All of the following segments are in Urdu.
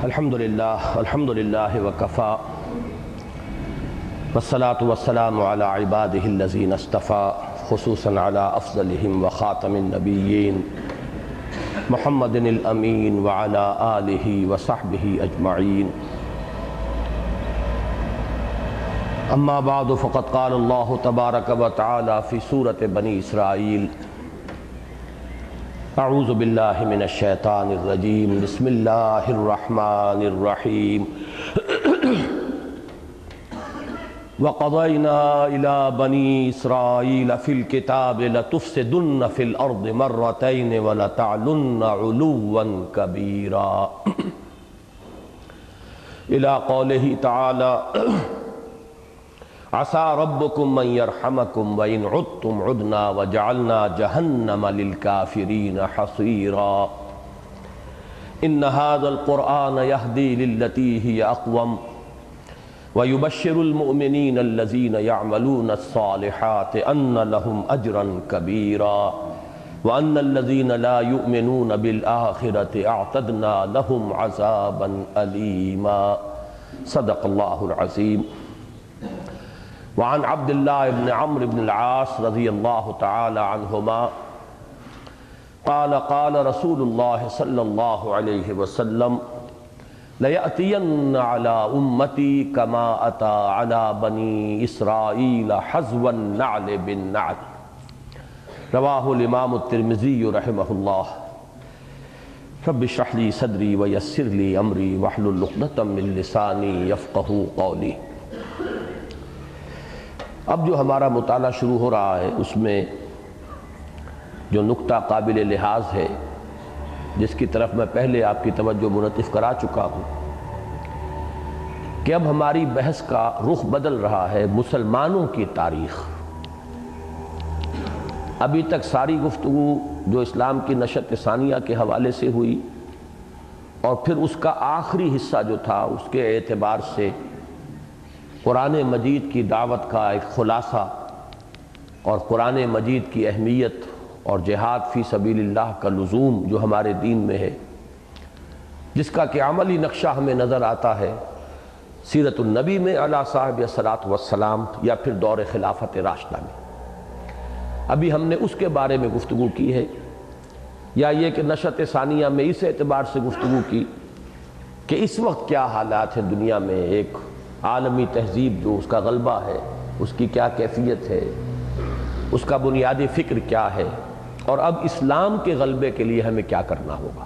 الحمدللہ وکفا والصلاة والسلام علی عبادہ الذین اصطفیٰ خصوصاً علی افضلہم وخاتم النبیین محمد الامین وعلی آلہ وصحبہ اجمعین اما بعد فقد قال اللہ تبارک وتعالی فی سورۃ بنی اسرائیل اعوذ باللہ من الشیطان الرجیم بسم اللہ الرحمن الرحیم وَقَضَيْنَا إِلَىٰ بَنِي إِسْرَائِيلَ فِي الْكِتَابِ لَتُفْسِدُنَّ فِي الْأَرْضِ مَرَّتَيْنِ وَلَتَعْلُنَّ عُلُوًّا كَبِيرًا إِلَىٰ قَوْلِهِ تَعَالَى عَسَىٰ رَبُّكُمْ أَن يَرْحَمَكُمْ وَإِنْ عُدْتُمْ عُدْنَا وَجَعَلْنَا جَهَنَّمَ لِلْكَافِرِينَ حَصِيرًا إِنَّ هَذَا الْقُرْآنَ يَهْدِي لِلَّتِي هِيَ أَقْوَمُ وَيُبَشِّرُ الْمُؤْمِنِينَ الَّذِينَ يَعْمَلُونَ الصَّالِحَاتِ أَنَّ لَهُمْ أَجْرًا كَبِيرًا وَأَنَّ الَّذِينَ لَا يُؤْمِنُونَ بِالْآخِرَةِ أَعْتَدْنَا لَهُمْ عَذَابًا أَلِيمًا صدق اللہ العظیم۔ وعن عبد اللہ بن عمرو بن العاص رضی اللہ تعالی عنہما قال قال رسول اللہ صلی اللہ علیہ وسلم لَيَأْتِيَنَّ عَلَىٰ أُمَّتِي كَمَا أَتَىٰ عَلَىٰ بَنِي إِسْرَائِيلَ حَذْوَ النَّعْلِ بِالنَّعْلِ رواہ الامام الترمذی رحمہ اللہ۔ رب اشرح لی صدری ویسر لی امری واحلل عقدۃ من لسانی یفقہوا قولی۔ اب جو ہمارا مطالعہ شروع ہو رہا ہے اس میں جو نکتہ قابل لحاظ ہے جس کی طرف میں پہلے آپ کی توجہ منعطف کرا چکا ہوں کہ اب ہماری بحث کا رخ بدل رہا ہے مسلمانوں کی تاریخ۔ ابھی تک ساری گفتگو جو اسلام کی نشأت ثانیہ کے حوالے سے ہوئی اور پھر اس کا آخری حصہ جو تھا اس کے اعتبار سے قرآن مجید کی دعوت کا ایک خلاصہ اور قرآن مجید کی اہمیت اور جہاد فی سبیل اللہ کا لزوم جو ہمارے دین میں ہے، جس کا کہ عملی نقشہ ہمیں نظر آتا ہے سیرت النبی میں علیہ صاحب الصلاۃ والسلام یا پھر دور خلافت راشدہ میں۔ ابھی ہم نے اس کے بارے میں گفتگو کی ہے، یا یہ کہ نشأت ثانیہ میں اس اعتبار سے گفتگو کی کہ اس وقت کیا حالات ہیں دنیا میں، ایک عالمی تہذیب جو اس کا غلبہ ہے اس کی کیا کیفیت ہے، اس کا بنیادی فکر کیا ہے، اور اب اسلام کے غلبے کے لیے ہمیں کیا کرنا ہوگا۔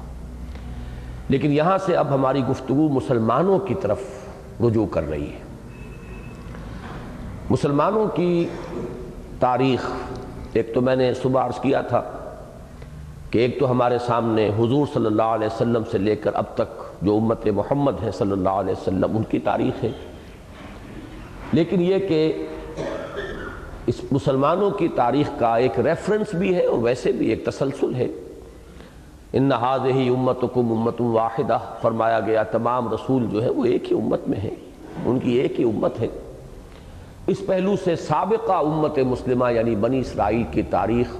لیکن یہاں سے اب ہماری گفتگو مسلمانوں کی طرف رجوع کر رہی ہے۔ مسلمانوں کی تاریخ ایک تو میں نے صبح عرض کیا تھا کہ ایک تو ہمارے سامنے حضور صلی اللہ علیہ وسلم سے لے کر اب تک جو امت محمد ہے صلی اللہ علیہ وسلم ان کی تاریخ ہے، لیکن یہ کہ اس مسلمانوں کی تاریخ کا ایک ریفرنس بھی ہے اور ویسے بھی ایک تسلسل ہے۔ ان ھذہ امتکم امۃ واحدہ فرمایا گیا، تمام رسول جو ہے وہ ایک ہی امت میں ہیں، ان کی ایک ہی امت ہے۔ اس پہلو سے سابقہ امت مسلمہ یعنی بنی اسرائیل کی تاریخ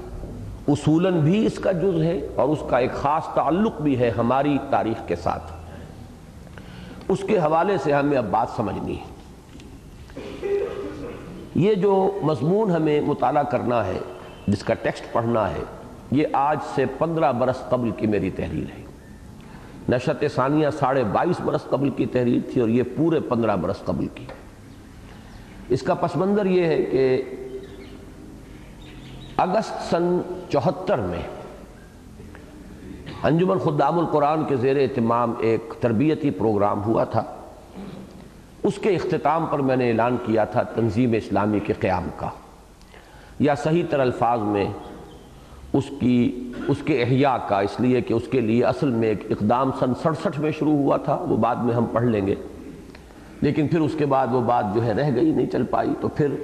اصولاً بھی اس کا جز ہے اور اس کا ایک خاص تعلق بھی ہے ہماری تاریخ کے ساتھ۔ اس کے حوالے سے ہمیں اب بات سمجھنی ہے۔ یہ جو مضمون ہمیں مطالعہ کرنا ہے، جس کا ٹیکسٹ پڑھنا ہے، یہ آج سے 15 برس قبل کی میری تحریر ہے۔ نشأت ثانیہ 22.5 برس قبل کی تحریر تھی اور یہ پورے 15 برس قبل کی۔ اس کا پس منظر یہ ہے کہ اگست سن 74 میں انجمن خدام القرآن کے زیر اہتمام ایک تربیتی پروگرام ہوا تھا۔ اس کے اختتام پر میں نے اعلان کیا تھا تنظیم اسلامی کے قیام کا، یا صحیح تر الفاظ میں اس کے احیاء کا، اس لیے کہ اس کے لیے اصل میں ایک اقدام سن 67 میں شروع ہوا تھا، وہ بعد میں ہم پڑھ لیں گے، لیکن پھر اس کے بعد وہ بات جو ہے رہ گئی، نہیں چل پائی۔ تو پھر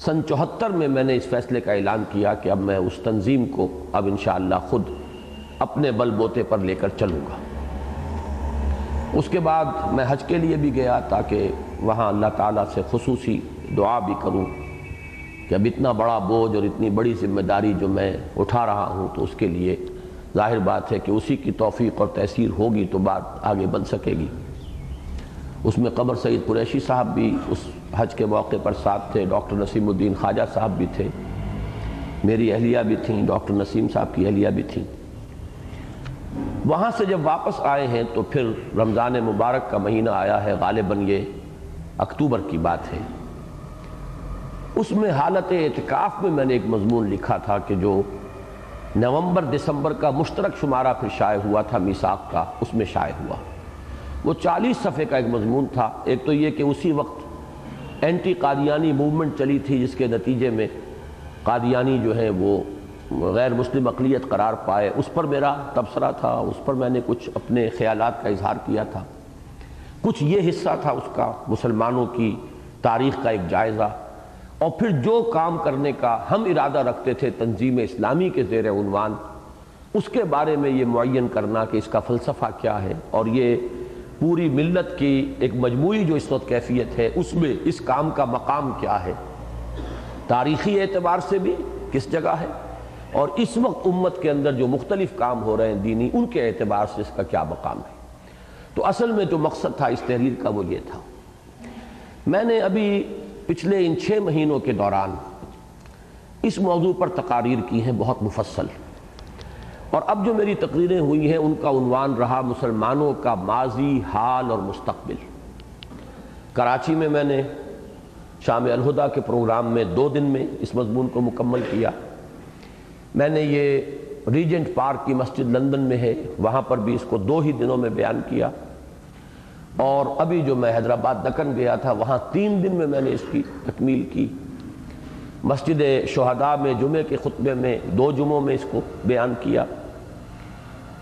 سن 74 میں نے اس فیصلے کا اعلان کیا کہ اب میں اس تنظیم کو اب انشاءاللہ خود اپنے بل بوتے پر لے کر چلوں گا۔ اس کے بعد میں حج کے لیے بھی گیا تاکہ وہاں اللہ تعالیٰ سے خصوصی دعا بھی کروں کہ اب اتنا بڑا بوجھ اور اتنی بڑی ذمہ داری جو میں اٹھا رہا ہوں تو اس کے لیے ظاہر بات ہے کہ اسی کی توفیق اور تیسیر ہوگی تو بات آگے بن سکے گی۔ اس میں قمر سعید قریشی صاحب بھی اس حج کے موقع پر ساتھ تھے، ڈاکٹر نسیم الدین خواجہ صاحب بھی تھے، میری اہلیہ بھی تھیں، ڈاکٹر نسیم صاحب کی اہلیہ بھی تھیں۔ وہاں سے جب واپس آئے ہیں تو پھر رمضان مبارک کا مہینہ آیا ہے، غالباً یہ اکتوبر کی بات ہے۔ اس میں حالت اعتکاف میں میں نے ایک مضمون لکھا تھا کہ جو نومبر دسمبر کا مشترک شمارہ پھر شائع ہوا تھا میثاق کا، اس میں شائع ہوا۔ وہ 40 صفحے کا ایک مضمون تھا۔ ایک تو یہ کہ اسی وقت اینٹی قادیانی موومنٹ چلی تھی، جس کے نتیجے میں قادیانی جو ہیں وہ غیر مسلم اقلیت قرار پائے، اس پر میرا تبصرہ تھا، اس پر میں نے کچھ اپنے خیالات کا اظہار کیا تھا۔ کچھ یہ حصہ تھا اس کا مسلمانوں کی تاریخ کا ایک جائزہ، اور پھر جو کام کرنے کا ہم ارادہ رکھتے تھے تنظیم اسلامی کے زیر عنوان، اس کے بارے میں یہ معین کرنا کہ اس کا فلسفہ کیا ہے، اور یہ پوری ملت کی ایک مجموعی جو اس وقت کیفیت ہے اس میں اس کام کا مقام کیا ہے، تاریخی اعتبار سے بھی کس جگہ ہے، اور اس وقت امت کے اندر جو مختلف کام ہو رہے ہیں دینی، ان کے اعتبار سے اس کا کیا مقام ہے۔ تو اصل میں جو مقصد تھا اس تحریر کا وہ یہ تھا۔ میں نے ابھی پچھلے ان 6 مہینوں کے دوران اس موضوع پر تقاریر کی ہیں بہت مفصل، اور اب جو میری تقریریں ہوئی ہیں ان کا عنوان رہا مسلمانوں کا ماضی، حال اور مستقبل۔ کراچی میں نے شام الہدیٰ کے پروگرام میں 2 دن میں اس مضمون کو مکمل کیا۔ میں نے یہ ریجنٹ پارک کی مسجد لندن میں ہے، وہاں پر بھی اس کو 2 ہی دنوں میں بیان کیا، اور ابھی جو میں حیدرآباد دکن گیا تھا وہاں 3 دن میں نے اس کی تکمیل کی۔ مسجد شہداء میں جمعے کے خطبے میں 2 جمعوں میں اس کو بیان کیا۔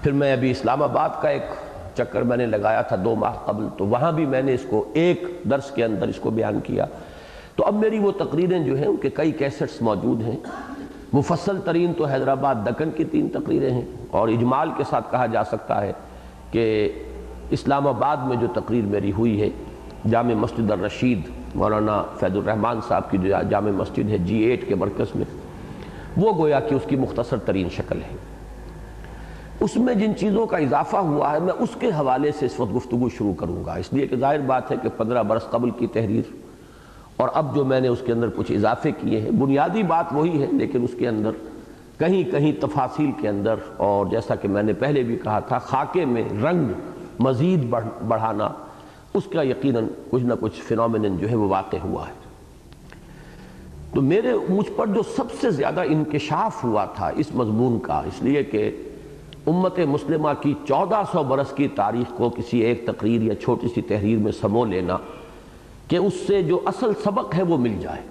پھر میں ابھی اسلام آباد کا ایک چکر میں نے لگایا تھا 2 ماہ قبل، تو وہاں بھی میں نے اس کو ایک درس کے اندر اس کو بیان کیا۔ تو اب میری وہ تقریریں جو ہیں ان کے کئی کیسٹس موجود ہیں۔ مفصل ترین تو حیدرآباد دکن کی 3 تقریریں ہیں، اور اجمال کے ساتھ کہا جا سکتا ہے کہ اسلام آباد میں جو تقریر میری ہوئی ہے جامع مسجد الرشید، مولانا فیض الرحمان صاحب کی جو جامع مسجد ہے G8 کے مرکز میں، وہ گویا کہ اس کی مختصر ترین شکل ہے۔ اس میں جن چیزوں کا اضافہ ہوا ہے میں اس کے حوالے سے اس وقت گفتگو شروع کروں گا، اس لیے کہ ظاہر بات ہے کہ 15 برس قبل کی تحریر، اور اب جو میں نے اس کے اندر کچھ اضافے کیے ہیں، بنیادی بات وہی ہے لیکن اس کے اندر کہیں کہیں تفاصیل کے اندر، اور جیسا کہ میں نے پہلے بھی کہا تھا خاکے میں رنگ مزید بڑھانا، اس کا یقیناً کچھ نہ کچھ فینومینن جو ہے وہ واقع ہوا ہے۔ تو مجھ پر جو سب سے زیادہ انکشاف ہوا تھا اس مضمون کا، اس لیے کہ امت مسلمہ کی 1400 برس کی تاریخ کو کسی ایک تقریر یا چھوٹی سی تحریر میں سمو لینا کہ اس سے جو اصل سبق ہے وہ مل جائے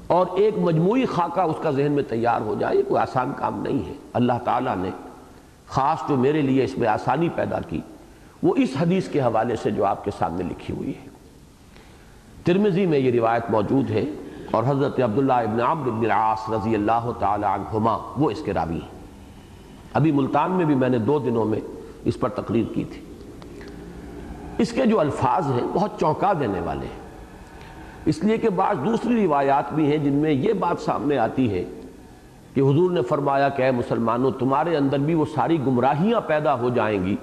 اور ایک مجموعی خاکہ اس کا ذہن میں تیار ہو جائے، یہ کوئی آسان کام نہیں ہے۔ اللہ تعالیٰ نے خاص جو میرے لیے اس میں آسانی پیدا کی وہ اس حدیث کے حوالے سے جو آپ کے سامنے لکھی ہوئی ہے۔ ترمذی میں یہ روایت موجود ہے، اور حضرت عبداللہ ابن عمرو بن العاص رضی اللہ تعالی عنہما وہ اس کے راوی ہیں۔ ابھی ملتان میں بھی میں نے 2 دنوں میں اس پر تقریر کی تھی۔ اس کے جو الفاظ ہیں بہت چونکا دینے والے ہیں، اس لیے کہ بعض دوسری روایات بھی ہیں جن میں یہ بات سامنے آتی ہے کہ حضور نے فرمایا کہ اے مسلمانوں، تمہارے اندر بھی وہ ساری گمراہیاں پیدا ہو جائیں گی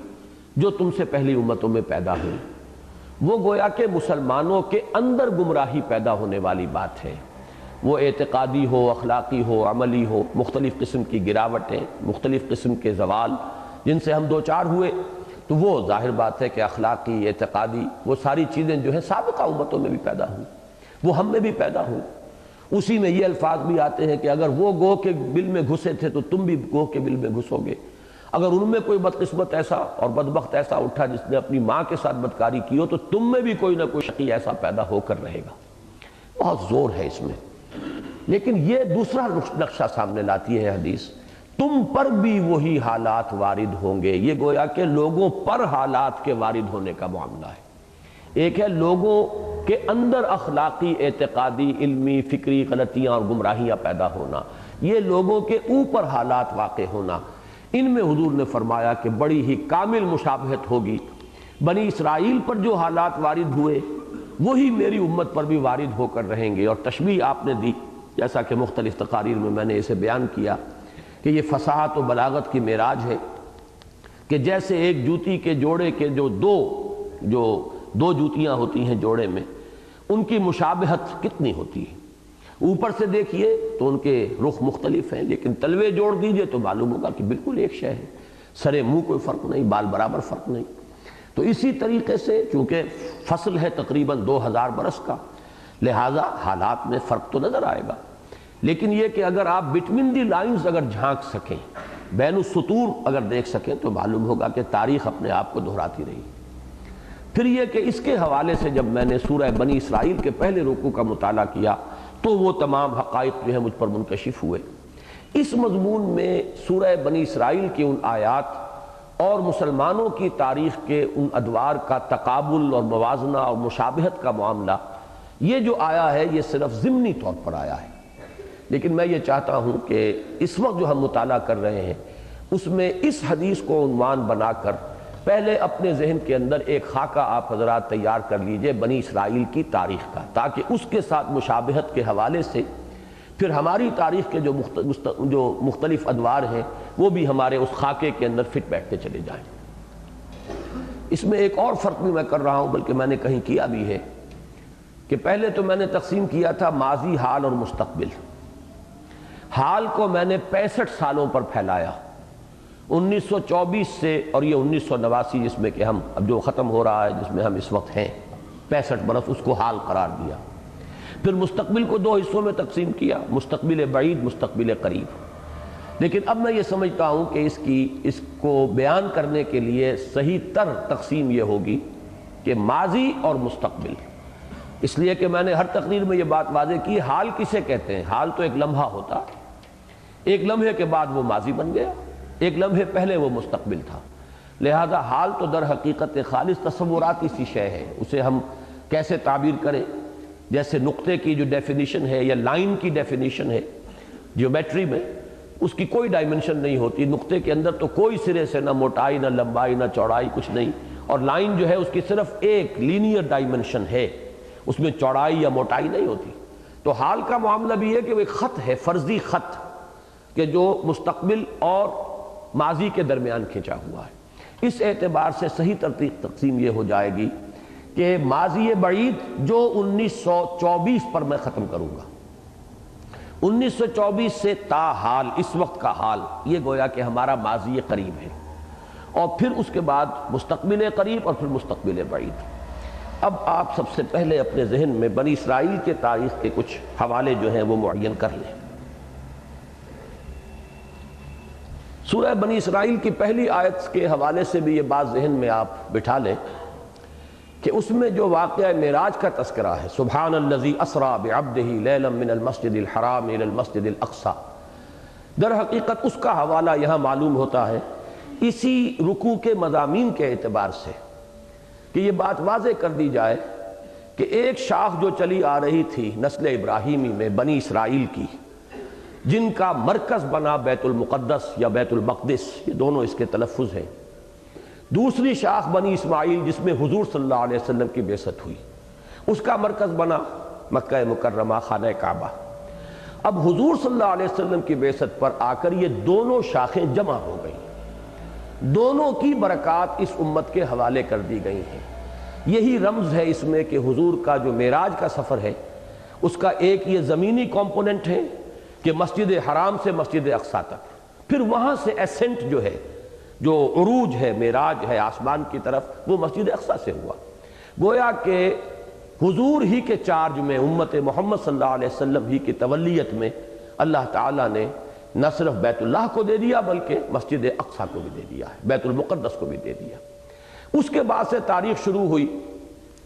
جو تم سے پہلی امتوں میں پیدا ہوئی۔ وہ گویا کہ مسلمانوں کے اندر گمراہی پیدا ہونے والی بات ہے، وہ اعتقادی ہو، اخلاقی ہو، عملی ہو، مختلف قسم کی گراوٹیں، مختلف قسم کے زوال جن سے ہم دوچار ہوئے، تو وہ ظاہر بات ہے کہ اخلاقی، اعتقادی، وہ ساری چیزیں جو ہیں سابقہ امتوں میں بھی پیدا ہوئی، وہ ہم میں بھی پیدا ہوئی۔ اسی میں یہ الفاظ بھی آتے ہیں کہ اگر وہ گوہ کے بل میں گھسے تھے تو تم بھی گوہ کے بل میں گھسو گے۔ اگر ان میں کوئی بدقسمت ایسا اور بدبخت ایسا اٹھا جس نے اپنی ماں کے ساتھ بدکاری کی ہو تو تم میں بھی کوئی نہ کوئی شقی ایسا پیدا ہو کر رہے گا۔ بہت زور ہے اس میں، لیکن یہ دوسرا نقشہ سامنے لاتی ہے حدیث، تم پر بھی وہی حالات وارد ہوں گے۔ یہ گویا کہ لوگوں پر حالات کے وارد ہونے کا معاملہ ہے۔ ایک ہے لوگوں کے اندر اخلاقی، اعتقادی، علمی، فکری غلطیاں اور گمراہیاں پیدا ہونا، یہ لوگوں کے اوپر حالات واقع ہونا۔ ان میں حضور نے فرمایا کہ بڑی ہی کامل مشابہت ہوگی، بنی اسرائیل پر جو حالات وارد ہوئے وہی میری امت پر بھی وارد ہو کر رہیں گے۔ اور تشبیہ آپ نے دی، جیسا کہ مختلف تقاریر میں نے اسے بیان کیا کہ یہ فصاحت و بلاغت کی معراج ہے کہ جیسے ایک جوتی کے جوڑے کے جو دو جوتیاں ہوتی ہیں جوڑے میں، ان کی مشابہت کتنی ہوتی ہے، اوپر سے دیکھیے تو ان کے رخ مختلف ہیں، لیکن تلوے جوڑ دیجئے تو معلوم ہوگا کہ بالکل ایک شے ہے، سرے منہ کوئی فرق نہیں، بال برابر فرق نہیں۔ تو اسی طریقے سے چونکہ فصل ہے تقریباً 2000 برس کا، لہٰذا حالات میں فرق تو نظر آئے گا، لیکن یہ کہ اگر آپ بٹوین دی لائنز اگر جھانک سکیں، بین السطور اگر دیکھ سکیں تو معلوم ہوگا کہ تاریخ اپنے آپ کو دہراتی رہی۔ پھر یہ کہ اس کے حوالے سے جب میں نے سورہ بنی اسرائیل کے پہلے رکوع کا مطالعہ کیا تو وہ تمام حقائق جو ہیں مجھ پر منکشف ہوئے۔ اس مضمون میں سورہ بنی اسرائیل کی ان آیات اور مسلمانوں کی تاریخ کے ان ادوار کا تقابل اور موازنہ اور مشابہت کا معاملہ یہ جو آیا ہے یہ صرف ضمنی طور پر آیا ہے، لیکن میں یہ چاہتا ہوں کہ اس وقت جو ہم مطالعہ کر رہے ہیں اس میں اس حدیث کو عنوان بنا کر پہلے اپنے ذہن کے اندر ایک خاکہ آپ حضرات تیار کر لیجئے بنی اسرائیل کی تاریخ کا، تاکہ اس کے ساتھ مشابہت کے حوالے سے پھر ہماری تاریخ کے جو مختلف ادوار ہیں وہ بھی ہمارے اس خاکے کے اندر فٹ بیٹھتے چلے جائیں۔ اس میں ایک اور فرق بھی میں کر رہا ہوں، بلکہ میں نے کہیں کیا بھی ہے، کہ پہلے تو میں نے تقسیم کیا تھا ماضی، حال اور مستقبل۔ حال کو میں نے 65 سالوں پر پھیلایا، 1924 سے اور یہ 1989 جس میں کہ ہم اب جو ختم ہو رہا ہے جس میں ہم اس وقت ہیں، 65 برس اس کو حال قرار دیا۔ پھر مستقبل کو 2 حصوں میں تقسیم کیا، مستقبل بعید، مستقبل قریب۔ لیکن اب میں یہ سمجھتا ہوں کہ اس کو بیان کرنے کے لیے صحیح تر تقسیم یہ ہوگی کہ ماضی اور مستقبل، اس لیے کہ میں نے ہر تقریر میں یہ بات واضح کی، حال کسے کہتے ہیں؟ حال تو ایک لمحہ ہوتا، ایک لمحے کے بعد وہ ماضی بن گیا، ایک لمحے پہلے وہ مستقبل تھا، لہذا حال تو در حقیقت خالص تصوراتی سی شے ہے، اسے ہم کیسے تعبیر کریں؟ جیسے نقطے کی جو ڈیفینیشن ہے یا لائن کی ڈیفینیشن ہے جیومیٹری میں، اس کی کوئی ڈائمنشن نہیں ہوتی، نقطے کے اندر تو کوئی سرے سے نہ موٹائی نہ لمبائی نہ چوڑائی کچھ نہیں، اور لائن جو ہے اس کی صرف ایک لینئر ڈائمنشن ہے، اس میں چوڑائی یا موٹائی نہیں ہوتی۔ تو حال کا معاملہ بھی ہے کہ وہ ایک خط ہے، فرضی خط، کہ جو مستقبل اور ماضی کے درمیان کھینچا ہوا ہے۔ اس اعتبار سے صحیح تقسیم یہ ہو جائے گی کہ ماضی بعید جو 1924 پر میں ختم کروں گا، 1924 سے تا حال، اس وقت کا حال، یہ گویا کہ ہمارا ماضی قریب ہے، اور پھر اس کے بعد مستقبل قریب اور پھر مستقبل بعید۔ اب آپ سب سے پہلے اپنے ذہن میں بنی اسرائیل کے تاریخ کے کچھ حوالے جو ہیں وہ معین کر لیں۔ سورہ بنی اسرائیل کی پہلی آیت کے حوالے سے بھی یہ بات ذہن میں آپ بٹھا لیں کہ اس میں جو واقعہ معراج کا تذکرہ ہے، سبحان الذی اسریٰ بعبدہ لیلا من المسجد الحرام الی المسجد الاقصی، در حقیقت اس کا حوالہ یہاں معلوم ہوتا ہے اسی رکوع کے مضامین کے اعتبار سے، کہ یہ بات واضح کر دی جائے کہ ایک شاخ جو چلی آ رہی تھی نسل ابراہیمی میں بنی اسرائیل کی، جن کا مرکز بنا بیت المقدس یا بیت المقدس، یہ دونوں اس کے تلفظ ہیں، دوسری شاخ بنی اسماعیل جس میں حضور صلی اللہ علیہ وسلم کی بعثت ہوئی، اس کا مرکز بنا مکہ مکرمہ، خانہ کعبہ۔ اب حضور صلی اللہ علیہ وسلم کی بعثت پر آ کر یہ دونوں شاخیں جمع ہو گئیں، دونوں کی برکات اس امت کے حوالے کر دی گئی ہیں۔ یہی رمز ہے اس میں کہ حضور کا جو معراج کا سفر ہے اس کا ایک یہ زمینی کمپوننٹ ہے کہ مسجد حرام سے مسجد اقصی تک، پھر وہاں سے ایسنٹ جو ہے، جو عروج ہے، معراج ہے آسمان کی طرف، وہ مسجد اقصی سے ہوا۔ گویا کہ حضور ہی کے چارج میں، امت محمد صلی اللہ علیہ وسلم ہی کی تولیت میں اللہ تعالیٰ نے نہ صرف بیت اللہ کو دے دیا بلکہ مسجد اقصی کو بھی دے دیا ہے، بیت المقدس کو بھی دے دیا۔ اس کے بعد سے تاریخ شروع ہوئی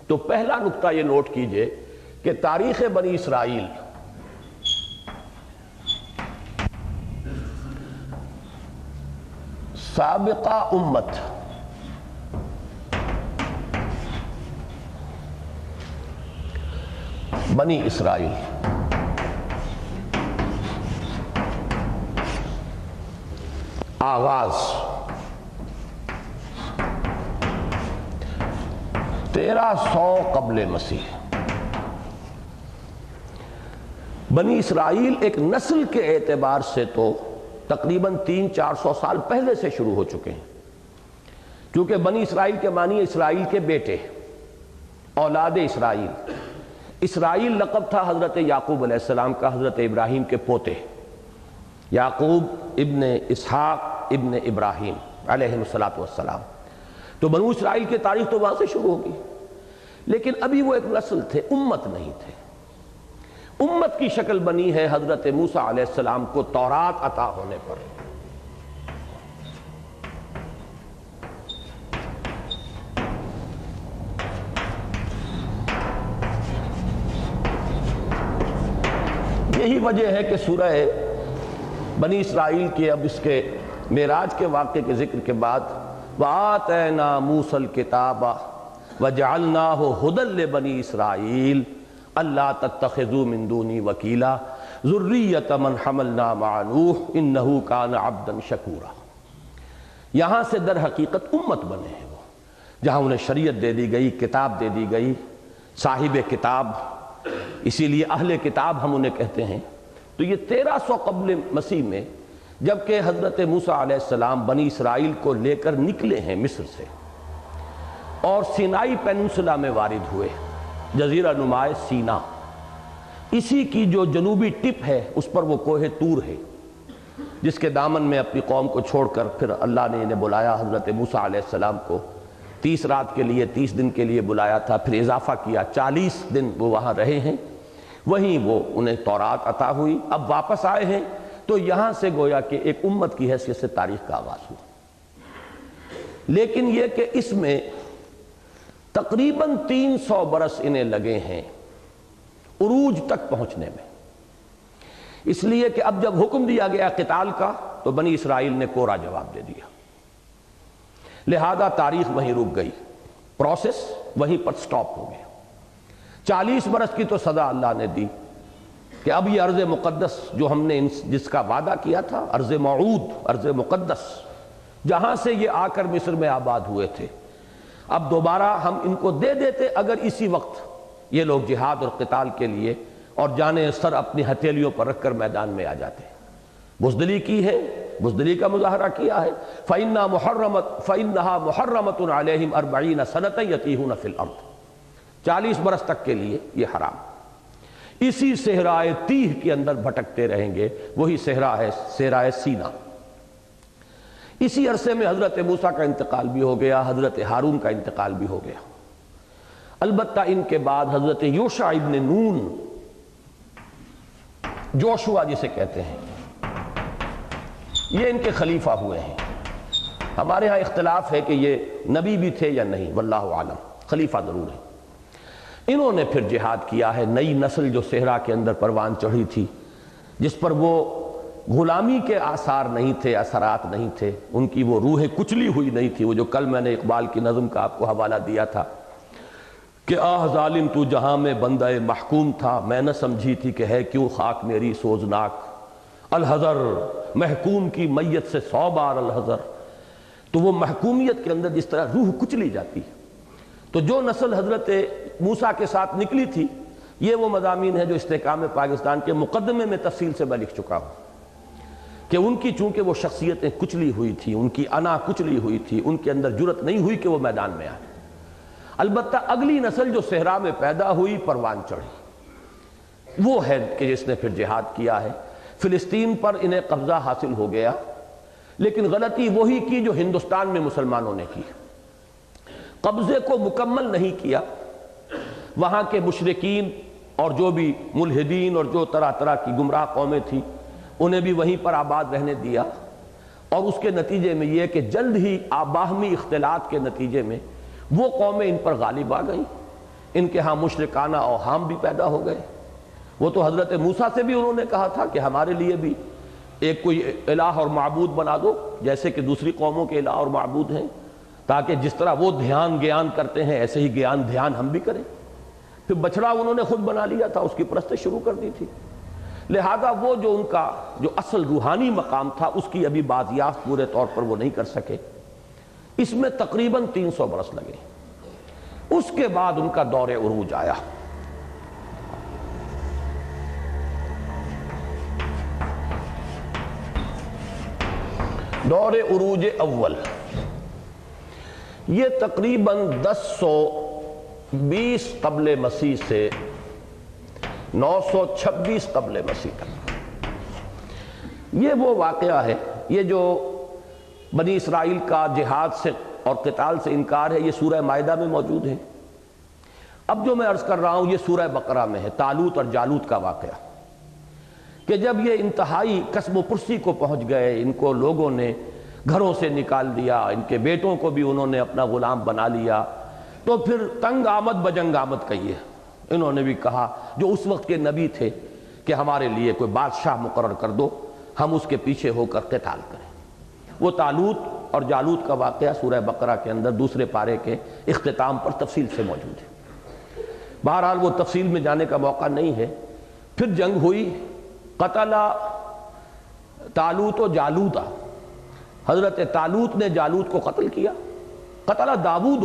تو پہلا نقطہ یہ نوٹ کیجئے کہ تاریخ بنی اسرائیل سابقہ امت بنی اسرائیل آغاز 1300 قبل مسیح۔ بنی اسرائیل ایک نسل کے اعتبار سے تو تقریباً 300-400 سال پہلے سے شروع ہو چکے ہیں، کیونکہ بنی اسرائیل کے معنی اسرائیل کے بیٹے، اولاد اسرائیل۔ اسرائیل لقب تھا حضرت یعقوب علیہ السلام کا، حضرت ابراہیم کے پوتے، یعقوب ابن اسحاق ابن ابراہیم علیہ السلام۔ تو بنو اسرائیل کی تاریخ تو وہاں سے شروع ہوگی، لیکن ابھی وہ ایک نسل تھے، امت نہیں تھے۔ امت کی شکل بنی ہے حضرت موسیٰ علیہ السلام کو تورات عطا ہونے پر۔ یہی وجہ ہے کہ سورہ بنی اسرائیل کے اب اس کے معراج کے واقعے کے ذکر کے بعد وَآتَيْنَا مُوسَى الْكِتَابَ وَجَعَلْنَاهُ هُدًى لِبَنِي إِسْرَائِيلَ أَلَّا تَتَّخِذُوا مِن دُونِي وَكِيلًا ذُرِّيَّةَ مَنْ حَمَلْنَا مَعَ نُوحٍ إِنَّهُ كَانَ عَبْدًا شَكُورًا۔ یہاں سے در حقیقت امت بنے ہیں وہ، جہاں انہیں شریعت دے دی گئی، کتاب دے دی گئی، صاحب کتاب، اسی لیے اہل کتاب ہم انہیں کہتے ہیں۔ تو یہ 1300 قبل مسیح میں جبکہ حضرت موسیٰ علیہ السلام بنی اسرائیل کو لے کر نکلے ہیں مصر سے اور سینائی پیننسلا میں وارد ہوئے، جزیرہ نما سینا، اسی کی جو جنوبی ٹپ ہے اس پر وہ کوہ طور ہے، جس کے دامن میں اپنی قوم کو چھوڑ کر پھر اللہ نے انہیں بلایا، حضرت موسیٰ علیہ السلام کو 30 رات کے لیے 30 دن کے لیے بلایا تھا، پھر اضافہ کیا 40 دن وہ وہاں رہے ہیں، وہیں وہ انہیں تورات عطا ہوئی۔ اب واپس آئے ہیں تو یہاں سے گویا کہ ایک امت کی حیثیت سے تاریخ کا آغاز ہوا، لیکن یہ کہ اس میں تقریباً 300 برس انہیں لگے ہیں عروج تک پہنچنے میں، اس لیے کہ اب جب حکم دیا گیا قتال کا تو بنی اسرائیل نے کوڑا جواب دے دیا، لہذا تاریخ وہیں رک گئی، پروسیس وہیں پر سٹاپ ہو گیا۔ 40 برس کی تو سزا اللہ نے دی کہ اب یہ ارض مقدس جو ہم نے جس کا وعدہ کیا تھا، ارض موعود، ارض مقدس، جہاں سے یہ آ کر مصر میں آباد ہوئے تھے، اب دوبارہ ہم ان کو دے دیتے اگر اسی وقت یہ لوگ جہاد اور قتال کے لیے اور جانیں سر اپنی ہتھیلیوں پر رکھ کر میدان میں آ جاتے۔ بزدلی کی ہے، بزدلی کا مظاہرہ کیا ہے، فَإِنَّهَا مُحَرَّمَةٌ عَلَيْهِمْ 40 سَنَةً يَتِيهُونَ فِي الْأَرْضِ، 40 برس تک کے لیے یہ حرام، اسی صحرائے تیہ کے اندر بھٹکتے رہیں گے، وہی صحرا ہے صحرائے سینا۔ اسی عرصے میں حضرت موسیٰ کا انتقال بھی ہو گیا، حضرت ہارون کا انتقال بھی ہو گیا، البتہ ان کے بعد حضرت یوشع ابن نون، جوشوا جسے کہتے ہیں، یہ ان کے خلیفہ ہوئے ہیں۔ ہمارے ہاں اختلاف ہے کہ یہ نبی بھی تھے یا نہیں، واللہ عالم، خلیفہ ضرور ہے۔ انہوں نے پھر جہاد کیا ہے، نئی نسل جو صحرا کے اندر پروان چڑھی تھی، جس پر وہ غلامی کے آثار نہیں تھے، اثرات نہیں تھے، ان کی وہ روح کچلی ہوئی نہیں تھی، وہ جو کل میں نے اقبال کی نظم کا آپ کو حوالہ دیا تھا کہ آہ ظالم تو جہاں میں بندہ محکوم تھا، میں نہ سمجھی تھی کہ ہے کیوں خاک میری سوزناک، الحذر محکوم کی میت سے 100 بار الحذر۔ تو وہ محکومیت کے اندر جس طرح روح کچلی جاتی ہے، تو جو نسل حضرت موسیٰ کے ساتھ نکلی تھی، یہ وہ مضامین ہے جو استحکام پاکستان کے مقدمے میں تفصیل سے میں لکھ چکا ہوں کہ ان کی چونکہ وہ شخصیتیں کچلی ہوئی تھی، ان کی انا کچلی ہوئی تھی، ان کے اندر جرت نہیں ہوئی کہ وہ میدان میں آئے۔ البتہ اگلی نسل جو صحرا میں پیدا ہوئی، پروان چڑھی، وہ ہے کہ جس نے پھر جہاد کیا ہے۔ فلسطین پر انہیں قبضہ حاصل ہو گیا، لیکن غلطی وہی کی جو ہندوستان میں مسلمانوں نے کی، قبضے کو مکمل نہیں کیا۔ وہاں کے مشرکین اور جو بھی ملحدین اور جو طرح طرح کی گمراہ قومیں تھیں، انہیں بھی وہیں پر آباد رہنے دیا، اور اس کے نتیجے میں یہ کہ جلد ہی باہمی اختلاط کے نتیجے میں وہ قومیں ان پر غالب آ گئیں، ان کے ہاں مشرکانہ اوہام بھی پیدا ہو گئے۔ وہ تو حضرت موسیٰ سے بھی انہوں نے کہا تھا کہ ہمارے لیے بھی ایک کوئی الہ اور معبود بنا دو، جیسے کہ دوسری قوموں کے الہ اور معبود ہیں، تاکہ جس طرح وہ دھیان گیان کرتے ہیں ایسے ہی گیان دھیان ہم بھی کریں۔ پھر بچڑا انہوں نے خود بنا لیا تھا، اس کی پرستش شروع کر دی تھی، لہذا وہ جو ان کا جو اصل روحانی مقام تھا اس کی ابھی بازیافت پورے طور پر وہ نہیں کر سکے۔ اس میں تقریباً 300 برس لگے، اس کے بعد ان کا دور عروج آیا۔ دور عروج اول یہ تقریباً 1020 قبل مسیح سے 926 قبل مسیح تک یہ وہ واقعہ ہے۔ یہ جو بنی اسرائیل کا جہاد سے اور قتال سے انکار ہے یہ سورہ مائدہ میں موجود ہے۔ اب جو میں عرض کر رہا ہوں یہ سورہ بقرہ میں ہے، طالوت اور جالوت کا واقعہ، کہ جب یہ انتہائی کسب و پرسی کو پہنچ گئے، ان کو لوگوں نے گھروں سے نکال دیا، ان کے بیٹوں کو بھی انہوں نے اپنا غلام بنا لیا، تو پھر تنگ آمد بجنگ آمد کہیے، انہوں نے بھی کہا جو اس وقت کے نبی تھے کہ ہمارے لیے کوئی بادشاہ مقرر کر دو، ہم اس کے پیچھے ہو کر قتال کریں۔ وہ طالوت اور جالوت کا واقعہ سورہ بقرہ کے اندر دوسرے پارے کے اختتام پر تفصیل سے موجود ہے۔ بہرحال وہ تفصیل میں جانے کا موقع نہیں ہے۔ پھر جنگ ہوئی، قتل طالوت و جالوت، حضرت طالوت نے جالوت کو قتل کیا۔ قتل داود،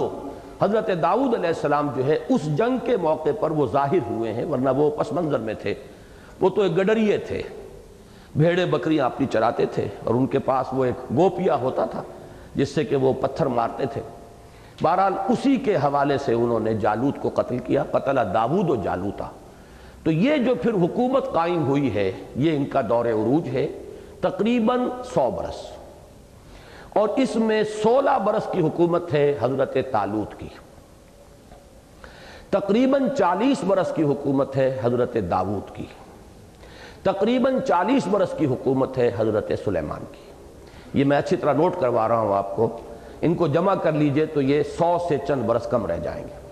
حضرت داؤد علیہ السلام جو ہے اس جنگ کے موقع پر وہ ظاہر ہوئے ہیں، ورنہ وہ پس منظر میں تھے، وہ تو ایک گڈریے تھے، بھیڑیں بکریاں اپنی چراتے تھے، اور ان کے پاس وہ ایک گوپیا ہوتا تھا جس سے کہ وہ پتھر مارتے تھے۔ بہرحال اسی کے حوالے سے انہوں نے جالوت کو قتل کیا، قتل داود و جالوتا۔ تو یہ جو پھر حکومت قائم ہوئی ہے یہ ان کا دور عروج ہے، تقریباً 100 برس، اور اس میں 16 برس کی حکومت ہے حضرت طالوت کی، تقریباً 40 برس کی حکومت ہے حضرت داؤد کی، تقریباً 40 برس کی حکومت ہے حضرت سلیمان کی۔ یہ میں اچھی طرح نوٹ کروا رہا ہوں آپ کو، ان کو جمع کر لیجئے تو یہ 100 سے چند برس کم رہ جائیں گے۔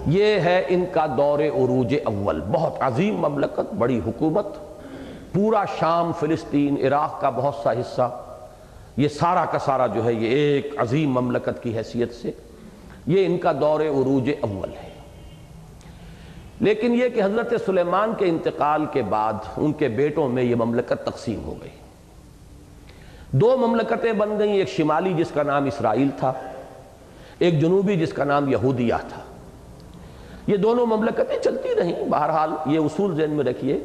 یہ ہے ان کا دور عروج اول، بہت عظیم مملکت، بڑی حکومت، پورا شام، فلسطین، عراق کا بہت سا حصہ، یہ سارا کا سارا جو ہے یہ ایک عظیم مملکت کی حیثیت سے یہ ان کا دور عروج اول ہے۔ لیکن یہ کہ حضرت سلیمان کے انتقال کے بعد ان کے بیٹوں میں یہ مملکت تقسیم ہو گئی، 2 مملکتیں بن گئیں، ایک شمالی جس کا نام اسرائیل تھا، ایک جنوبی جس کا نام یہودیہ تھا۔ یہ دونوں مملکتیں چلتی رہیں۔ بہرحال یہ اصول ذہن میں رکھیے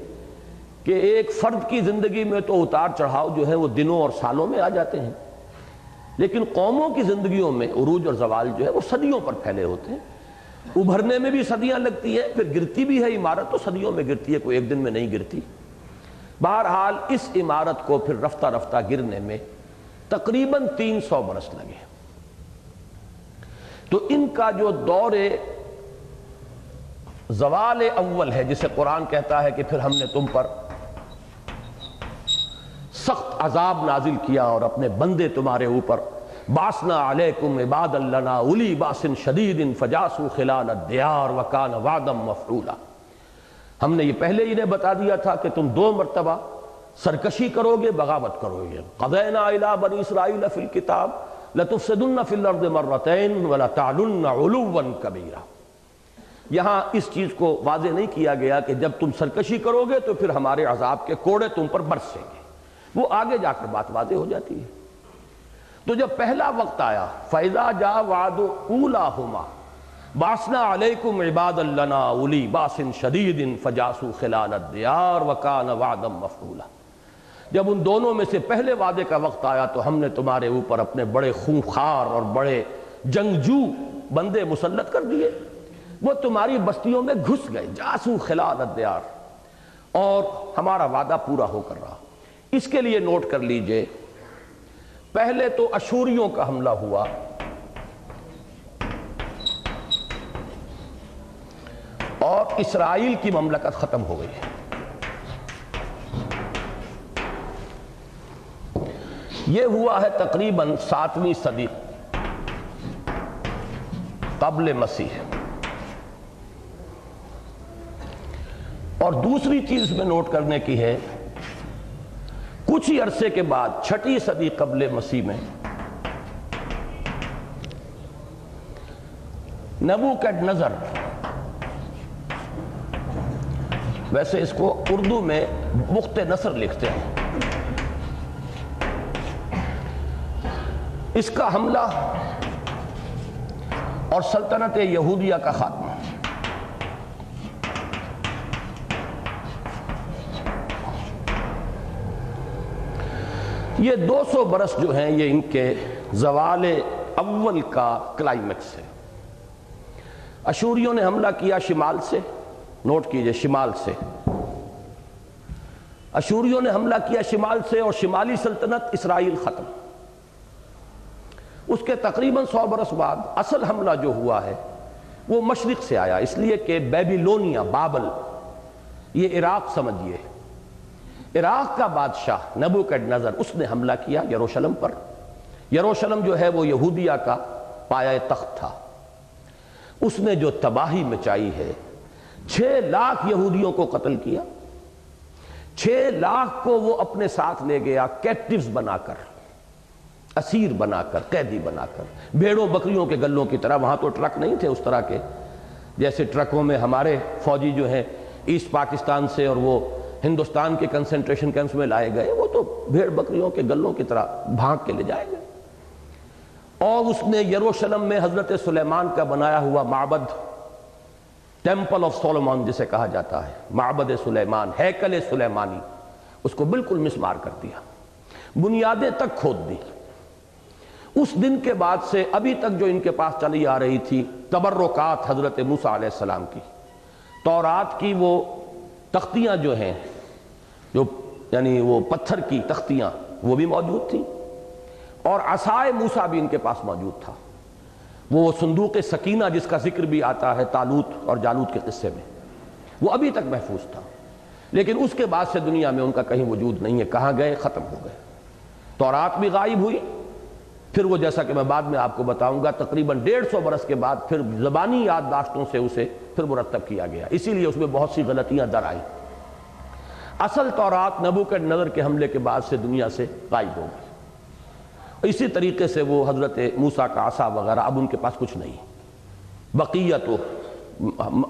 کہ ایک فرد کی زندگی میں تو اتار چڑھاؤ جو ہے وہ دنوں اور سالوں میں آ جاتے ہیں، لیکن قوموں کی زندگیوں میں عروج اور زوال جو ہے وہ صدیوں پر پھیلے ہوتے ہیں، ابھرنے میں بھی صدیاں لگتی ہیں، پھر گرتی بھی ہے عمارت تو صدیوں میں گرتی ہے، کوئی ایک دن میں نہیں گرتی۔ بہرحال اس عمارت کو پھر رفتہ رفتہ گرنے میں تقریباً 300 برس لگے۔ تو ان کا جو دور زوال اول ہے، جسے قرآن کہتا ہے کہ پھر ہم نے تم پر سخت عذاب نازل کیا اور اپنے بندے تمہارے اوپر، باسنا علیکم عباد لنا اولی باس شدید فجاسوا خلال الدیار وکان وعدا مفعولا۔ ہم نے یہ پہلے انہیں بتا دیا تھا کہ تم 2 مرتبہ سرکشی کرو گے، بغاوت کرو گے۔ قضینا الی بنی اسرائیل فی الکتاب لتفسدن فی الارض مرتین ولتعلن علوا کبیرا۔ یہاں اس چیز کو واضح نہیں کیا گیا کہ جب تم سرکشی کرو گے تو پھر ہمارے عذاب کے کوڑے تم پر برسیں گے، وہ آگے جا کر بات واضح ہو جاتی ہے۔ تو جب پہلا وقت آیا فَإِذَا جَاءَ وَعْدُ أُولَاهُمَا بَعَثْنَا عَلَيْكُمْ عِبَادًا لَنَا أُولِي بَأْسٍ شَدِيدٍ فَجَاسُوا خِلَالَ الدِّيَارِ وَكَانَ وَعْدًا مَفْعُولًا۔ جب ان دونوں میں سے پہلے وعدے کا وقت آیا تو ہم نے تمہارے اوپر اپنے بڑے خونخوار اور بڑے جنگجو بندے مسلط کر دیے، وہ تمہاری بستیوں میں گھس گئے، جاسو خلال الدیار، اور ہمارا وعدہ پورا ہو کر رہا۔ اس کے لیے نوٹ کر لیجئے، پہلے تو اشوریوں کا حملہ ہوا، اور اسرائیل کی مملکت ختم ہو گئی۔ یہ ہوا ہے تقریباً 7ویں صدی قبل مسیح۔ اور دوسری چیز میں نوٹ کرنے کی ہے، کچھ ہی عرصے کے بعد 6 صدی قبل مسیح میں نبوکڈنضر، ویسے اس کو اردو میں بخت نصر لکھتے ہیں، اس کا حملہ اور سلطنت یہودیہ کا خاتمہ۔ یہ 200 برس جو ہیں یہ ان کے زوال اول کا کلائمیکس ہے۔ اشوریوں نے حملہ کیا شمال سے، نوٹ کیجئے شمال سے، اشوریوں نے حملہ کیا شمال سے، اور شمالی سلطنت اسرائیل ختم۔ اس کے تقریباً 100 برس بعد اصل حملہ جو ہوا ہے وہ مشرق سے آیا، اس لیے کہ بیبیلونیا، بابل، یہ عراق سمجھیے، عراق کا بادشاہ نبوکڈنیزر اس نے حملہ کیا یروشلم پر۔ یروشلم جو ہے وہ یہودیہ کا پایہ تخت تھا۔ اس نے جو تباہی مچائی ہے، 6 لاکھ یہودیوں کو قتل کیا، 6 لاکھ کو وہ اپنے ساتھ لے گیا کیپٹیوز بنا کر، اسیر بنا کر، قیدی بنا کر، بھیڑوں بکریوں کے گلوں کی طرح۔ وہاں تو ٹرک نہیں تھے اس طرح کے جیسے ٹرکوں میں ہمارے فوجی جو ہیں ایسٹ پاکستان سے اور وہ ہندوستان کے کنسنٹریشن کیمپس میں لائے گئے، وہ تو بھیڑ بکریوں کے گلوں کی طرح بھانگ کے لے جائے گئے۔ اور اس نے یروشلم میں حضرت سلیمان کا بنایا ہوا معبد، ٹیمپل آف سولومون جسے کہا جاتا ہے، معبد سلیمان، ہیکل سلیمانی، اس کو بالکل مسمار کر دیا، بنیادیں تک کھود دی۔ اس دن کے بعد سے ابھی تک جو ان کے پاس چلی آ رہی تھی تبرکات حضرت موسیٰ علیہ السلام کی، تورات کی وہ تختیاں جو ہیں، جو یعنی وہ پتھر کی تختیاں، وہ بھی موجود تھیں، اور عصائے موسیٰ بھی ان کے پاس موجود تھا۔ وہ صندوق سکینہ جس کا ذکر بھی آتا ہے طالوت اور جالوت کے قصے میں، وہ ابھی تک محفوظ تھا، لیکن اس کے بعد سے دنیا میں ان کا کہیں وجود نہیں ہے۔ کہاں گئے؟ ختم ہو گئے۔ تورات بھی غائب ہوئی، پھر وہ جیسا کہ میں بعد میں آپ کو بتاؤں گا تقریباً 150 برس کے بعد پھر زبانی یادداشتوں سے اسے پھر مرتب کیا گیا، اسی لیے اس میں بہت سی غلطیاں در آئیں۔ اصل تورات نبوکڈنیزر کے حملے کے بعد سے دنیا سے غائب ہو گئی۔ اسی طریقے سے وہ حضرت موسیٰ کا عصا وغیرہ اب ان کے پاس کچھ نہیں۔ بقیت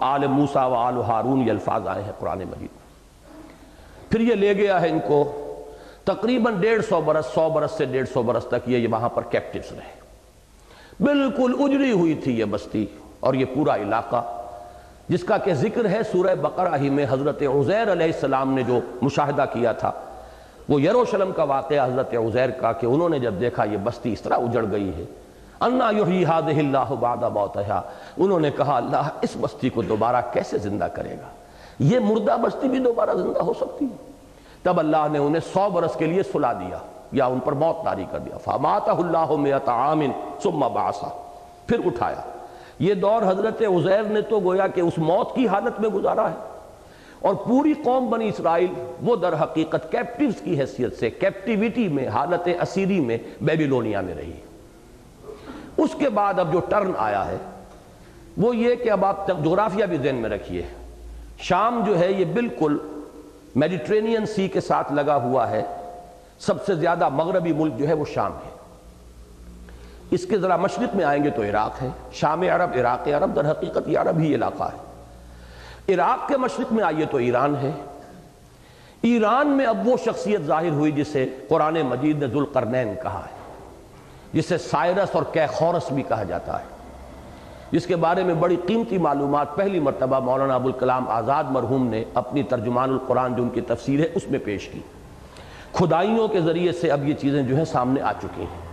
آل موسیٰ و آل ہارون، یہ الفاظ آئے ہیں قرآن مجید میں۔ پھر یہ لے گیا ہے ان کو تقریباً 150 برس، 100 برس سے 150 برس تک یہ وہاں پر کیپٹیوز رہے۔ بالکل اجڑی ہوئی تھی یہ بستی اور یہ پورا علاقہ، جس کا کہ ذکر ہے سورہ بقرہ ہی میں۔ حضرت عزیر علیہ السلام نے جو مشاہدہ کیا تھا، وہ یروشلم کا واقعہ حضرت عزیر کا، کہ انہوں نے جب دیکھا یہ بستی اس طرح اجڑ گئی ہے، انا یحیی ھذہ اللہ بعد موتہا، انہوں نے کہا اللہ اس بستی کو دوبارہ کیسے زندہ کرے گا؟ یہ مردہ بستی بھی دوبارہ زندہ ہو سکتی ہے؟ تب اللہ نے انہیں 100 برس کے لیے سلا دیا یا ان پر موت طاری کر دیا۔ فاماتہ اللہ 100 عام ثم بعثہ، پھر اٹھایا۔ یہ دور حضرت عزیر نے تو گویا کہ اس موت کی حالت میں گزارا ہے، اور پوری قوم بنی اسرائیل وہ در حقیقت کیپٹیوز کی حیثیت سے کیپٹیویٹی میں، حالت اسیری میں بیبیلونیا میں رہی۔ اس کے بعد اب جو ٹرن آیا ہے وہ یہ کہ اب آپ جغرافیہ بھی ذہن میں رکھیے، شام جو ہے یہ بالکل میڈیٹرینین سی کے ساتھ لگا ہوا ہے، سب سے زیادہ مغربی ملک جو ہے وہ شام ہے۔ اس کے ذرا مشرق میں آئیں گے تو عراق ہے، شام عرب، عراق عرب، در حقیقت یہ عرب ہی علاقہ ہے۔ عراق کے مشرق میں آئیے تو ایران ہے۔ ایران میں اب وہ شخصیت ظاہر ہوئی جسے قرآن مجید نے ذوالقرنین کہا ہے، جسے سائرس اور کیخورس بھی کہا جاتا ہے، جس کے بارے میں بڑی قیمتی معلومات پہلی مرتبہ مولانا ابوالکلام آزاد مرحوم نے اپنی ترجمان القرآن جو ان کی تفسیر ہے اس میں پیش کی۔ کھدائیوں کے ذریعے سے اب یہ چیزیں جو ہیں سامنے آ چکی ہیں،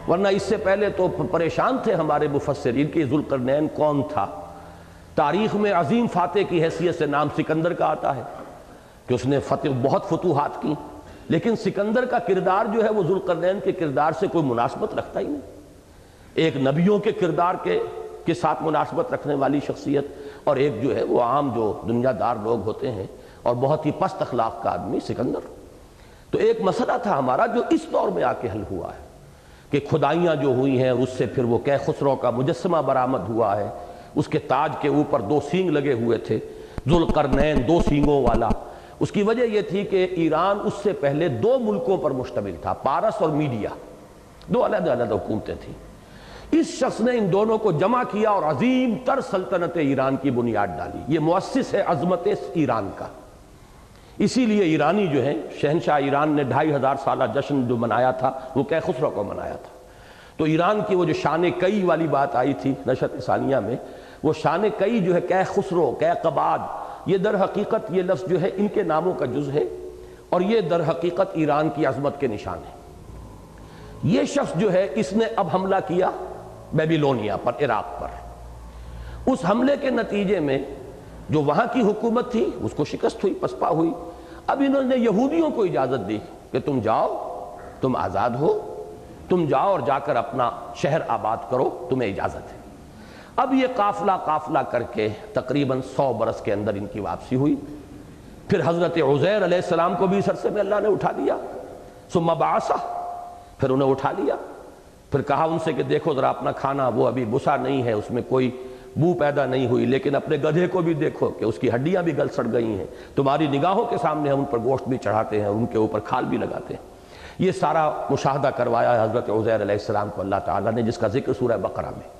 ورنہ اس سے پہلے تو پریشان تھے ہمارے مفسرین کہ ذوالقرنین کون تھا۔ تاریخ میں عظیم فاتح کی حیثیت سے نام سکندر کا آتا ہے کہ اس نے بہت فتوحات کی، لیکن سکندر کا کردار جو ہے وہ ذوالقرنین کے کردار سے کوئی مناسبت رکھتا ہی نہیں۔ ایک نبیوں کے کردار کے ساتھ مناسبت رکھنے والی شخصیت، اور ایک جو ہے وہ عام جو دنیا دار لوگ ہوتے ہیں اور بہت ہی پست اخلاق کا آدمی سکندر۔ تو ایک مسئلہ تھا ہمارا جو اس دور میں آ کے حل ہوا ہے کہ کھدائیاں جو ہوئی ہیں، اس سے پھر وہ کیخسرو کا مجسمہ برآمد ہوا ہے، اس کے تاج کے اوپر 2 سینگ لگے ہوئے تھے، ذوالقرنین 2 سینگوں والا۔ اس کی وجہ یہ تھی کہ ایران اس سے پہلے 2 ملکوں پر مشتمل تھا، پارس اور میڈیا، 2 علیحدہ علیحدہ حکومتیں تھیں۔ اس شخص نے ان دونوں کو جمع کیا اور عظیم تر سلطنت ایران کی بنیاد ڈالی۔ یہ مؤسس ہے عظمت ایران کا۔ اسی لیے ایرانی جو ہیں، شہنشاہ ایران نے 2500 سالہ جشن جو منایا تھا وہ کیخسرو کو منایا تھا۔ تو ایران کی وہ جو شان کئی والی بات آئی تھی نشأت ثانیہ میں، وہ شان کئی جو ہے کیخسرو، کیقباد، یہ در حقیقت یہ لفظ جو ہے ان کے ناموں کا جز ہے، اور یہ در حقیقت ایران کی عظمت کے نشان ہے۔ یہ شخص جو ہے اس نے اب حملہ کیا بیبیلونیا پر، عراق پر۔ اس حملے کے نتیجے میں جو وہاں کی حکومت تھی اس کو شکست ہوئی، پسپا ہوئی۔ اب انہوں نے یہودیوں کو اجازت دی کہ تم جاؤ، تم آزاد ہو، تم جاؤ اور جا کر اپنا شہر آباد کرو، تمہیں اجازت ہے۔ اب یہ قافلہ کر کے تقریباً 100 برس کے اندر ان کی واپسی ہوئی۔ پھر حضرت عزیر علیہ السلام کو بھی اس عرصے میں اللہ نے اٹھا دیا، ثم بعثہ، پھر انہیں اٹھا لیا، پھر کہا ان سے کہ دیکھو ذرا اپنا کھانا، وہ ابھی بسا نہیں ہے، اس میں کوئی بو پیدا نہیں ہوئی، لیکن اپنے گدھے کو بھی دیکھو کہ اس کی ہڈیاں بھی گل سڑ گئی ہیں، تمہاری نگاہوں کے سامنے ہم ان پر گوشت بھی چڑھاتے ہیں اور ان کے اوپر کھال بھی لگاتے ہیں۔ یہ سارا مشاہدہ کروایا ہے حضرت عزیر علیہ السلام کو اللہ تعالیٰ نے، جس کا ذکر سورہ بقرہ میں۔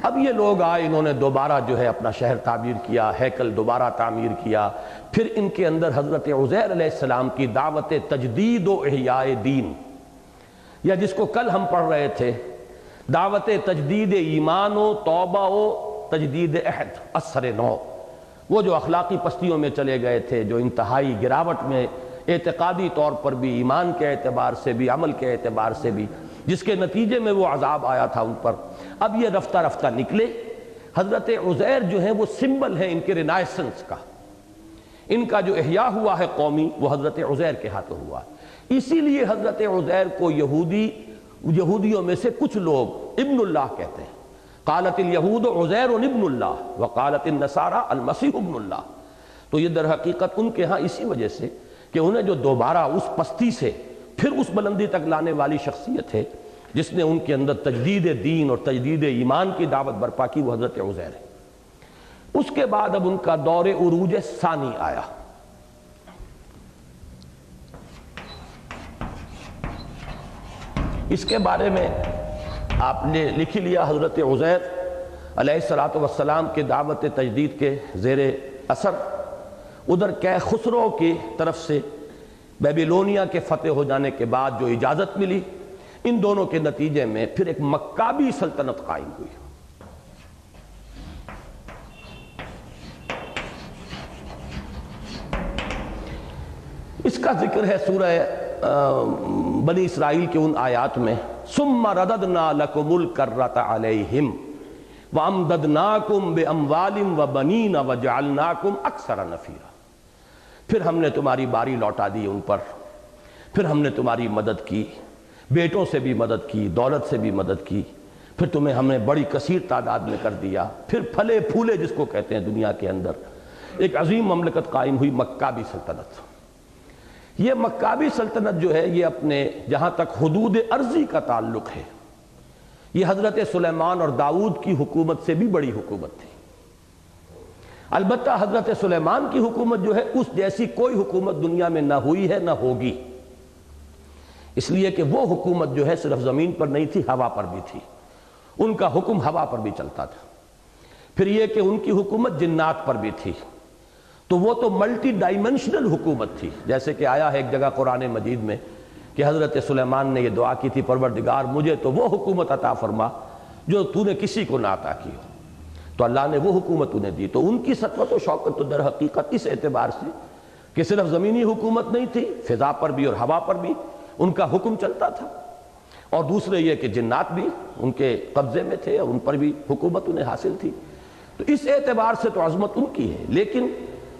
اب یہ لوگ آئے، انہوں نے دوبارہ جو ہے اپنا شہر تعمیر کیا، ہیکل دوبارہ تعمیر کیا۔ پھر ان کے اندر حضرت عزیر علیہ السلام کی دعوت تجدید و احیاء دین، یا جس کو کل ہم پڑھ رہے تھے، دعوت تجدید ایمان و توبہ و تجدید عہد، اثر نو، وہ جو اخلاقی پستیوں میں چلے گئے تھے، جو انتہائی گراوٹ میں اعتقادی طور پر بھی، ایمان کے اعتبار سے بھی، عمل کے اعتبار سے بھی، جس کے نتیجے میں وہ عذاب آیا تھا ان پر، اب یہ رفتہ رفتہ نکلے۔ حضرت عزیر جو ہیں وہ سمبل ہے ان کے رینائسنس کا، ان کا جو احیاء ہوا ہے قومی، وہ حضرت عزیر کے ہاتھوں ہوا۔ اسی لیے حضرت عزیر کو یہودیوں میں سے کچھ لوگ ابن اللہ کہتے ہیں۔ قالت الیہود عزیر ابن اللہ وقالت النصارى المسیح ابن اللہ۔ تو یہ در حقیقت ان کے ہاں اسی وجہ سے کہ انہیں جو دوبارہ اس پستی سے پھر اس بلندی تک لانے والی شخصیت ہے، جس نے ان کے اندر تجدید دین اور تجدید ایمان کی دعوت برپا کی، وہ حضرت عزیر ہے۔ اس کے بعد اب ان کا دور عروج ثانی آیا۔ اس کے بارے میں آپ نے لکھ لیا، حضرت عزیر علیہ السلام کے دعوت تجدید کے زیر اثر ادھر کیخسرو کی طرف سے بیبیلونیا کے فتح ہو جانے کے بعد جو اجازت ملی، ان دونوں کے نتیجے میں پھر ایک مکابی سلطنت قائم ہوئی۔ اس کا ذکر ہے سورہ بنی اسرائیل کے ان آیات میں، ثم رددنا لکم الکرۃ علیہم وامددناکم باموال وبنین وجعلناکم اکثر نفیرا۔ پھر ہم نے تمہاری باری لوٹا دی ان پر، پھر ہم نے تمہاری مدد کی، بیٹوں سے بھی مدد کی، دولت سے بھی مدد کی، پھر تمہیں ہم نے بڑی کثیر تعداد میں کر دیا، پھر پھلے پھولے جس کو کہتے ہیں دنیا کے اندر ایک عظیم مملکت قائم ہوئی، مکابی سلطنت۔ یہ مکابی سلطنت جو ہے یہ اپنے جہاں تک حدود ارضی کا تعلق ہے، یہ حضرت سلیمان اور داؤد کی حکومت سے بھی بڑی حکومت تھی۔ البتہ حضرت سلیمان کی حکومت جو ہے اس جیسی کوئی حکومت دنیا میں نہ ہوئی ہے نہ ہوگی، اس لیے کہ وہ حکومت جو ہے صرف زمین پر نہیں تھی، ہوا پر بھی تھی، ان کا حکم ہوا پر بھی چلتا تھا۔ پھر یہ کہ ان کی حکومت جنات پر بھی تھی، تو وہ تو ملٹی ڈائمنشنل حکومت تھی، جیسے کہ آیا ہے ایک جگہ قرآن مجید میں کہ حضرت سلیمان نے یہ دعا کی تھی، پروردگار مجھے تو وہ حکومت عطا فرما جو تو نے کسی کو نہ عطا کی ہو، تو اللہ نے وہ حکومت انہیں دی۔ تو ان کی سطوت و شوکت تو در حقیقت اس اعتبار سے کہ صرف زمینی حکومت نہیں تھی، فضا پر بھی اور ہوا پر بھی ان کا حکم چلتا تھا، اور دوسرے یہ کہ جنات بھی ان کے قبضے میں تھے اور ان پر بھی حکومت انہیں حاصل تھی۔ تو اس اعتبار سے تو عظمت ان کی ہے، لیکن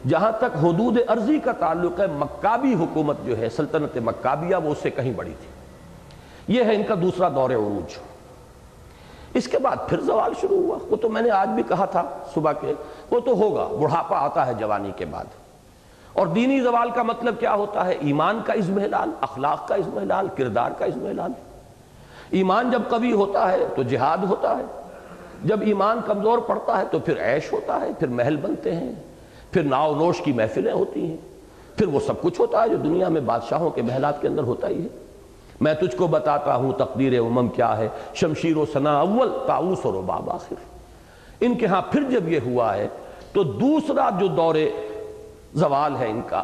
جہاں تک حدود ارضی کا تعلق ہے، مکابی حکومت جو ہے، سلطنت مکابیہ، وہ اس سے کہیں بڑی تھی۔ یہ ہے ان کا دوسرا دور عروج۔ اس کے بعد پھر زوال شروع ہوا، وہ تو میں نے آج بھی کہا تھا صبح کے، وہ تو ہوگا، بڑھاپا آتا ہے جوانی کے بعد۔ اور دینی زوال کا مطلب کیا ہوتا ہے؟ ایمان کا اضمحلال، اخلاق کا اضمحلال، کردار کا اضمحلال۔ ایمان جب قوی ہوتا ہے تو جہاد ہوتا ہے، جب ایمان کمزور پڑتا ہے تو پھر عیش ہوتا ہے، پھر محل بنتے ہیں، پھر ناؤ نوش کی محفلیں ہوتی ہیں، پھر وہ سب کچھ ہوتا ہے جو دنیا میں بادشاہوں کے محلات کے اندر ہوتا ہی ہے۔ میں تجھ کو بتاتا ہوں تقدیر امم کیا ہے، شمشیر و ثنا اول، طاؤس و رباب آخر۔ ان کے ہاں پھر جب یہ ہوا ہے تو دوسرا جو دور زوال ہے ان کا،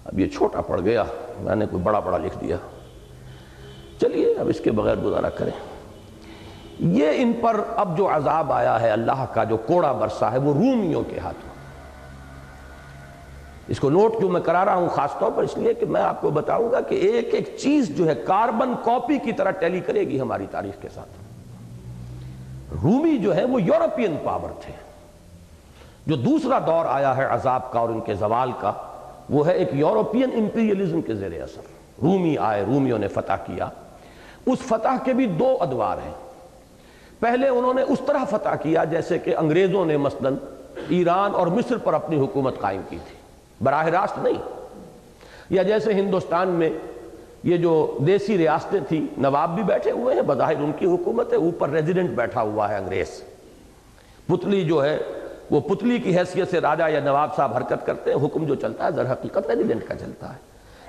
اب یہ چھوٹا پڑ گیا، میں نے کوئی بڑا بڑا لکھ دیا، چلیے اب اس کے بغیر گزارا کریں۔ یہ ان پر اب جو عذاب آیا ہے، اللہ کا جو کوڑا برسا ہے، وہ رومیوں کے ہاتھوں۔ اس کو نوٹ جو میں کرا رہا ہوں خاص طور پر اس لیے کہ میں آپ کو بتاؤں گا کہ ایک ایک چیز جو ہے کاربن کاپی کی طرح ٹیلی کرے گی ہماری تاریخ کے ساتھ۔ رومی جو ہے وہ یورپین پاور تھے۔ جو دوسرا دور آیا ہے عذاب کا اور ان کے زوال کا، وہ ہے ایک یورپین امپیریلزم کے زیر اثر۔ رومی آئے، رومیوں نے فتح کیا۔ اس فتح کے بھی دو ادوار ہیں۔ پہلے انہوں نے اس طرح فتح کیا جیسے کہ انگریزوں نے مثلاً ایران اور مصر پر اپنی حکومت قائم کی تھی، براہ راست نہیں۔ یا جیسے ہندوستان میں یہ جو دیسی ریاستیں تھیں، نواب بھی بیٹھے ہوئے ہیں، بظاہر ان کی حکومت ہے، اوپر ریزیڈنٹ بیٹھا ہوا ہے انگریز۔ پتلی جو ہے وہ پتلی کی حیثیت سے راجہ یا نواب صاحب حرکت کرتے ہیں، حکم جو چلتا ہے در حقیقت ریزیڈنٹ کا چلتا ہے۔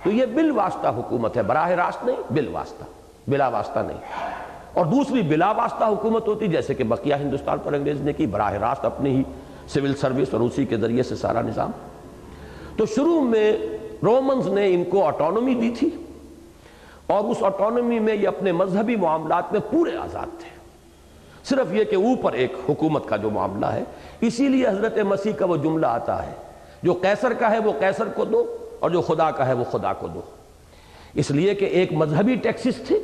تو یہ بالواسطہ حکومت ہے، براہ راست نہیں، بالواسطہ، بلا واسطہ نہیں۔ اور دوسری بلا واسطہ حکومت ہوتی جیسے کہ بقیہ ہندوستان پر انگریز نے کی، براہ راست اپنی ہی سول سروس اور اسی کے ذریعے سے سارا نظام۔ تو شروع میں رومنز نے ان کو آٹونومی دی تھی، اور اس آٹونومی میں یہ اپنے مذہبی معاملات میں پورے آزاد تھے، صرف یہ کہ اوپر ایک حکومت کا جو معاملہ ہے۔ اسی لیے حضرت مسیح کا وہ جملہ آتا ہے، جو قیصر کا ہے وہ قیصر کو دو، اور جو خدا کا ہے وہ خدا کو دو۔ اس لیے کہ ایک مذہبی ٹیکسز تھے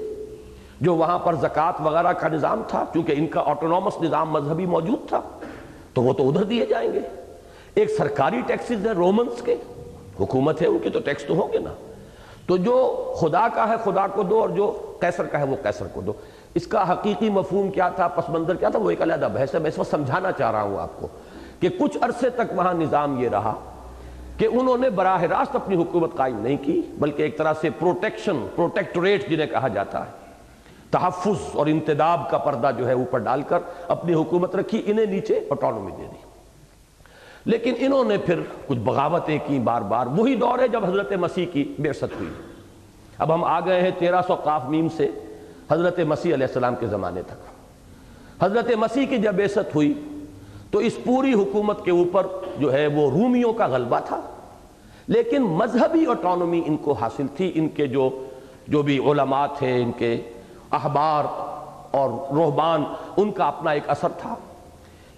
جو وہاں پر زکوٰۃ وغیرہ کا نظام تھا، کیونکہ ان کا آٹونومس نظام مذہبی موجود تھا، تو وہ تو ادھر دیے جائیں گے۔ ایک سرکاری ٹیکسز ہے رومنز کے، حکومت ہے ان کے، تو ٹیکس تو ہوں گے نا۔ تو جو خدا کا ہے خدا کو دو، اور جو قیصر کا ہے وہ قیصر کو دو۔ اس کا حقیقی مفہوم کیا تھا، پس منظر کیا تھا، وہ ایک علیحدہ بحث ہے۔ میں اس وقت سمجھانا چاہ رہا ہوں آپ کو کہ کچھ عرصے تک وہاں نظام یہ رہا کہ انہوں نے براہ راست اپنی حکومت قائم نہیں کی، بلکہ ایک طرح سے پروٹیکشن، پروٹیکٹوریٹ جنہیں کہا جاتا ہے، تحفظ اور انتداب کا پردہ جو ہے اوپر ڈال کر اپنی حکومت رکھی، انہیں نیچے آٹونومی دے دی۔ لیکن انہوں نے پھر کچھ بغاوتیں کی بار بار۔ وہی دور ہے جب حضرت مسیح کی بعثت ہوئی۔ اب ہم آ گئے ہیں 1300 قاف میم سے حضرت مسیح علیہ السلام کے زمانے تک۔ حضرت مسیح کی جب بعثت ہوئی تو اس پوری حکومت کے اوپر جو ہے وہ رومیوں کا غلبہ تھا، لیکن مذہبی آٹونومی ان کو حاصل تھی۔ ان کے جو بھی علماء تھے، ان کے احبار اور رہبان، ان کا اپنا ایک اثر تھا۔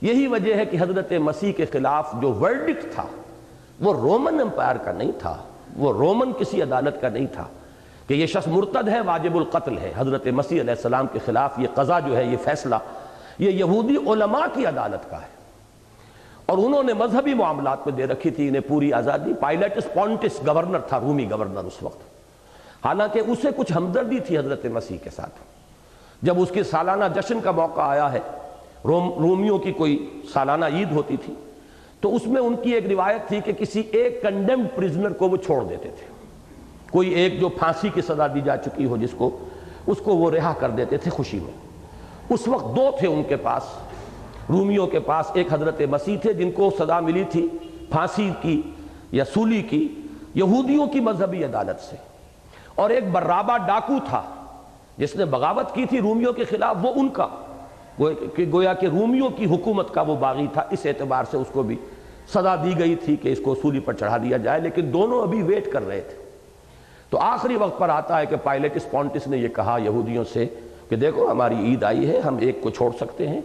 یہی وجہ ہے کہ حضرت مسیح کے خلاف جو ورڈکٹ تھا وہ رومن امپائر کا نہیں تھا، وہ رومن کسی عدالت کا نہیں تھا کہ یہ شخص مرتد ہے، واجب القتل ہے۔ حضرت مسیح علیہ السلام کے خلاف یہ قضا جو ہے، یہ فیصلہ، یہ یہودی علماء کی عدالت کا ہے، اور انہوں نے مذہبی معاملات میں دے رکھی تھی انہیں پوری آزادی۔ پائلیٹس پونٹس گورنر تھا، رومی گورنر اس وقت، حالانکہ اسے کچھ ہمدردی تھی حضرت مسیح کے ساتھ۔ جب اس کے سالانہ جشن کا موقع آیا ہے، رومیوں کی کوئی سالانہ عید ہوتی تھی، تو اس میں ان کی ایک روایت تھی کہ کسی ایک کنڈیمڈ پرزنر کو وہ چھوڑ دیتے تھے۔ کوئی ایک جو پھانسی کی سزا دی جا چکی ہو جس کو، اس کو وہ رہا کر دیتے تھے خوشی میں۔ اس وقت دو تھے ان کے پاس، رومیوں کے پاس، ایک حضرت مسیح تھے جن کو سزا ملی تھی پھانسی کی یا سولی کی یہودیوں کی مذہبی عدالت سے، اور ایک برابا ڈاکو تھا جس نے بغاوت کی تھی رومیوں کے خلاف، وہ ان کا گویا کہ رومیوں کی حکومت کا وہ باغی تھا۔ اس اعتبار سے اس کو بھی سزا دی گئی تھی کہ اس کو سولی پر چڑھا دیا جائے، لیکن دونوں ابھی ویٹ کر رہے تھے۔ تو آخری وقت پر آتا ہے کہ پائلیٹس پونٹس نے یہ کہا یہودیوں سے کہ دیکھو ہماری عید آئی ہے، ہم ایک کو چھوڑ سکتے ہیں،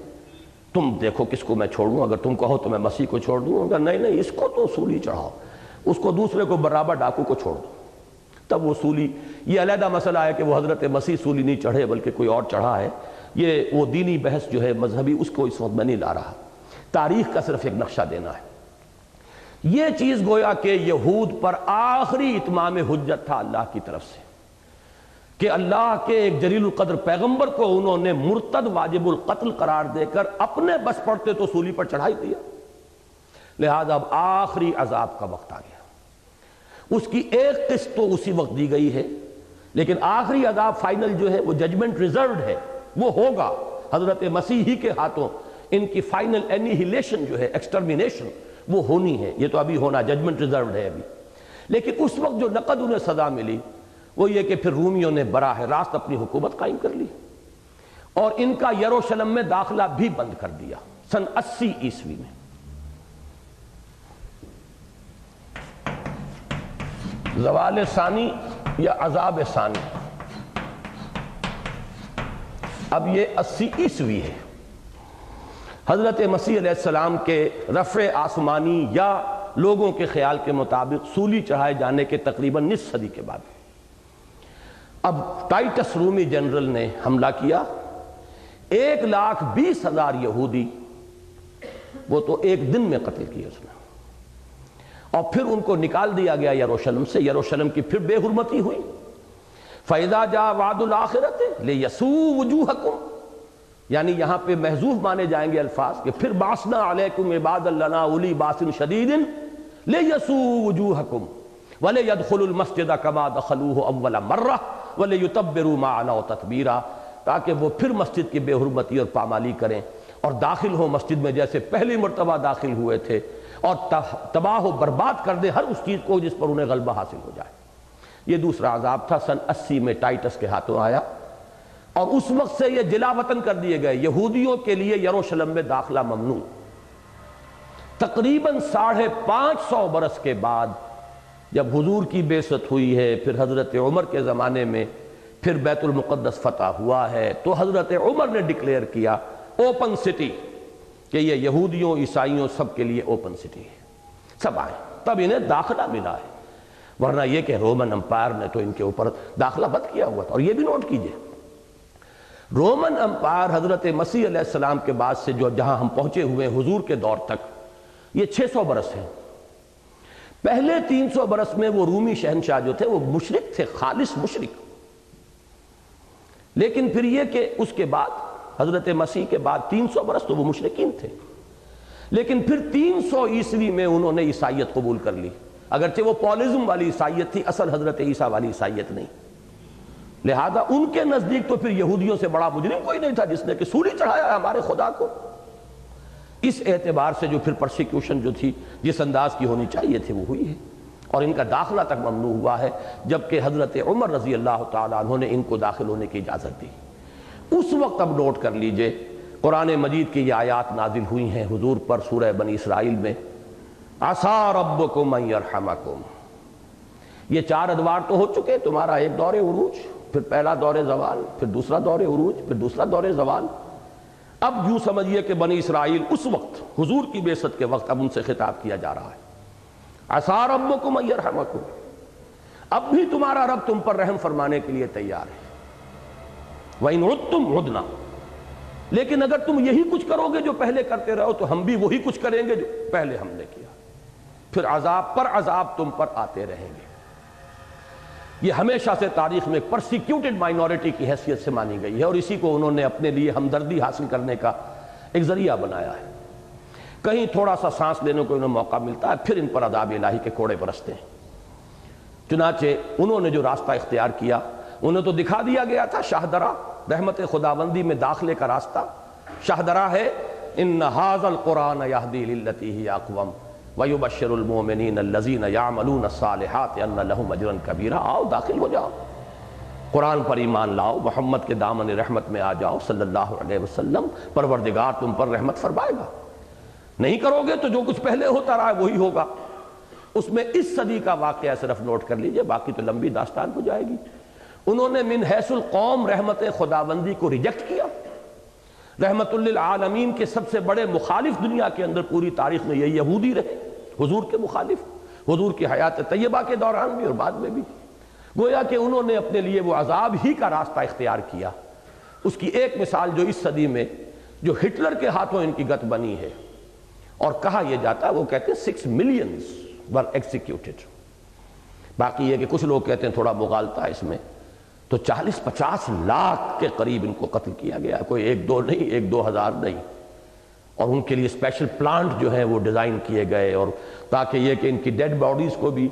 تم دیکھو کس کو میں چھوڑوں، اگر تم کہو تو میں مسیح کو چھوڑ دوں۔ ان کا نہیں، اس کو تو سولی چڑھاؤ، اس کو دوسرے کو برابا ڈاکو کو چھوڑ دو۔ تب وہ سولی، یہ علیحدہ مسئلہ ہے کہ وہ حضرت مسیح سولی نہیں چڑھے بلکہ کوئی اور چڑھا ہے، یہ وہ دینی بحث جو ہے مذہبی، اس کو اس وقت میں نہیں لا رہا، تاریخ کا صرف ایک نقشہ دینا ہے۔ یہ چیز گویا کہ یہود پر آخری اتمام حجت تھا اللہ کی طرف سے، کہ اللہ کے ایک جلیل القدر پیغمبر کو انہوں نے مرتد واجب القتل قرار دے کر اپنے بس پڑتے تو سولی پر چڑھا ہی دیا۔ لہذا اب آخری عذاب کا وقت آ گیا۔ اس کی ایک قسط تو اسی وقت دی گئی ہے، لیکن آخری عذاب فائنل جو ہے وہ ججمنٹ ریزروڈ ہے، وہ ہوگا حضرت مسیح ہی کے ہاتھوں۔ ان کی فائنل اینیہیلیشن جو ہے، ایکسٹرمینیشن، وہ ہونی ہے، یہ تو ابھی ہونا، ججمنٹ ریزروڈ ہے ابھی۔ لیکن اس وقت جو نقد انہیں سزا ملی وہ یہ کہ پھر رومیوں نے براہ راست اپنی حکومت قائم کر لی، اور ان کا یروشلم میں داخلہ بھی بند کر دیا سن 80 عیسوی میں۔ زوال ثانی یا عذاب ثانی، اب یہ 80 عیسوی ہے، حضرت مسیح علیہ السلام کے رفع آسمانی یا لوگوں کے خیال کے مطابق سولی چڑھائے جانے کے تقریباً نصف صدی کے بعد اب ٹائٹس رومی جنرل نے حملہ کیا. 1,20,000 یہودی وہ تو ایک دن میں قتل کیے اس نے، اور پھر ان کو نکال دیا گیا یروشلم سے. یروشلم کی پھر بے حرمتی ہوئی. فَإِذَا جَاءَ وَعْدُ الْآخِرَةِ لِيَسُوءُ وُجُوهَكُمْ، یعنی یہاں پہ محذوف مانے جائیں گے الفاظ کہ پھر بَعَثْنَا عَلَيْكُمْ عِبَادًا لَنَا أُولِي بَأْسٍ شَدِيدٍ لِيَسُوءُ وُجُوهَكُمْ وَلِيَدْخُلُوا الْمَسْجِدَ كَمَا دَخَلُوهُ أَوَّلَ مَرَّةٍ وَلِيُتَبِّرُوا مَا عَلَوْا تَتْبِيرًا، تاکہ وہ پھر مسجد کی بے حرمتی اور پامالی کریں اور داخل ہوں مسجد میں جیسے پہلی مرتبہ داخل ہوئے تھے، اور تباہ و برباد کر دیں ہر اس چیز کو جس پر انہیں غلبہ حاصل ہو جائے. یہ دوسرا عذاب تھا. سن 80 میں ٹائٹس کے ہاتھوں آیا، اور اس وقت سے یہ جلا وطن کر دیے گئے. یہودیوں کے لیے یروشلم میں داخلہ ممنوع. تقریباً 550 برس کے بعد جب حضور کی بعثت ہوئی ہے، پھر حضرت عمر کے زمانے میں پھر بیت المقدس فتح ہوا ہے، تو حضرت عمر نے ڈکلیئر کیا اوپن سٹی کہ یہ یہودیوں عیسائیوں سب کے لیے اوپن سٹی ہے، سب آئیں. تب انہیں داخلہ ملا ہے، ورنہ یہ کہ رومن امپائر نے تو ان کے اوپر داخلہ بند کیا ہوا تھا. اور یہ بھی نوٹ کیجئے، رومن امپائر حضرت مسیح علیہ السلام کے بعد سے جو جہاں ہم پہنچے ہوئے حضور کے دور تک، یہ 600 برس ہیں. پہلے 300 برس میں وہ رومی شہنشاہ جو تھے وہ مشرک تھے، خالص مشرک. لیکن پھر یہ کہ اس کے بعد حضرت مسیح کے بعد 300 برس تو وہ مشرکین تھے، لیکن پھر 300 عیسوی میں انہوں نے عیسائیت قبول کر لی، اگرچہ وہ پولزم والی عیسائیت تھی، اصل حضرت عیسیٰ والی عیسائیت نہیں. لہذا ان کے نزدیک تو پھر یہودیوں سے بڑا مجرم کوئی نہیں تھا جس نے کہ سولی چڑھایا ہے ہمارے خدا کو. اس اعتبار سے جو پھر پرسیکیوشن جو تھی جس انداز کی ہونی چاہیے تھی وہ ہوئی ہے، اور ان کا داخلہ تک ممنوع ہوا ہے، جبکہ حضرت عمر رضی اللہ تعالیٰ عنہ نے ان کو داخل ہونے کی اجازت دی. اس وقت اب نوٹ کر لیجئے قرآن مجید کی یہ آیات نازل ہوئی ہیں حضور پر سورہ بنی اسرائیل میں، عَسَىٰ رَبُّكُمْ أَن يَرْحَمَكُمْ. یہ 4 ادوار تو ہو چکے، تمہارا ایک دور عروج، پھر پہلا دور زوال، پھر دوسرا دور عروج، پھر دوسرا دور زوال. اب یوں سمجھیے کہ بنی اسرائیل اس وقت حضور کی بعثت کے وقت اب ان سے خطاب کیا جا رہا ہے. عَسَىٰ رَبُّكُمْ أَن يَرْحَمَكُمْ، اب بھی تمہارا رب تم پر رحم فرمانے کے لیے تیار ہے. وَإِنْ عُدْتُمْ عُدْنَا، لیکن اگر تم یہی کچھ کرو گے جو پہلے کرتے رہو تو ہم بھی وہی کچھ کریں گے جو پہلے ہم نے کیا. پھر عذاب پر عذاب تم پر آتے رہیں گے. یہ ہمیشہ سے تاریخ میں پرسیکیوٹڈ مائنورٹی کی حیثیت سے مانی گئی ہے، اور اسی کو انہوں نے اپنے لیے ہمدردی حاصل کرنے کا ایک ذریعہ بنایا ہے. کہیں تھوڑا سا سانس لینے کو انہیں موقع ملتا ہے پھر ان پر عذاب الہی کے کوڑے برستے ہیں. چنانچہ انہوں نے جو راستہ اختیار کیا انہیں تو دکھا دیا گیا تھا شاہدرہ، رحمت خداوندی میں داخلے کا راستہ. شاہدرہ ہے ان ھذا القرآن یہدی للتی ہی اقوم ویبشر المؤمنین الذین یعملون الصالحات ان لہم اجرا کبیرا. آؤ داخل ہو جاؤ، قرآن پر ایمان لاؤ، محمد کے دامن رحمت میں آ جاؤ صلی اللہ علیہ وسلم، پروردگار تم پر رحمت فرمائے گا. نہیں کرو گے تو جو کچھ پہلے ہوتا رہا ہے وہی ہوگا. اس میں اس صدی کا واقعہ صرف نوٹ کر لیجئے، باقی تو لمبی داستان ہو جائے گی. انہوں نے من حیث القوم رحمت خداوندی کو ریجیکٹ کیا. رحمت للعالمین کے سب سے بڑے مخالف دنیا کے اندر پوری تاریخ میں یہ یہودی رہے، حضور کے مخالف، حضور کی حیات طیبہ کے دوران بھی اور بعد میں بھی. گویا کہ انہوں نے اپنے لیے وہ عذاب ہی کا راستہ اختیار کیا. اس کی ایک مثال جو اس صدی میں جو ہٹلر کے ہاتھوں ان کی گت بنی ہے، اور کہا یہ جاتا ہے وہ کہتے ہیں 6 million were executed. باقی یہ کہ کچھ لوگ کہتے ہیں تھوڑا مغالطہ ہے اس میں، تو 40-50 لاکھ کے قریب ان کو قتل کیا گیا. کوئی 1-2 نہیں، 1-2 ہزار نہیں. اور ان کے لیے اسپیشل پلانٹ جو ہیں وہ ڈیزائن کیے گئے، اور تاکہ یہ کہ ان کی ڈیڈ باڈیز کو بھی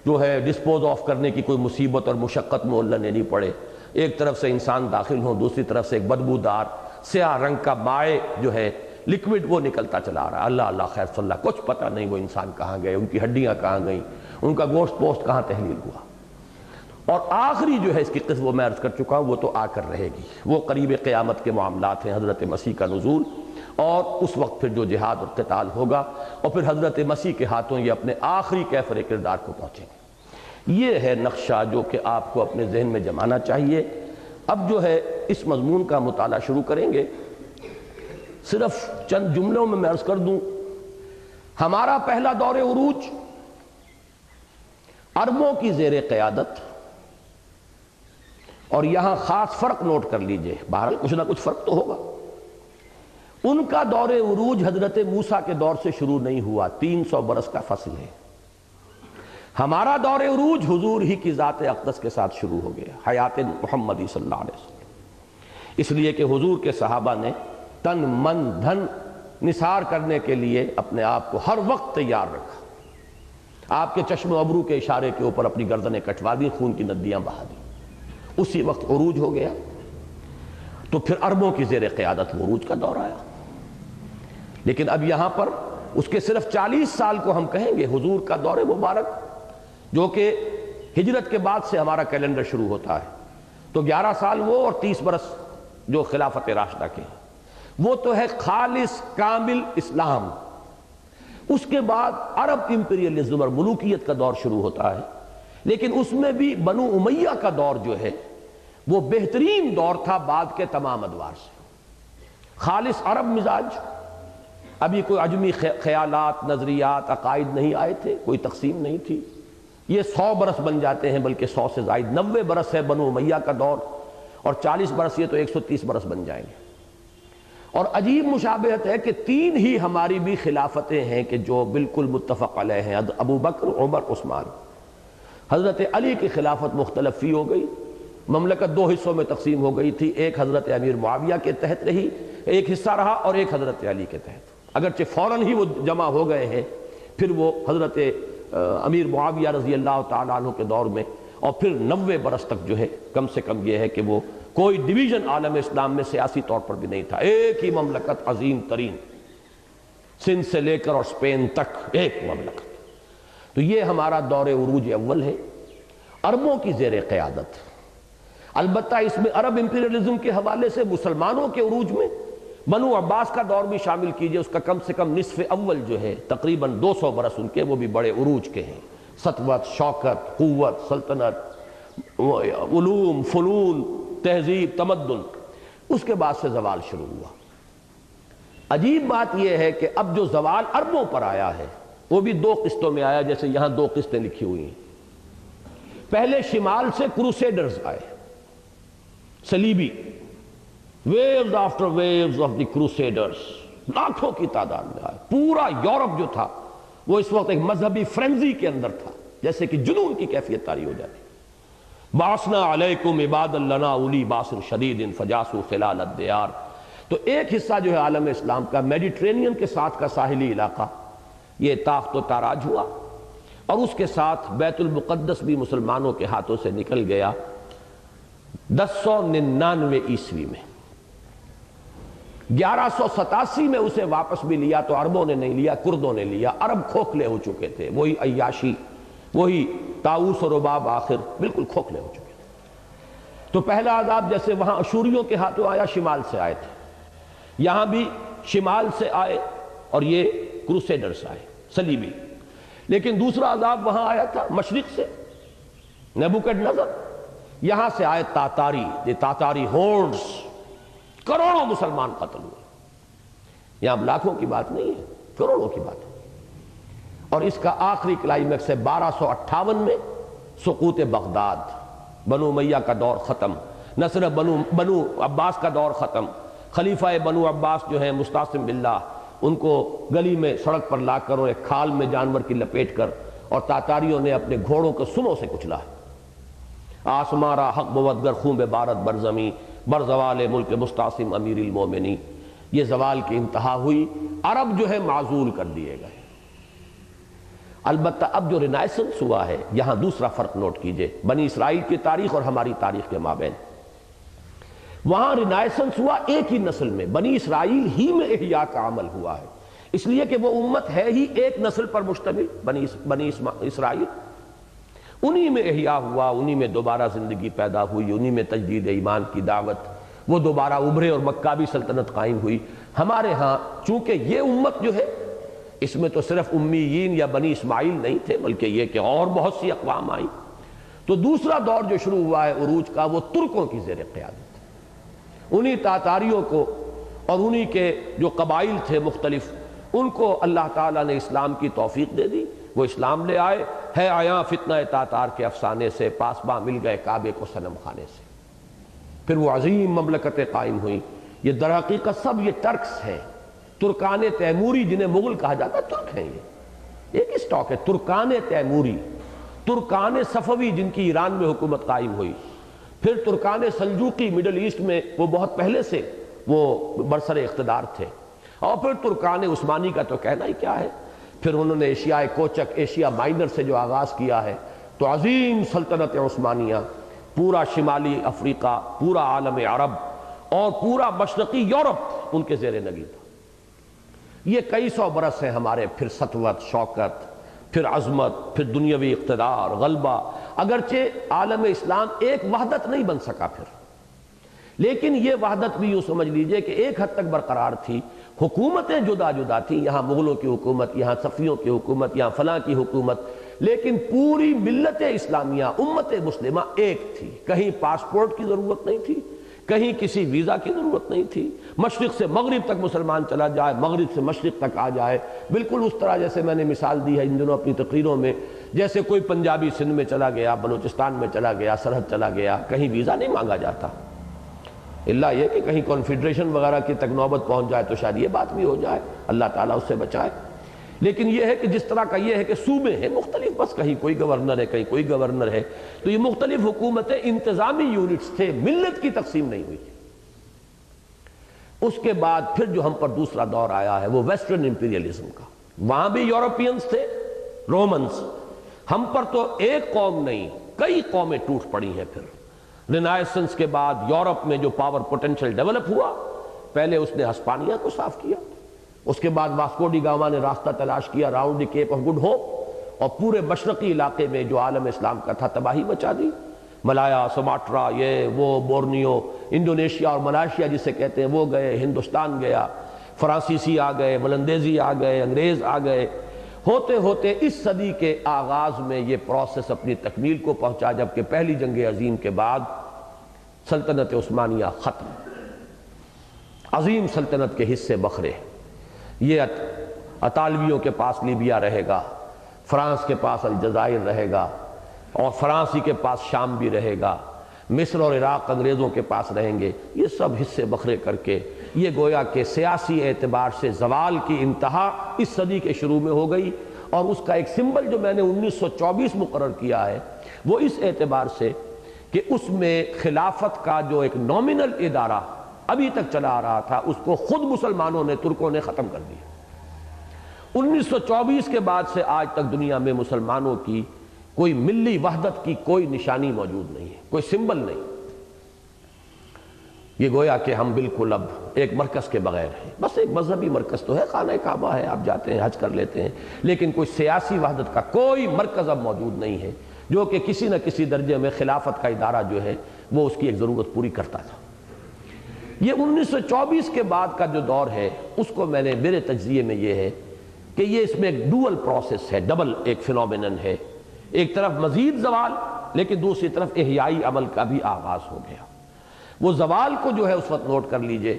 جو ہے ڈسپوز آف کرنے کی کوئی مصیبت اور مشقت محلہ نہیں پڑے. ایک طرف سے انسان داخل ہوں، دوسری طرف سے ایک بدبودار سیاہ رنگ کا مائع جو ہے لکوڈ وہ نکلتا چلا رہا ہے. اللہ اللہ خیر صلی اللہ، کچھ پتہ نہیں وہ انسان کہاں گئے، ان کی ہڈیاں کہاں گئیں، ان کا گوشت پوشت کہاں تحلیل ہوا. اور آخری جو ہے اس کی قسم وہ میں عرض کر چکا ہوں وہ تو آ کر رہے گی. وہ قریب قیامت کے معاملات ہیں، حضرت مسیح کا نزول، اور اس وقت پھر جو جہاد اور قتال ہوگا، اور پھر حضرت مسیح کے ہاتھوں یہ اپنے آخری کیفر کردار کو پہنچیں گے. یہ ہے نقشہ جو کہ آپ کو اپنے ذہن میں جمانا چاہیے. اب جو ہے اس مضمون کا مطالعہ شروع کریں گے. صرف چند جملوں میں عرض کر دوں ہمارا پہلا دور عروج عربوں کی زیر قیادت، اور یہاں خاص فرق نوٹ کر لیجئے، بہرحال کچھ نہ کچھ فرق تو ہوگا۔ ان کا دور عروج حضرت موسیٰ کے دور سے شروع نہیں ہوا، 300 برس کا فصل ہے۔ ہمارا دور عروج حضور ہی کی ذات اقدس کے ساتھ شروع ہو گیا، حیات محمدی صلی اللہ علیہ وسلم، اس لیے کہ حضور کے صحابہ نے تن من دھن نثار کرنے کے لیے اپنے آپ کو ہر وقت تیار رکھا۔ آپ کے چشم و ابرو کے اشارے کے اوپر اپنی گردنیں کٹوا دی، خون کی ندیاں بہا دی، اسی وقت عروج ہو گیا۔ تو پھر عربوں کی زیر قیادت وہ عروج کا دور آیا، لیکن اب یہاں پر اس کے صرف 40 سال کو ہم کہیں گے حضور کا دور مبارک، جو کہ ہجرت کے بعد سے ہمارا کیلنڈر شروع ہوتا ہے، تو 11 سال وہ اور 30 برس جو خلافت راشدہ کے ہیں، وہ تو ہے خالص کامل اسلام۔ اس کے بعد عرب امپیریلزم اور ملوکیت کا دور شروع ہوتا ہے، لیکن اس میں بھی بنو امیہ کا دور جو ہے وہ بہترین دور تھا بعد کے تمام ادوار سے۔ خالص عرب مزاج، ابھی کوئی عجمی خیالات، نظریات، عقائد نہیں آئے تھے، کوئی تقسیم نہیں تھی۔ یہ 100 برس بن جاتے ہیں، بلکہ 100 سے زائد، 90 برس ہے بنو امیہ کا دور، اور 40 برس یہ تو 130 برس بن جائیں گے۔ اور عجیب مشابہت ہے کہ 3 ہی ہماری بھی خلافتیں ہیں کہ جو بالکل متفق علیہ ہیں، ابو بکر، عمر، عثمان۔ حضرت علی کی خلافت مختلف فی ہو گئی، مملکت 2 حصوں میں تقسیم ہو گئی تھی، ایک حضرت امیر معاویہ کے تحت رہی، ایک حصہ رہا، اور ایک حضرت علی کے تحت، اگرچہ فوراً ہی وہ جمع ہو گئے ہیں، پھر وہ حضرت امیر معاویہ رضی اللہ تعالیٰ عنہ کے دور میں، اور پھر 90 برس تک جو ہے کم سے کم یہ ہے کہ وہ کوئی ڈویژن عالم اسلام میں سیاسی طور پر بھی نہیں تھا، ایک ہی مملکت عظیم ترین، سندھ سے لے کر اور اسپین تک ایک مملکت۔ تو یہ ہمارا دور عروج اول ہے، عربوں کی زیر قیادت۔ البتہ اس میں عرب امپیریلزم کے حوالے سے مسلمانوں کے عروج میں بنو عباس کا دور بھی شامل کیجئے، اس کا کم سے کم نصف اول جو ہے تقریباً 200 برس ان کے، وہ بھی بڑے عروج کے ہیں، سطوت، شوکت، قوت، سلطنت، علوم، فنون، تہذیب، تمدن۔ اس کے بعد سے زوال شروع ہوا۔ عجیب بات یہ ہے کہ اب جو زوال عربوں پر آیا ہے وہ بھی 2 قسطوں میں آیا، جیسے یہاں 2 قسطیں لکھی ہوئی ہیں۔ پہلے شمال سے کروسیڈرز آئے، صلیبی، waves after waves of the crusaders, لاکھوں کی تعداد میں آئے۔ پورا یورپ جو تھا وہ اس وقت ایک مذہبی فرنزی کے اندر تھا، جیسے کہ جنون کی کیفیت طاری ہو جاتی۔ باسنا علیکم عباد لنا اولی باس شدید فجاسوا خلال الدیار۔ تو ایک حصہ جو ہے عالم اسلام کا، میڈیٹرینین کے ساتھ کا ساحلی علاقہ، یہ تاخت و تاراج ہوا، اور اس کے ساتھ بیت المقدس بھی مسلمانوں کے ہاتھوں سے نکل گیا 1099 عیسوی میں۔ 1187 میں اسے واپس بھی لیا تو عربوں نے نہیں لیا، کردوں نے لیا۔ عرب کھوکھلے ہو چکے تھے، وہی عیاشی، وہی طاؤس و رباب، آخر بالکل کھوکھلے ہو چکے تھے۔ تو پہلا عذاب جیسے وہاں اشوریوں کے ہاتھوں آیا، شمال سے آئے تھے، یہاں بھی شمال سے آئے، اور یہ کروسیڈرز آئے، صلیبی۔ لیکن دوسرا عذاب وہاں آیا تھا مشرق سے، نیبوکڈنیزر۔ یہاں سے آئے تاتاری، یہ تاتاری ہورڈز، کروڑوں مسلمان قتل ہوئے۔ یہاں لاکھوں کی بات نہیں ہے، کروڑوں کی بات ہے۔ اور اس کا آخری کلائمیکس ہے 1258 میں سقوط بغداد، بنو امیہ کا دور ختم، نہ صرف بنو عباس کا دور ختم، خلیفہ بنو عباس جو ہیں مستعصم باللہ، ان کو گلی میں سڑک پر لا کر اور ایک کھال میں جانور کی لپیٹ کر، اور تاتاریوں نے اپنے گھوڑوں کو سموں سے کچلا ہے۔ آسمان را حق بود گر خون بارت برزمی، بر زوال ملک مستعصم امیر المومنین۔ یہ زوال کی انتہا ہوئی، عرب جو ہے معزول کر دیے گئے۔ البتہ اب جو رینائسنس ہوا ہے، یہاں دوسرا فرق نوٹ کیجئے بنی اسرائیل کی تاریخ اور ہماری تاریخ کے مابین۔ وہاں رینائسنس ہوا ایک ہی نسل میں، بنی اسرائیل ہی میں احیاء کا عمل ہوا ہے، اس لیے کہ وہ امت ہے ہی ایک نسل پر مشتمل، بنی اسرائیل۔ انہی میں احیاء ہوا، انہی میں دوبارہ زندگی پیدا ہوئی، انہی میں تجدید ایمان کی دعوت، وہ دوبارہ ابھرے اور مکہ سلطنت قائم ہوئی۔ ہمارے ہاں چونکہ یہ امت جو ہے، اس میں تو صرف امیین یا بنی اسماعیل نہیں تھے، بلکہ یہ کہ اور بہت سی اقوام آئیں۔ تو دوسرا دور جو شروع ہوا ہے عروج کا، وہ ترکوں کی زیر قیادت، انہی تاتاریوں کو اور انہی کے جو قبائل تھے مختلف، ان کو اللہ تعالیٰ نے اسلام کی توفیق دے دی، وہ اسلام لے آئے، ہے آیا فتنہ تاتار کے افسانے سے، پاسباں مل گئے کعبے کو صنم خانے سے۔ پھر وہ عظیم مملکتیں قائم ہوئیں۔ یہ در حقیقت سب یہ ٹرکس ہیں، ترکان تیموری جنہیں مغل کہا جاتا ہے، ترک ہیں یہ ایک اسٹاک ہے، ترکان تیموری، ترکان صفوی جن کی ایران میں حکومت قائم ہوئی، پھر ترکان سلجوقی مڈل ایسٹ میں وہ بہت پہلے سے وہ برسر اقتدار تھے، اور پھر ترکان عثمانی کا تو کہنا ہی کیا ہے۔ پھر انہوں نے ایشیائے کوچک، ایشیا مائنر سے جو آغاز کیا ہے، تو عظیم سلطنت عثمانیہ پورا شمالی افریقہ، پورا عالم عرب اور پورا مشرقی یورپ ان کے زیر نگین تھا۔ یہ کئی سو برس ہیں ہمارے، پھر سطوت، شوکت، پھر عظمت، پھر دنیاوی اقتدار، غلبہ، اگرچہ عالم اسلام ایک وحدت نہیں بن سکا پھر، لیکن یہ وحدت بھی یوں سمجھ لیجئے کہ ایک حد تک برقرار تھی۔ حکومتیں جدا جدا تھیں، یہاں مغلوں کی حکومت، یہاں صفویوں کی حکومت، یہاں فلاں کی حکومت، لیکن پوری ملت اسلامیہ، امت مسلمہ ایک تھی۔ کہیں پاسپورٹ کی ضرورت نہیں تھی، کہیں کسی ویزا کی ضرورت نہیں تھی، مشرق سے مغرب تک مسلمان چلا جائے، مغرب سے مشرق تک آ جائے، بالکل اس طرح جیسے میں نے مثال دی ہے ان دنوں اپنی تقریروں میں، جیسے کوئی پنجابی سندھ میں چلا گیا، بلوچستان میں چلا گیا، سرحد چلا گیا، کہیں ویزا نہیں مانگا جاتا، اللہ یہ کہ کہیں کنفیڈریشن وغیرہ کی تک نوبت پہنچ جائے تو شاید یہ بات بھی ہو جائے، اللہ تعالیٰ اس سے بچائے۔ لیکن یہ ہے کہ جس طرح کا یہ ہے کہ صوبے ہیں مختلف، بس کہیں کوئی گورنر ہے، کہیں کوئی گورنر ہے، تو یہ مختلف حکومتیں انتظامی یونٹس تھے، ملت کی تقسیم نہیں ہوئی تھی۔ اس کے بعد پھر جو ہم پر دوسرا دور آیا ہے وہ ویسٹرن امپیریلزم کا، وہاں بھی یورپینز تھے، رومنز، ہم پر تو ایک قوم نہیں کئی قومیں ٹوٹ پڑی ہیں۔ پھر رینائسنس کے بعد یورپ میں جو پاور پوٹینشل ڈیولپ ہوا، پہلے اس نے ہسپانیہ کو صاف کیا، اس کے بعد واسکو ڈی گاما نے راستہ تلاش کیا round the Cape of Good Hope, اور پورے مشرقی علاقے میں جو عالم اسلام کا تھا تباہی مچا دی۔ ملایا، سماٹرا، یہ وہ بورنیو، انڈونیشیا اور ملائیشیا جسے کہتے ہیں، وہ گئے، ہندوستان گیا، فرانسیسی آ گئے، ملندیزی آ گئے، انگریز آ گئے، ہوتے ہوتے اس صدی کے آغاز میں یہ پروسیس اپنی تکمیل کو پہنچا، جبکہ پہلی جنگ عظیم کے بعد سلطنت عثمانیہ ختم، عظیم سلطنت کے حصے بکھرے، یہ اطالویوں کے پاس لیبیا رہے گا، فرانس کے پاس الجزائر رہے گا، اور فرانسی کے پاس شام بھی رہے گا، مصر اور عراق انگریزوں کے پاس رہیں گے، یہ سب حصے بکھرے کر کے یہ گویا کہ سیاسی اعتبار سے زوال کی انتہا اس صدی کے شروع میں ہو گئی۔ اور اس کا ایک سمبل جو میں نے 1924 مقرر کیا ہے وہ اس اعتبار سے کہ اس میں خلافت کا جو ایک نومنل ادارہ ابھی تک چلا آ رہا تھا اس کو خود مسلمانوں نے، ترکوں نے ختم کر دیا۔ 1924 کے بعد سے آج تک دنیا میں مسلمانوں کی کوئی ملی وحدت کی کوئی نشانی موجود نہیں ہے، کوئی سمبل نہیں۔ یہ گویا کہ ہم بالکل اب ایک مرکز کے بغیر ہیں، بس ایک مذہبی مرکز تو ہے، خانہ کعبہ ہے، آپ جاتے ہیں حج کر لیتے ہیں، لیکن کوئی سیاسی وحدت کا کوئی مرکز اب موجود نہیں ہے جو کہ کسی نہ کسی درجے میں خلافت کا ادارہ جو ہے وہ اس کی ایک ضرورت پوری کرتا تھا۔ یہ 1924 کے بعد کا جو دور ہے اس کو میں نے میرے تجزیے میں یہ ہے کہ یہ اس میں ایک ڈوئل پروسیس ہے، ڈبل ایک فینومینن ہے، ایک طرف مزید زوال لیکن دوسری طرف احیائی عمل کا بھی آغاز ہو گیا۔ وہ زوال کو جو ہے اس وقت نوٹ کر لیجئے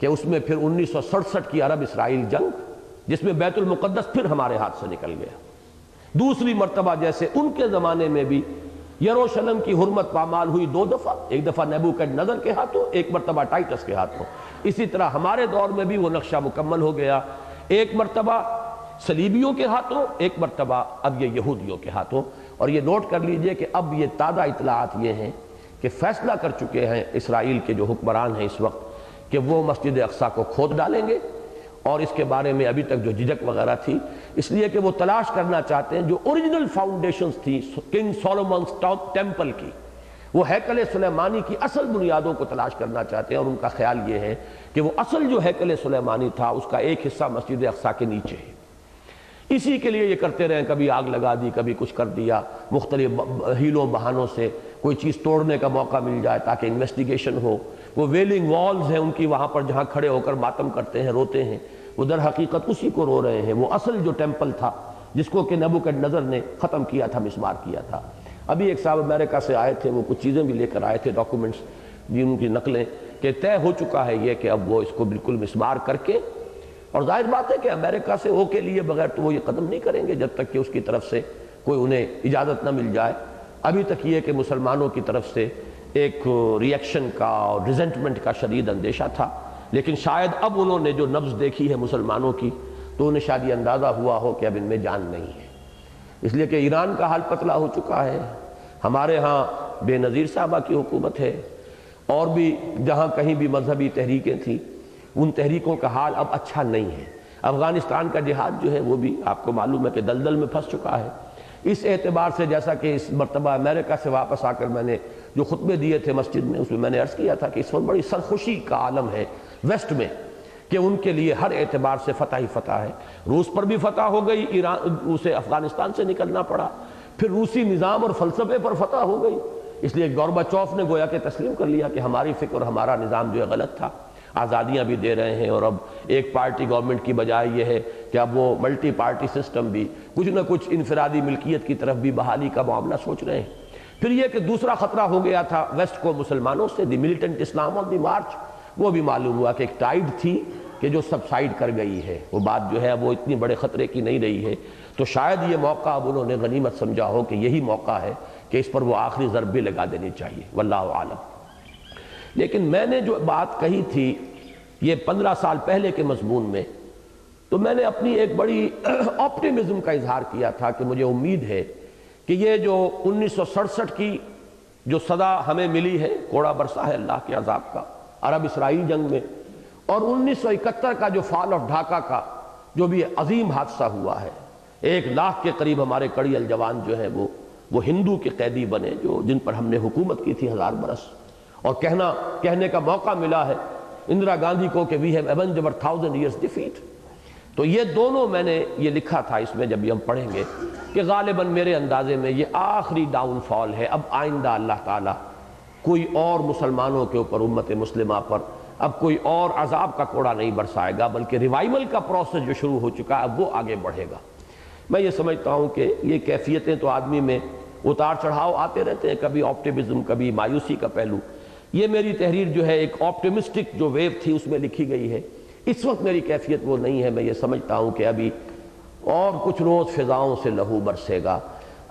کہ اس میں پھر 1967 کی عرب اسرائیل جنگ، جس میں بیت المقدس پھر ہمارے ہاتھ سے نکل گیا، دوسری مرتبہ جیسے ان کے زمانے میں بھی یروشلم کی حرمت پامال ہوئی 2 دفعہ، ایک دفعہ نیبوکڈنیزر کے ہاتھوں، ایک مرتبہ ٹائٹس کے ہاتھوں، اسی طرح ہمارے دور میں بھی وہ نقشہ مکمل ہو گیا، ایک مرتبہ صلیبیوں کے ہاتھوں، ایک مرتبہ اب یہ یہودیوں کے ہاتھوں۔ اور یہ نوٹ کر لیجئے کہ اب یہ تازہ اطلاعات یہ ہیں کہ فیصلہ کر چکے ہیں اسرائیل کے جو حکمران ہیں اس وقت کہ وہ مسجد اقصیٰ کو کھود ڈالیں گے، اور اس کے بارے میں ابھی تک جو جھجک وغیرہ تھی اس لیے کہ وہ تلاش کرنا چاہتے ہیں جو اوریجنل فاؤنڈیشنز تھی کنگ سولومنز ٹیمپل کی، وہ ہیکل سلیمانی کی اصل بنیادوں کو تلاش کرنا چاہتے ہیں، اور ان کا خیال یہ ہے کہ وہ اصل جو ہیکل سلیمانی تھا اس کا ایک حصہ مسجد اقصیٰ کے نیچے ہے۔ اسی کے لیے یہ کرتے رہے، کبھی آگ لگا دی، کبھی کچھ کر دیا، مختلف ہیلوں بہانوں سے کوئی چیز توڑنے کا موقع مل جائے تاکہ انویسٹیگیشن ہو۔ وہ ویلنگ والز ہیں ان کی، وہاں پر جہاں کھڑے ہو کر ماتم کرتے ہیں، روتے ہیں، وہ در حقیقت اسی کو رو رہے ہیں، وہ اصل جو ٹیمپل تھا جس کو کہ نیبوکڈنیزر نے ختم کیا تھا، مسمار کیا تھا۔ ابھی ایک صاحب امریکہ سے آئے تھے، وہ کچھ چیزیں بھی لے کر آئے تھے، ڈاکومنٹس جن کی نقلیں، کہ طے ہو چکا ہے یہ کہ اب وہ اس کو بالکل مسمار کر کے اور ظاہر بات ہے کہ امریکہ سے او کے لیے بغیر تو وہ یہ قدم نہیں کریں گے جب تک کہ اس کی طرف سے کوئی انہیں اجازت نہ مل جائے۔ ابھی تک یہ کہ مسلمانوں کی طرف سے ایک ریئیکشن کا اور ریزنٹمنٹ کا شدید اندیشہ تھا، لیکن شاید اب انہوں نے جو نبض دیکھی ہے مسلمانوں کی تو انہیں شاید یہ اندازہ ہوا ہو کہ اب ان میں جان نہیں ہے، اس لیے کہ ایران کا حال پتلا ہو چکا ہے، ہمارے ہاں بے نظیر صاحبہ کی حکومت ہے، اور بھی جہاں کہیں بھی مذہبی تحریکیں تھیں ان تحریکوں کا حال اب اچھا نہیں ہے۔ افغانستان کا جہاد جو ہے وہ بھی آپ کو معلوم ہے کہ دلدل میں پھنس چکا ہے۔ اس اعتبار سے جیسا کہ اس مرتبہ امریکہ سے واپس آ کر میں نے جو خطبے دیے تھے مسجد میں، اس میں نے عرض کیا تھا کہ اس وقت بڑی سرخوشی کا عالم ہے ویسٹ میں کہ ان کے لیے ہر اعتبار سے فتح ہی فتح ہے۔ روس پر بھی فتح ہو گئی، ایران اسے افغانستان سے نکلنا پڑا، پھر روسی نظام اور فلسفے پر فتح ہو گئی، اس لیے گورباچوف نے گویا کہ تسلیم کر لیا کہ ہماری فکر اور ہمارا نظام جو ہے غلط تھا، آزادیاں بھی دے رہے ہیں، اور اب ایک پارٹی گورنمنٹ کی بجائے یہ ہے کہ اب وہ ملٹی پارٹی سسٹم بھی کچھ نہ کچھ انفرادی ملکیت کی طرف بھی بحالی کا معاملہ سوچ رہے ہیں۔ پھر یہ کہ دوسرا خطرہ ہو گیا تھا ویسٹ کو مسلمانوں سے، دی ملیٹنٹ اسلام آن دی مارچ، وہ بھی معلوم ہوا کہ ایک ٹائیڈ تھی کہ جو سبسائیڈ کر گئی ہے، وہ بات جو ہے وہ اتنی بڑے خطرے کی نہیں رہی ہے، تو شاید یہ موقع اب انہوں نے غنیمت سمجھا ہو کہ یہی موقع ہے کہ اس پر وہ آخری ضرب بھی لگا دینی چاہیے، واللہ عالم۔ لیکن میں نے جو بات کہی تھی یہ 15 سال پہلے کے مضمون میں، تو میں نے اپنی ایک بڑی آپٹیمزم کا اظہار کیا تھا کہ مجھے امید ہے کہ یہ جو 1967 کی جو صدا ہمیں ملی ہے، کوڑا برسا ہے اللہ کے عذاب کا عرب اسرائیل جنگ میں، اور 1971 کا جو فال آف ڈھاکہ کا جو بھی عظیم حادثہ ہوا ہے، 1 لاکھ کے قریب ہمارے کڑی الجوان جو ہیں وہ ہندو کے قیدی بنے، جن پر ہم نے حکومت کی تھی 1000 برس، اور کہنے کا موقع ملا ہے اندرا گاندھی کو کہ وی ہیو ایونجڈ اور 1000 years defeat۔ تو یہ دونوں میں نے یہ لکھا تھا اس میں، جب بھی ہم پڑھیں گے کہ غالباً میرے اندازے میں یہ آخری ڈاؤن فال ہے، اب آئندہ اللہ تعالیٰ کوئی اور مسلمانوں کے اوپر، امت مسلمہ پر اب کوئی اور عذاب کا کوڑا نہیں برسائے گا، بلکہ ریوائول کا پروسیس جو شروع ہو چکا ہے اب وہ آگے بڑھے گا۔ میں یہ سمجھتا ہوں کہ یہ کیفیتیں تو آدمی میں اتار چڑھاؤ آتے رہتے ہیں، کبھی آپٹیمزم، کبھی مایوسی کا پہلو۔ یہ میری تحریر جو ہے ایک آپٹیمسٹک جو ویو تھی اس میں لکھی گئی ہے، اس وقت میری کیفیت وہ نہیں ہے۔ میں یہ سمجھتا ہوں کہ ابھی اور کچھ روز فضاؤں سے لہو برسے گا،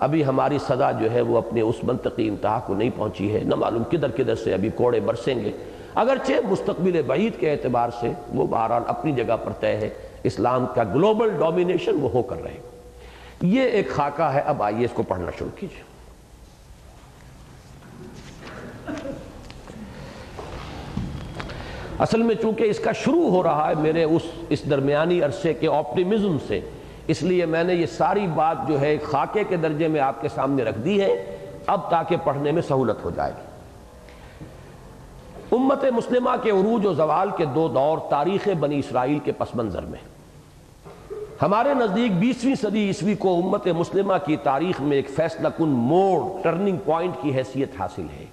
ابھی ہماری سزا جو ہے وہ اپنے اس منطقی انتہا کو نہیں پہنچی ہے، نہ معلوم کدھر سے ابھی کوڑے برسیں گے، اگرچہ مستقبل بعید کے اعتبار سے وہ بہرحال اپنی جگہ پر طے ہے، اسلام کا گلوبل ڈومینیشن وہ ہو کر رہے گا۔ یہ ایک خاکہ ہے، اب آئیے اس کو پڑھنا شروع کیجیے۔ اصل میں چونکہ اس کا شروع ہو رہا ہے میرے اس درمیانی عرصے کے آپٹیمزم سے، اس لیے میں نے یہ ساری بات جو ہے خاکے کے درجے میں آپ کے سامنے رکھ دی ہے، اب تاکہ پڑھنے میں سہولت ہو جائے گی۔ امت مسلمہ کے عروج و زوال کے 2 دور تاریخ بنی اسرائیل کے پس منظر میں، ہمارے نزدیک 20ویں صدی عیسوی کو امت مسلمہ کی تاریخ میں ایک فیصلہ کن موڑ، ٹرننگ پوائنٹ کی حیثیت حاصل ہے۔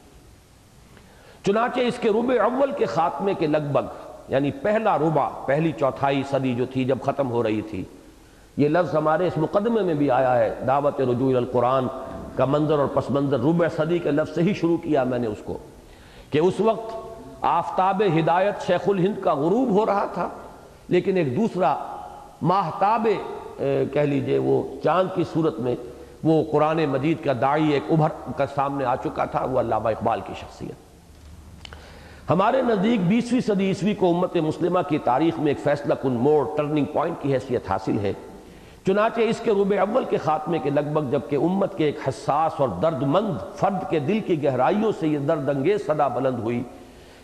چنانچہ اس کے ربع اول کے خاتمے کے لگ بھگ، یعنی پہلا ربع، پہلی چوتھائی صدی جو تھی جب ختم ہو رہی تھی، یہ لفظ ہمارے اس مقدمے میں بھی آیا ہے، دعوت رجوع القرآن کا منظر اور پس منظر ربع صدی کے لفظ سے ہی شروع کیا میں نے اس کو، کہ اس وقت آفتاب ہدایت شیخ الہند کا غروب ہو رہا تھا، لیکن ایک دوسرا ماہتاب کہہ لیجئے وہ چاند کی صورت میں وہ قرآن مجید کا داعی ایک ابھر کر سامنے آ چکا تھا، وہ علامہ اقبال کی شخصیت۔ ہمارے نزدیک 20ویں صدی عیسوی کو امت مسلمہ کی تاریخ میں ایک فیصلہ کن موڑ، ٹرننگ پوائنٹ کی حیثیت حاصل ہے۔ چنانچہ اس کے ربع اول کے خاتمے کے لگ بھگ جبکہ امت کے ایک حساس اور درد مند فرد کے دل کی گہرائیوں سے یہ درد انگیز صدا بلند ہوئی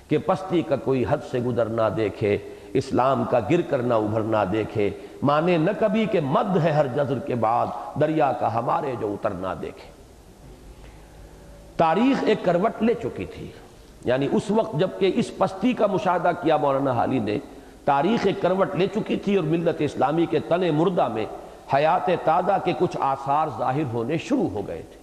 کہ پستی کا کوئی حد سے گزر نہ دیکھے، اسلام کا گر کر نہ ابھر نہ دیکھے، مانے نہ کبھی کہ مد ہے ہر جزر کے بعد، دریا کا ہمارے جو اتر نہ دیکھے۔ تاریخ ایک کروٹ لے چکی تھی، یعنی اس وقت جبکہ اس پستی کا مشاہدہ کیا مولانا حالی نے، تاریخ ایک کروٹ لے چکی تھی اور ملت اسلامی کے تن مردہ میں حیات تازہ کے کچھ آثار ظاہر ہونے شروع ہو گئے تھے۔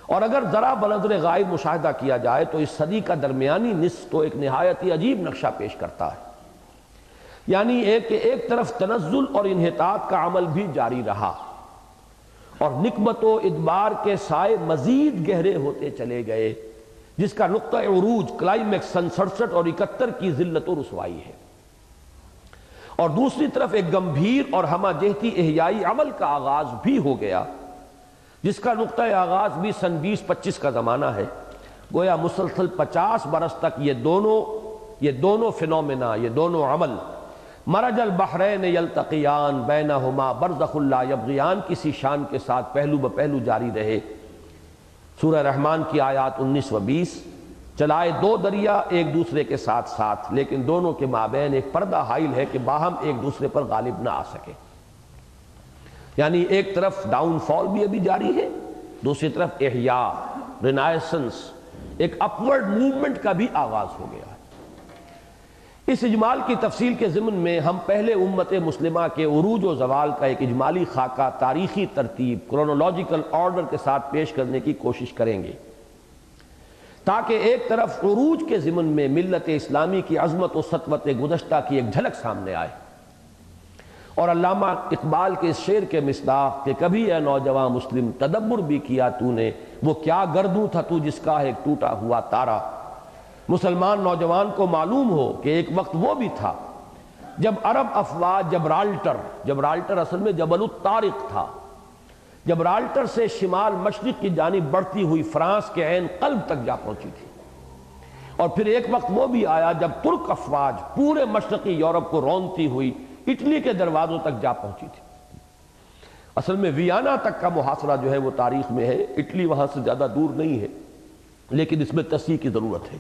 اور اگر ذرا بنظر غائب مشاہدہ کیا جائے تو اس صدی کا درمیانی نصف تو ایک نہایت ہی عجیب نقشہ پیش کرتا ہے، یعنی ایک طرف تنزل اور انحطاط کا عمل بھی جاری رہا، اور نکبت و ادبار کے سائے مزید گہرے ہوتے چلے گئے، جس کا نقطہ عروج کلائمیکس سن 67 اور 71 کی ذلت و رسوائی ہے۔ اور دوسری طرف ایک گمبھیر اور ہمہ جہتی احیائی عمل کا آغاز بھی ہو گیا، جس کا نقطہ آغاز بھی سن 2025 کا زمانہ ہے۔ گویا مسلسل 50 برس تک یہ دونوں فنومینا، یہ دونوں عمل مرج البحرین یلتقیان بینہما برزخ لا یبغیان کسی شان کے ساتھ پہلو بپہلو جاری رہے۔ سورہ رحمان کی آیات 19 و 20، چلائے دو دریا ایک دوسرے کے ساتھ ساتھ، لیکن دونوں کے مابین ایک پردہ حائل ہے کہ باہم ایک دوسرے پر غالب نہ آ سکے۔ یعنی ایک طرف ڈاؤن فال بھی ابھی جاری ہے، دوسری طرف احیاء، رینائسنس، ایک اپورڈ موومنٹ کا بھی آغاز ہو گیا ہے۔ اس اجمال کی تفصیل کے ضمن میں ہم پہلے امت مسلمہ کے عروج و زوال کا ایک اجمالی خاکہ تاریخی ترتیب، کرونولوجیکل آرڈر کے ساتھ پیش کرنے کی کوشش کریں گے، تاکہ ایک طرف عروج کے ضمن میں ملت اسلامی کی عظمت و سطوت گزشتہ کی ایک جھلک سامنے آئے، اور علامہ اقبال کے اس شعر کے مصداق کہ کبھی اے نوجوان مسلم تدبر بھی کیا تو نے، وہ کیا گردوں تھا تو جس کا ایک ٹوٹا ہوا تارا۔ مسلمان نوجوان کو معلوم ہو کہ ایک وقت وہ بھی تھا جب عرب افواج جبرالٹر اصل میں جبل الطارق تھا، جبرالٹر سے شمال مشرق کی جانب بڑھتی ہوئی فرانس کے عین قلب تک جا پہنچی تھی، اور پھر ایک وقت وہ بھی آیا جب ترک افواج پورے مشرقی یورپ کو رونتی ہوئی اٹلی کے دروازوں تک جا پہنچی تھی۔ اصل میں ویانا تک کا محاصرہ جو ہے وہ تاریخ میں ہے، اٹلی وہاں سے زیادہ دور نہیں ہے، لیکن اس میں تصحیح کی ضرورت ہے۔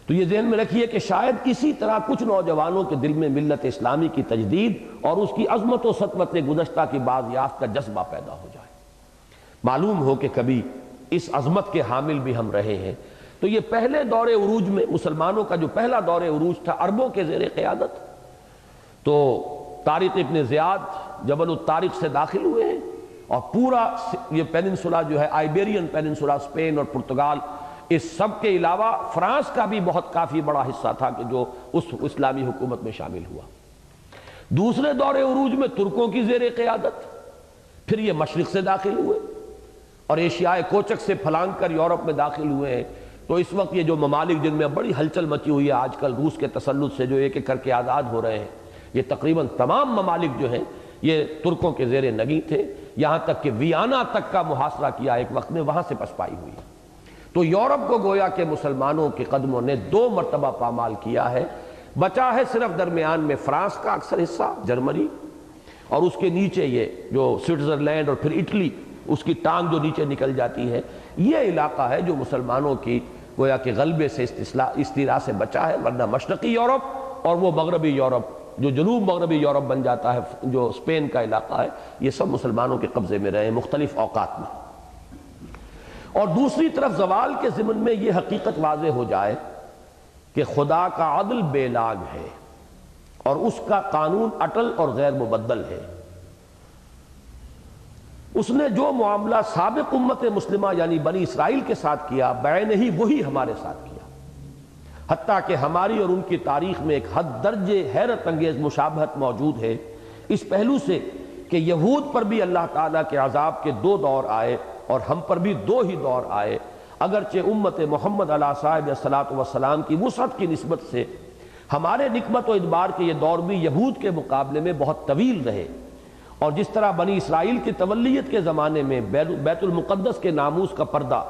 تو یہ ذہن میں رکھیے کہ شاید اسی طرح کچھ نوجوانوں کے دل میں ملت اسلامی کی تجدید اور اس کی عظمت و سطوت گزشتہ کی بازیافت کا جذبہ پیدا ہو جائے، معلوم ہو کہ کبھی اس عظمت کے حامل بھی ہم رہے ہیں۔ تو یہ پہلے دور عروج میں مسلمانوں کا جو پہلا دور عروج تھا عربوں کے زیر قیادت، تو طارق ابن زیاد جبل الطارق سے داخل ہوئے ہیں، اور پورا یہ پیننسولا جو ہے آئیبیرین پیننسولا، اسپین اور پرتگال، اس سب کے علاوہ فرانس کا بھی بہت کافی بڑا حصہ تھا کہ جو اس اسلامی حکومت میں شامل ہوا۔ دوسرے دور عروج میں ترکوں کی زیر قیادت، پھر یہ مشرق سے داخل ہوئے اور ایشیائے کوچک سے پھلانگ کر یورپ میں داخل ہوئے ہیں۔ تو اس وقت یہ جو ممالک جن میں بڑی ہلچل مچی ہوئی ہے آج کل روس کے تسلط سے، جو ایک ایک کر کے آزاد ہو رہے ہیں، یہ تقریباً تمام ممالک جو ہیں یہ ترکوں کے زیر نگیں تھے، یہاں تک کہ ویانا تک کا محاصرہ کیا ایک وقت میں، وہاں سے پسپائی ہوئی۔ تو یورپ کو گویا کہ مسلمانوں کے قدموں نے 2 مرتبہ پامال کیا ہے، بچا ہے صرف درمیان میں فرانس کا اکثر حصہ، جرمنی، اور اس کے نیچے یہ جو سوئٹزرلینڈ اور پھر اٹلی، اس کی ٹانگ جو نیچے نکل جاتی ہے، یہ علاقہ ہے جو مسلمانوں کی گویا کہ غلبے سے استیلاء سے بچا ہے، ورنہ مشرقی یورپ اور وہ مغربی یورپ جو جنوب مغربی یورپ بن جاتا ہے، جو اسپین کا علاقہ ہے، یہ سب مسلمانوں کے قبضے میں رہے مختلف اوقات میں۔ اور دوسری طرف زوال کے ضمن میں یہ حقیقت واضح ہو جائے کہ خدا کا عدل بے لاگ ہے اور اس کا قانون اٹل اور غیر مبدل ہے۔ اس نے جو معاملہ سابق امت مسلمہ یعنی بنی اسرائیل کے ساتھ کیا، بعین ہی وہی ہمارے ساتھ کیا، حتیٰ کہ ہماری اور ان کی تاریخ میں ایک حد درجے حیرت انگیز مشابہت موجود ہے، اس پہلو سے کہ یہود پر بھی اللہ تعالیٰ کے عذاب کے 2 دور آئے اور ہم پر بھی 2 ہی دور آئے، اگرچہ امت محمد علیہ صاحب الصلاۃ والسلام کی وسعت کی نسبت سے ہمارے نکمت و ادبار کے یہ دور بھی یہود کے مقابلے میں بہت طویل رہے، اور جس طرح بنی اسرائیل کی تولیت کے زمانے میں بیت المقدس کے ناموس کا پردہ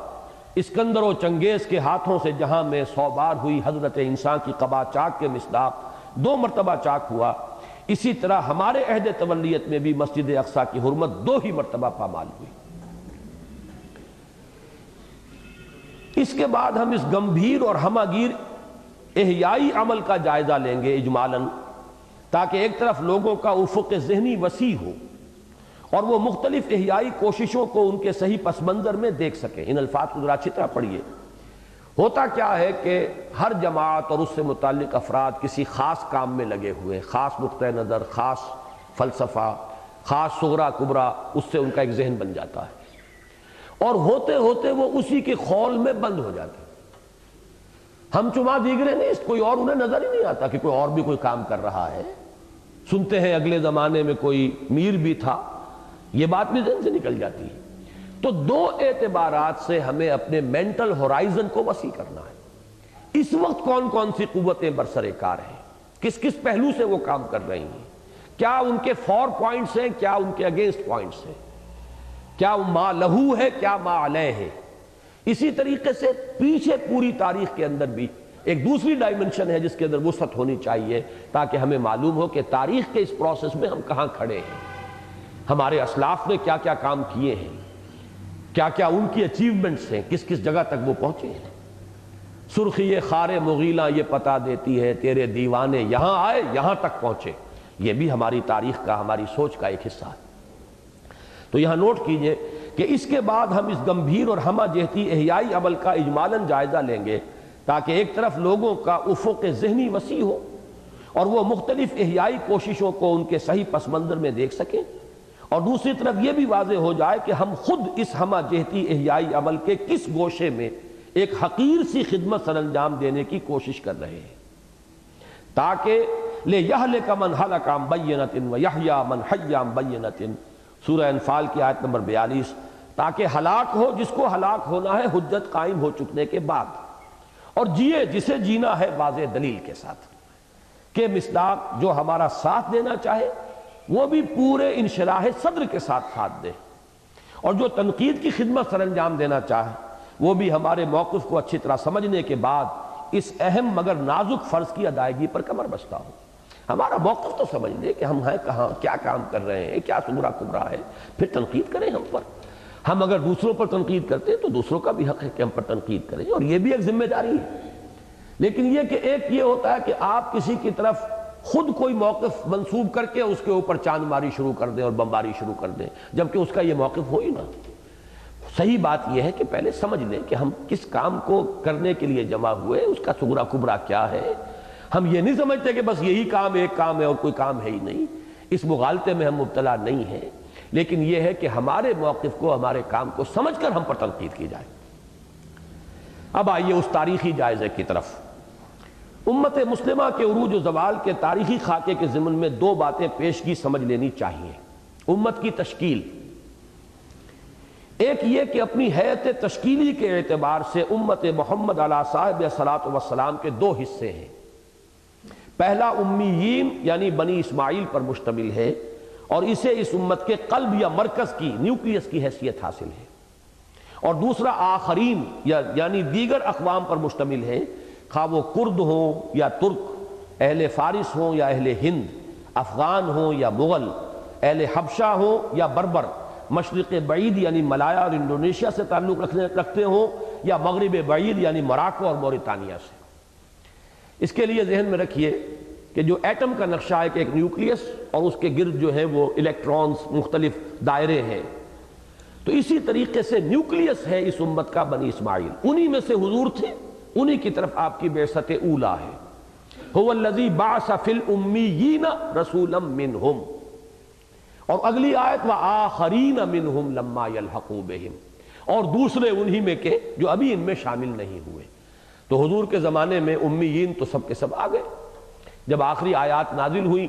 اسکندر و چنگیز کے ہاتھوں سے جہاں میں 100 بار ہوئی حضرت انسان کی قبا چاک کے مصداق 2 مرتبہ چاک ہوا، اسی طرح ہمارے عہد تولیت میں بھی مسجد اقصیٰ کی حرمت 2 ہی مرتبہ پامال ہوئی۔ اس کے بعد ہم اس گمبھیر اور ہمہ گیر احیائی عمل کا جائزہ لیں گے اجمالاً، تاکہ ایک طرف لوگوں کا افق ذہنی وسیع ہو اور وہ مختلف احیائی کوششوں کو ان کے صحیح پس منظر میں دیکھ سکیں۔ ان الفاظ کو ذرا اچھی طرح پڑھیے۔ ہوتا کیا ہے کہ ہر جماعت اور اس سے متعلق افراد کسی خاص کام میں لگے ہوئے، خاص نقطہ نظر، خاص فلسفہ، خاص صغرا کبرا، اس سے ان کا ایک ذہن بن جاتا ہے، اور ہوتے ہوتے وہ اسی کے خول میں بند ہو جاتے ہیں۔ ہم چما دیگرے نہیں، کوئی اور انہیں نظر ہی نہیں آتا کہ کوئی اور بھی کوئی کام کر رہا ہے۔ سنتے ہیں اگلے زمانے میں کوئی میر بھی تھا، یہ بات بھی ذہن سے نکل جاتی ہے۔ تو 2 اعتبارات سے ہمیں اپنے مینٹل ہورائزن کو وسیع کرنا ہے۔ اس وقت کون کون سی قوتیں برسر کار ہیں، کس کس پہلو سے وہ کام کر رہی ہیں، کیا ان کے فور پوائنٹس ہیں، کیا ان کے اگینسٹ پوائنٹس ہیں، کیا ما لہو ہے، کیا ما علیہ ہے۔ اسی طریقے سے پیچھے پوری تاریخ کے اندر بھی ایک دوسری ڈائمنشن ہے جس کے اندر وسعت ہونی چاہیے، تاکہ ہمیں معلوم ہو کہ تاریخ کے اس پروسیس میں ہم کہاں کھڑے ہیں، ہمارے اسلاف نے کیا کیا کام کیے ہیں، کیا کیا ان کی اچیومنٹس ہیں، کس کس جگہ تک وہ پہنچے ہیں۔ سرخی خار مغیلاں یہ پتا دیتی ہے، تیرے دیوانے یہاں آئے یہاں تک پہنچے۔ یہ بھی ہماری تاریخ کا، ہماری سوچ کا ایک حصہ ہے۔ تو یہاں نوٹ کیجئے کہ اس کے بعد ہم اس گمبھیر اور ہمہ جہتی احیائی عمل کا اجمالاً جائزہ لیں گے، تاکہ ایک طرف لوگوں کا افق ذہنی وسیع ہو اور وہ مختلف احیائی کوششوں کو ان کے صحیح پس منظر میں دیکھ سکیں، اور دوسری طرف یہ بھی واضح ہو جائے کہ ہم خود اس ہمہ جہتی احیائی عمل کے کس گوشے میں ایک حقیر سی خدمت سر انجام دینے کی کوشش کر رہے ہیں، تاکہ لِيَهْلِكَ مَنْ هَلَكَ عَنْ بَيِّنَةٍ وَيَحْيَا مَنْ حَيَّ عَنْ بَيِّنَةٍ، سورہ انفال کی آیت نمبر 42، تاکہ ہلاک ہو جس کو ہلاک ہونا ہے حجت قائم ہو چکنے کے بعد، اور جیے جسے جینا ہے واضح دلیل کے ساتھ، کہ مصداق جو ہمارا ساتھ دینا چاہے وہ بھی پورے انشراح صدر کے ساتھ دے، اور جو تنقید کی خدمت سر انجام دینا چاہے وہ بھی ہمارے موقف کو اچھی طرح سمجھنے کے بعد اس اہم مگر نازک فرض کی ادائیگی پر کمر بستہ ہو۔ ہمارا موقف تو سمجھ لے کہ ہم ہیں کہاں، کیا کام کر رہے ہیں، کیا سغرا کبرا ہے، پھر تنقید کریں ہم پر۔ ہم اگر دوسروں پر تنقید کرتے ہیں تو دوسروں کا بھی حق ہے کہ ہم پر تنقید کریں، اور یہ بھی ایک ذمہ داری ہے۔ لیکن یہ کہ ایک یہ ہوتا ہے کہ آپ کسی کی طرف خود کوئی موقف منسوب کر کے اس کے اوپر چاند ماری شروع کر دیں اور بمباری شروع کر دیں، جبکہ اس کا یہ موقف ہو ہی نہ۔ صحیح بات یہ ہے کہ پہلے سمجھ لیں کہ ہم کس کام کو کرنے کے لیے جمع ہوئے، اس کا سغرا کبرا کیا ہے۔ ہم یہ نہیں سمجھتے کہ بس یہی کام ایک کام ہے اور کوئی کام ہے ہی نہیں، اس مغالطے میں ہم مبتلا نہیں ہیں، لیکن یہ ہے کہ ہمارے موقف کو، ہمارے کام کو سمجھ کر ہم پر تنقید کی جائے۔ اب آئیے اس تاریخی جائزے کی طرف۔ امت مسلمہ کے عروج و زوال کے تاریخی خاکے کے ضمن میں دو باتیں پیشگی سمجھ لینی چاہیے۔ امت کی تشکیل، ایک یہ کہ اپنی حیثیت تشکیلی کے اعتبار سے امت محمد علیہ صاحب صلاۃ والسلام کے دو حصے ہیں۔ پہلا امیین یعنی بنی اسماعیل پر مشتمل ہے، اور اسے اس امت کے قلب یا مرکز کی، نیوکلیس کی حیثیت حاصل ہے، اور دوسرا آخرین یعنی دیگر اقوام پر مشتمل ہے، خواہ وہ کرد ہوں یا ترک، اہل فارس ہوں یا اہل ہند، افغان ہوں یا مغل، اہل حبشہ ہوں یا بربر، مشرق بعید یعنی ملایا اور انڈونیشیا سے تعلق رکھتے ہوں یا مغرب بعید یعنی مراکو اور موریتانیہ سے۔ اس کے لیے ذہن میں رکھیے کہ جو ایٹم کا نقشہ ہے کہ ایک نیوکلیس اور اس کے گرد جو ہے وہ الیکٹرانز مختلف دائرے ہیں، تو اسی طریقے سے نیوکلیس ہے اس امت کا بنی اسماعیل، انہی میں سے حضور تھے، انہی کی طرف آپ کی بعثت اولیٰ ہے۔ هو الذی بعث فی الامیین رسولا منہم، اور اگلی آیت وآخرین منہم لما یلحقوا بہم، اور دوسرے انہی میں کے جو ابھی ان میں شامل نہیں ہوئے۔ تو حضور کے زمانے میں امیین تو سب کے سب آ گئے۔ جب آخری آیات نازل ہوئی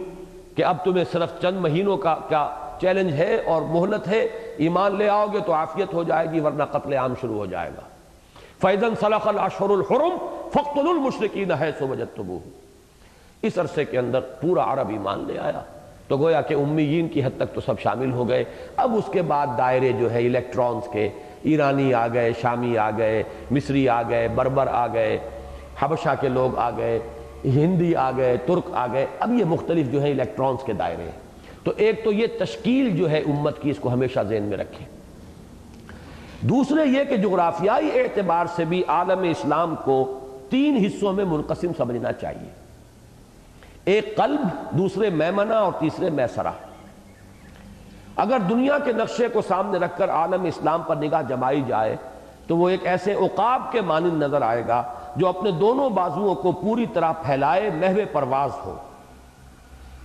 کہ اب تمہیں صرف چند مہینوں کا کیا چیلنج ہے اور مہلت ہے، ایمان لے آؤ گے تو عافیت ہو جائے گی ورنہ قتل عام شروع ہو جائے گا۔ فَإِذَا انْسَلَخَ الْأَشْهُرُ الْحُرُمُ فَاقْتُلُوا الْمُشْرِكِينَ حَيْثُ وَجَدتُّمُوهُمْ۔ اس عرصے کے اندر پورا عرب ایمان لے آیا، تو گویا کہ امیین کی حد تک تو سب شامل ہو گئے۔ اب اس کے بعد دائرے جو ہے الیکٹرانز کے، ایرانی آ گئے، شامی آ گئے، مصری آ گئے، بربر آ گئے، حبشہ کے لوگ آ گئے، ہندی آ گئے، ترک آ گئے، اب یہ مختلف جو ہے الیکٹرانز کے دائرے ہیں۔ تو ایک تو یہ تشکیل جو ہے امت کی، اس کو ہمیشہ ذہن میں رکھیں۔ دوسرے یہ کہ جغرافیائی اعتبار سے بھی عالم اسلام کو تین حصوں میں منقسم سمجھنا چاہیے، ایک قلب، دوسرے میمنہ اور تیسرے میسرہ۔ اگر دنیا کے نقشے کو سامنے رکھ کر عالم اسلام پر نگاہ جمائی جائے تو وہ ایک ایسے عقاب کے مانند نظر آئے گا جو اپنے دونوں بازوؤں کو پوری طرح پھیلائے محو پرواز ہو۔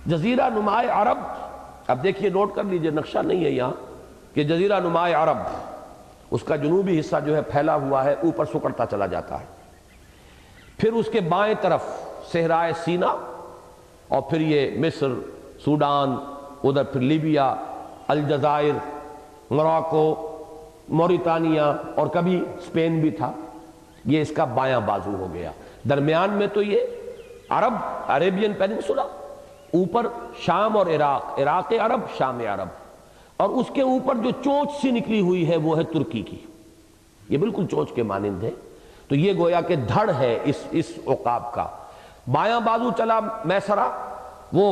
جزیرہ نمائے عرب، اب دیکھیے نوٹ کر لیجئے، نقشہ نہیں ہے یہاں، کہ جزیرہ نمائے عرب، اس کا جنوبی حصہ جو ہے پھیلا ہوا ہے، اوپر سکڑتا چلا جاتا ہے۔ پھر اس کے بائیں طرف صحرائے سینا، اور پھر یہ مصر، سوڈان، ادھر پھر لیبیا، الجزائر، موراکو، موریتانیہ، اور کبھی اسپین بھی تھا، یہ اس کا بایاں بازو ہو گیا۔ درمیان میں تو یہ عرب عربین پیننسولا، اوپر شام اور عراق، عراق عرب، شام عرب، اور اس کے اوپر جو چونچ سی نکلی ہوئی ہے وہ ہے ترکی کی، یہ بالکل چونچ کے مانند ہے۔ تو یہ گویا کہ دھڑ ہے اس عقاب کا۔ بایاں بازو چلا میسرا، وہ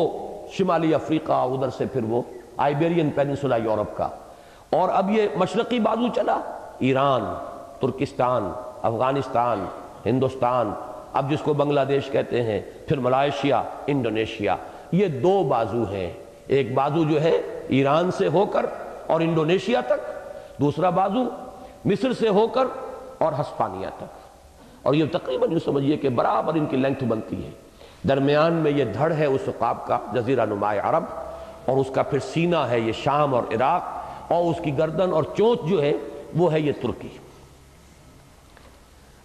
شمالی افریقہ، ادھر سے پھر وہ آئیبیرین پیننسولا یورپ کا، اور اب یہ مشرقی بازو چلا ایران، ترکستان، افغانستان، ہندوستان، اب جس کو بنگلہ دیش کہتے ہیں، پھر ملائیشیا، انڈونیشیا۔ یہ دو بازو ہیں، ایک بازو جو ہے ایران سے ہو کر اور انڈونیشیا تک، دوسرا بازو مصر سے ہو کر اور ہسپانیہ تک، اور یہ تقریباً یوں سمجھیے کہ برابر ان کی لینتھ بنتی ہے۔ درمیان میں یہ دھڑ ہے اس عقاب کا، جزیرہ نما عرب، اور اس کا پھر سینہ ہے یہ شام اور عراق، اور اس کی گردن اور چونچ جو ہے وہ ہے یہ ترکی۔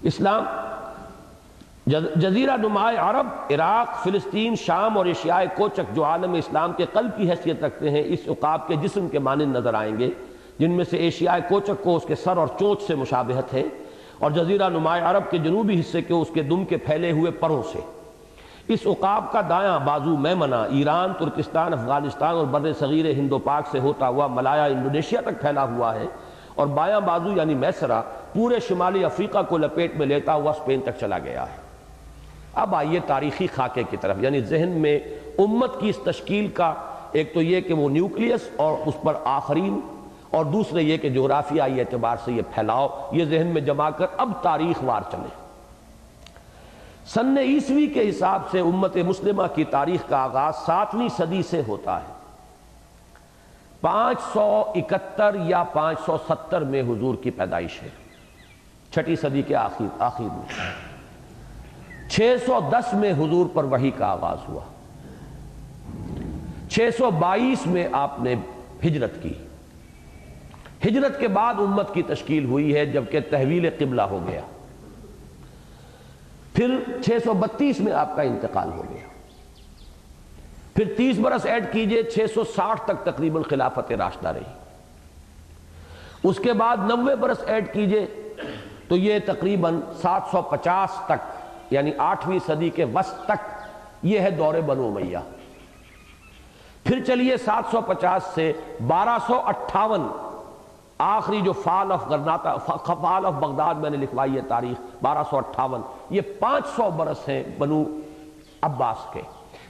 اسلام جزیرہ نما عرب، عراق، فلسطین، شام اور ایشیائے کوچک جو عالم اسلام کے قلب کی حیثیت رکھتے ہیں، اس عقاب کے جسم کے مانند نظر آئیں گے، جن میں سے ایشیائے کوچک کو اس کے سر اور چونچ سے مشابہت ہے، اور جزیرہ نما عرب کے جنوبی حصے کے اس کے دم کے پھیلے ہوئے پروں سے۔ اس عقاب کا دایاں بازو میمنہ ایران، ترکستان، افغانستان اور بر صغیر ہند و پاک سے ہوتا ہوا ملایا انڈونیشیا تک پھیلا ہوا ہے، اور بایاں بازو یعنی میسرا پورے شمالی افریقہ کو لپیٹ میں لیتا ہوا اسپین تک چلا گیا ہے۔ اب آئیے تاریخی خاکے کی طرف، یعنی ذہن میں امت کی اس تشکیل کا ایک تو یہ کہ وہ نیوکلیس اور اس پر آخرین، اور دوسرے یہ کہ جغرافیائی اعتبار سے یہ پھیلاؤ، یہ ذہن میں جما کر اب تاریخ وار چلے۔ سن عیسوی کے حساب سے امت مسلمہ کی تاریخ کا آغاز 7ویں صدی سے ہوتا ہے۔ 571 یا 570 میں حضور کی پیدائش ہے، 6ٹی صدی کے آخر میں۔ 610 میں حضور پر وحی کا آغاز ہوا، 622 میں آپ نے ہجرت کی۔ ہجرت کے بعد امت کی تشکیل ہوئی ہے، جبکہ تحویل قبلہ ہو گیا۔ پھر 632 میں آپ کا انتقال ہو گیا، پھر 30 برس ایڈ کیجئے، 660 تک تقریباً خلافت راشدہ رہی۔ اس کے بعد 90 برس ایڈ کیجئے تو یہ تقریباً 750 تک، یعنی 8ویں صدی کے وسط تک یہ ہے دور بنو امیہ۔ پھر چلیے 750 سے 1258، آخری جو فال آف بغداد میں نے لکھوائی ہے تاریخ 1258، یہ 500 برس ہیں بنو عباس کے،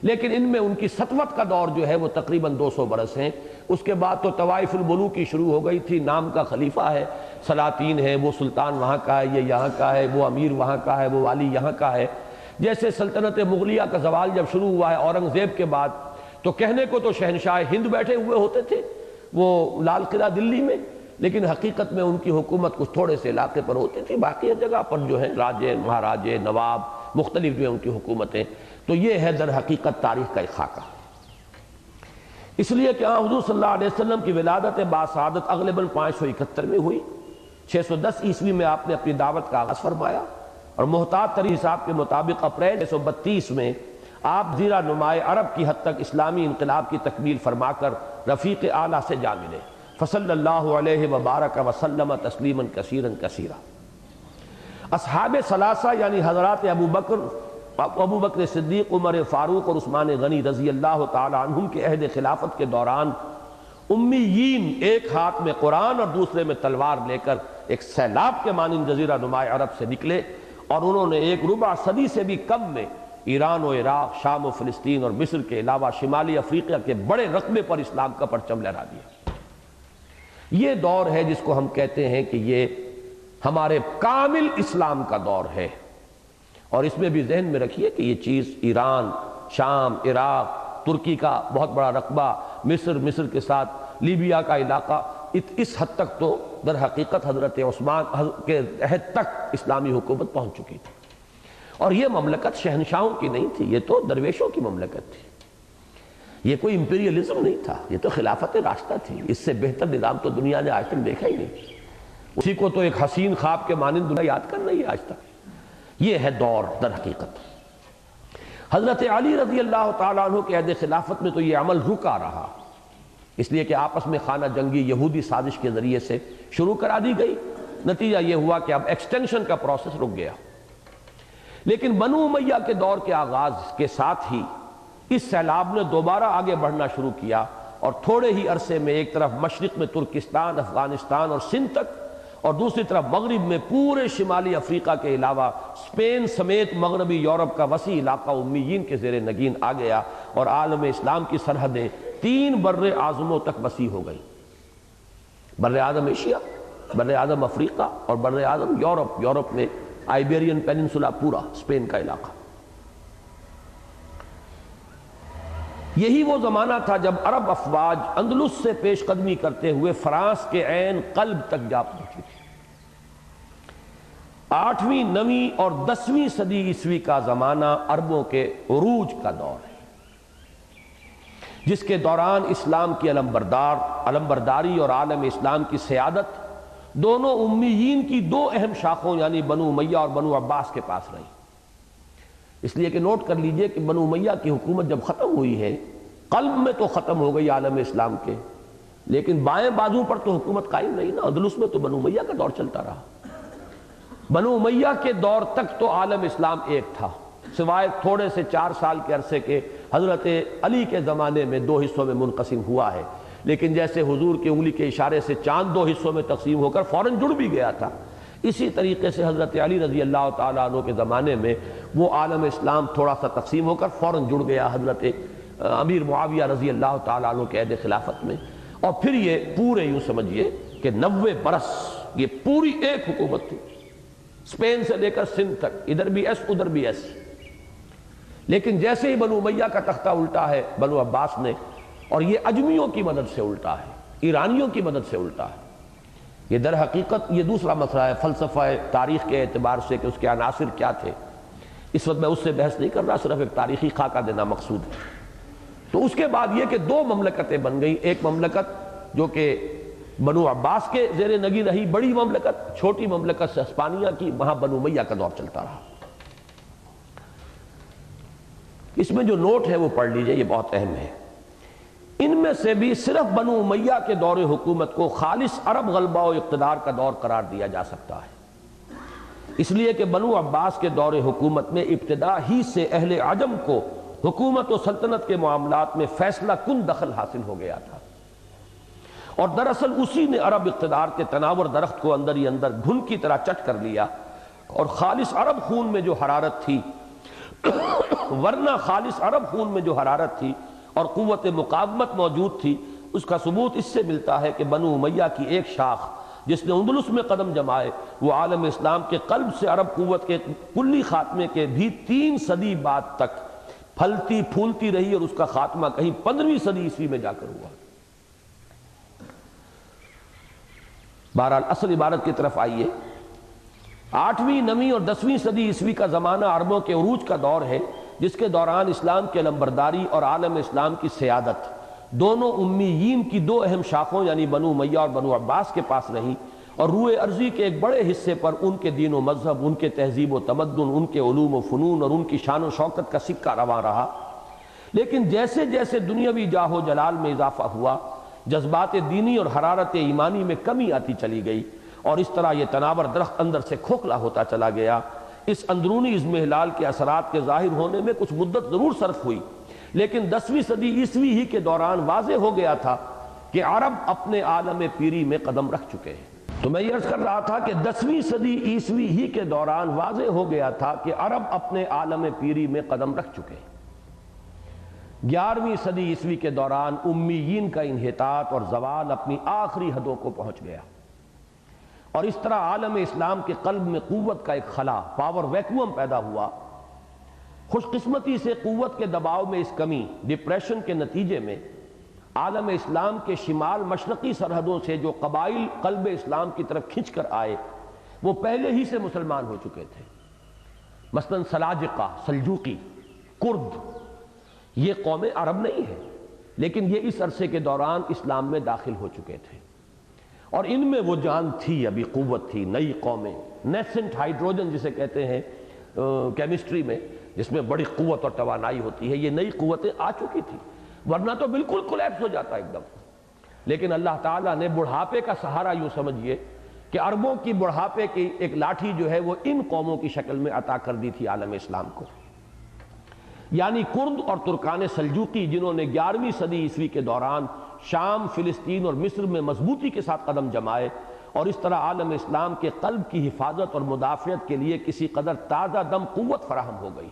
لیکن ان میں ان کی سطوت کا دور جو ہے وہ تقریباً 200 برس ہیں۔ اس کے بعد تو طوائف الملوک شروع ہو گئی تھی، نام کا خلیفہ ہے، سلاطین ہے، وہ سلطان وہاں کا ہے، یہ یہاں کا ہے، وہ امیر وہاں کا ہے، وہ والی یہاں کا ہے۔ جیسے سلطنت مغلیہ کا زوال جب شروع ہوا ہے اورنگزیب کے بعد، تو کہنے کو تو شہنشاہ ہند بیٹھے ہوئے ہوتے تھے وہ لال قلعہ دلی میں، لیکن حقیقت میں ان کی حکومت کچھ تھوڑے سے علاقے پر ہوتی تھی، باقی جگہ پر جو ہے راجے، مہاراجے، نواب، مختلف جو ہیں ان کی حکومتیں۔ تو یہ ہے در حقیقت تاریخ کا ایک خاکہ، اس لیے کہ حضور صلی اللہ علیہ وسلم کی ولادت باسعادت اغلباً 571 میں ہوئی۔ 610 عیسوی میں آپ نے اپنی دعوت کا آغاز فرمایا، اور محتاط ترین حساب کے مطابق اپریل 632 میں آپ جزیرہ نما عرب کی حد تک اسلامی انقلاب کی تکمیل فرما کر رفیق اعلیٰ سے جا ملے۔ فصلی اللہ علیہ وبارک وسلم تسلیما کثیرا کثیرا۔ اصحاب ثلاثہ یعنی حضرات ابو بکر صدیق، عمر فاروق اور عثمان غنی رضی اللہ تعالی عنہم کے عہد خلافت کے دوران امیین ایک ہاتھ میں قرآن اور دوسرے میں تلوار لے کر ایک سیلاب کے مانند جزیرہ نما عرب سے نکلے، اور انہوں نے ایک ربع صدی سے بھی کم میں ایران و عراق، شام و فلسطین اور مصر کے علاوہ شمالی افریقہ کے بڑے رقبے پر اسلام کا پرچم لہرا دیا۔ یہ دور ہے جس کو ہم کہتے ہیں کہ یہ ہمارے کامل اسلام کا دور ہے، اور اس میں بھی ذہن میں رکھیے کہ یہ چیز ایران، شام، عراق، ترکی کا بہت بڑا رقبہ، مصر کے ساتھ لیبیا کا علاقہ، اس حد تک تو در حقیقت حضرت عثمان کے عہد تک اسلامی حکومت پہنچ چکی تھی، اور یہ مملکت شہنشاہوں کی نہیں تھی، یہ تو درویشوں کی مملکت تھی، یہ کوئی امپیریلزم نہیں تھا، یہ تو خلافت راستہ تھی۔ اس سے بہتر نظام تو دنیا نے آج تک دیکھا ہی نہیں، اسی کو تو ایک حسین خواب کے مانند دنیا یاد کر رہی ہے آج تک۔ یہ ہے دور در حقیقت۔ حضرت علی رضی اللہ تعالیٰ عنہ کے عہد خلافت میں تو یہ عمل رکا رہا، اس لیے کہ آپس میں خانہ جنگی یہودی سازش کے ذریعے سے شروع کرا دی گئی، نتیجہ یہ ہوا کہ اب ایکسٹینشن کا پروسیس رک گیا۔ لیکن بنو امیہ کے دور کے آغاز کے ساتھ ہی اس سیلاب نے دوبارہ آگے بڑھنا شروع کیا، اور تھوڑے ہی عرصے میں ایک طرف مشرق میں ترکستان، افغانستان اور سندھ تک، اور دوسری طرف مغرب میں پورے شمالی افریقہ کے علاوہ اسپین سمیت مغربی یورپ کا وسیع علاقہ امیین کے زیر نگین آ گیا، اور عالم اسلام کی سرحدیں 3 بر اعظموں تک وسیع ہو گئی: بر اعظم ایشیا، بر اعظم افریقہ اور بر اعظم یورپ۔ یورپ میں آئیبیرین پیننسولا پورا، اسپین کا علاقہ۔ یہی وہ زمانہ تھا جب عرب افواج اندلس سے پیش قدمی کرتے ہوئے فرانس کے عین قلب تک جا پہنچی تھی۔ 8ویں، 9ویں اور 10ویں صدی عیسوی کا زمانہ عربوں کے عروج کا دور ہے، جس کے دوران اسلام کی علمبرداری اور عالم اسلام کی سیادت دونوں امیین کی 2 اہم شاخوں یعنی بنو امیہ اور بنو عباس کے پاس رہی۔ اس لیے کہ نوٹ کر لیجئے کہ بنو امیہ کی حکومت جب ختم ہوئی ہے، قلب میں تو ختم ہو گئی عالم اسلام کے، لیکن بائیں بازو پر تو حکومت قائم نہیں نا۔ اندلس میں تو بنو امیہ کا دور چلتا رہا۔ بنو امیہ کے دور تک تو عالم اسلام ایک تھا، سوائے تھوڑے سے 4 سال کے عرصے کے حضرت علی کے زمانے میں 2 حصوں میں منقسم ہوا ہے، لیکن جیسے حضور کی انگلی کے اشارے سے چاند 2 حصوں میں تقسیم ہو کر فوراً جڑ بھی گیا تھا، اسی طریقے سے حضرت علی رضی اللہ تعالیٰ عنہ کے زمانے میں وہ عالم اسلام تھوڑا سا تقسیم ہو کر فوراً جڑ گیا حضرت امیر معاویہ رضی اللہ تعالیٰ عنہ کے عہد خلافت میں، اور پھر یہ پورے یوں سمجھیے کہ 90 برس یہ پوری ایک حکومت تھی، اسپین سے لے کر سندھ تک، ادھر بھی ایس ادھر بھی ایس۔ لیکن جیسے ہی بنو امیہ کا تختہ الٹا ہے بنو عباس نے، اور یہ اجمیوں کی مدد سے الٹا ہے، ایرانیوں کی مدد سے الٹا ہے۔ یہ در حقیقت یہ دوسرا مسئلہ ہے فلسفہ تاریخ کے اعتبار سے کہ اس کے عناصر کیا تھے، اس وقت میں اس سے بحث نہیں کر رہا، صرف ایک تاریخی خاکہ دینا مقصود ہے۔ تو اس کے بعد یہ کہ 2 مملکتیں بن گئیں، ایک مملکت جو کہ بنو عباس کے زیر نگی رہی، بڑی مملکت، چھوٹی مملکت ہسپانیہ کی، وہاں بنو امیہ کا دور چلتا رہا۔ اس میں جو نوٹ ہے وہ پڑھ لیجئے، یہ بہت اہم ہے۔ ان میں سے بھی صرف بنو امیہ کے دور حکومت کو خالص عرب غلبہ و اقتدار کا دور قرار دیا جا سکتا ہے، اس لیے کہ بنو عباس کے دور حکومت میں ابتدا ہی سے اہل عجم کو حکومت و سلطنت کے معاملات میں فیصلہ کن دخل حاصل ہو گیا تھا، اور دراصل اسی نے عرب اقتدار کے تناور درخت کو اندر ہی اندر گھن کی طرح چٹ کر لیا، اور خالص عرب خون میں جو حرارت تھی ورنہ خالص عرب خون میں جو حرارت تھی اور قوت مقاومت موجود تھی، اس کا ثبوت اس سے ملتا ہے کہ بنو امیہ کی ایک شاخ جس نے اندلس میں قدم جمائے، وہ عالم اسلام کے قلب سے عرب قوت کے کلی خاتمے کے بھی 3 صدی بعد تک پھلتی پھولتی رہی، اور اس کا خاتمہ کہیں 15ویں صدی عیسوی میں جا کر ہوا۔ بہرحال اصل عبارت کی طرف آئیے۔ 8ویں، 9ویں اور 10ویں صدی عیسوی کا زمانہ عربوں کے عروج کا دور ہے، جس کے دوران اسلام کی علمبرداری اور عالم اسلام کی سیادت دونوں امیین کی 2 اہم شاخوں یعنی بنو امیہ اور بنو عباس کے پاس رہیں، اور روئے ارضی کے ایک بڑے حصے پر ان کے دین و مذہب، ان کے تہذیب و تمدن، ان کے علوم و فنون اور ان کی شان و شوکت کا سکہ رواں رہا۔ لیکن جیسے جیسے دنیاوی جاہ و جلال میں اضافہ ہوا، جذبات دینی اور حرارت ایمانی میں کمی آتی چلی گئی، اور اس طرح یہ تناور درخت اندر سے کھوکھلا ہوتا چلا گیا۔ اس اندرونی اضمحلال کے اثرات کے ظاہر ہونے میں کچھ مدت ضرور صرف ہوئی، لیکن 10ویں صدی عیسوی ہی کے دوران واضح ہو گیا تھا کہ عرب اپنے عالم پیری میں قدم رکھ چکے ہیں۔ تو میں یہ عرض کر رہا تھا کہ 10ویں صدی عیسوی ہی کے دوران واضح ہو گیا تھا کہ عرب اپنے عالم پیری میں قدم رکھ چکے ہیں۔ 11ویں صدی عیسوی کے دوران امیین کا انحطاط اور زوال اپنی آخری حدوں کو پہنچ گیا، اور اس طرح عالم اسلام کے قلب میں قوت کا ایک خلا، پاور ویکوم پیدا ہوا۔ خوش قسمتی سے قوت کے دباؤ میں اس کمی، ڈپریشن کے نتیجے میں عالم اسلام کے شمال مشرقی سرحدوں سے جو قبائل قلب اسلام کی طرف کھنچ کر آئے، وہ پہلے ہی سے مسلمان ہو چکے تھے۔ مثلا سلاجقہ، سلجوقی، کرد، یہ قومیں عرب نہیں ہیں، لیکن یہ اس عرصے کے دوران اسلام میں داخل ہو چکے تھے، اور ان میں وہ جان تھی، ابھی قوت تھی، نئی قومیں، نیسنٹ ہائیڈروجن جسے کہتے ہیں کیمسٹری میں، جس میں بڑی قوت اور توانائی ہوتی ہے، یہ نئی قوتیں آ چکی تھی، ورنہ تو بالکل کولیپس ہو جاتا ایک دم۔ لیکن اللہ تعالیٰ نے بڑھاپے کا سہارا یوں سمجھیے کہ عربوں کی بڑھاپے کی ایک لاٹھی جو ہے وہ ان قوموں کی شکل میں عطا کر دی تھی عالم اسلام کو، یعنی کرد اور ترکان سلجوقی، جنہوں نے 11ویں صدی عیسوی کے دوران شام، فلسطین اور مصر میں مضبوطی کے ساتھ قدم جمائے، اور اس طرح عالم اسلام کے قلب کی حفاظت اور مدافعت کے لیے کسی قدر تازہ دم قوت فراہم ہو گئی۔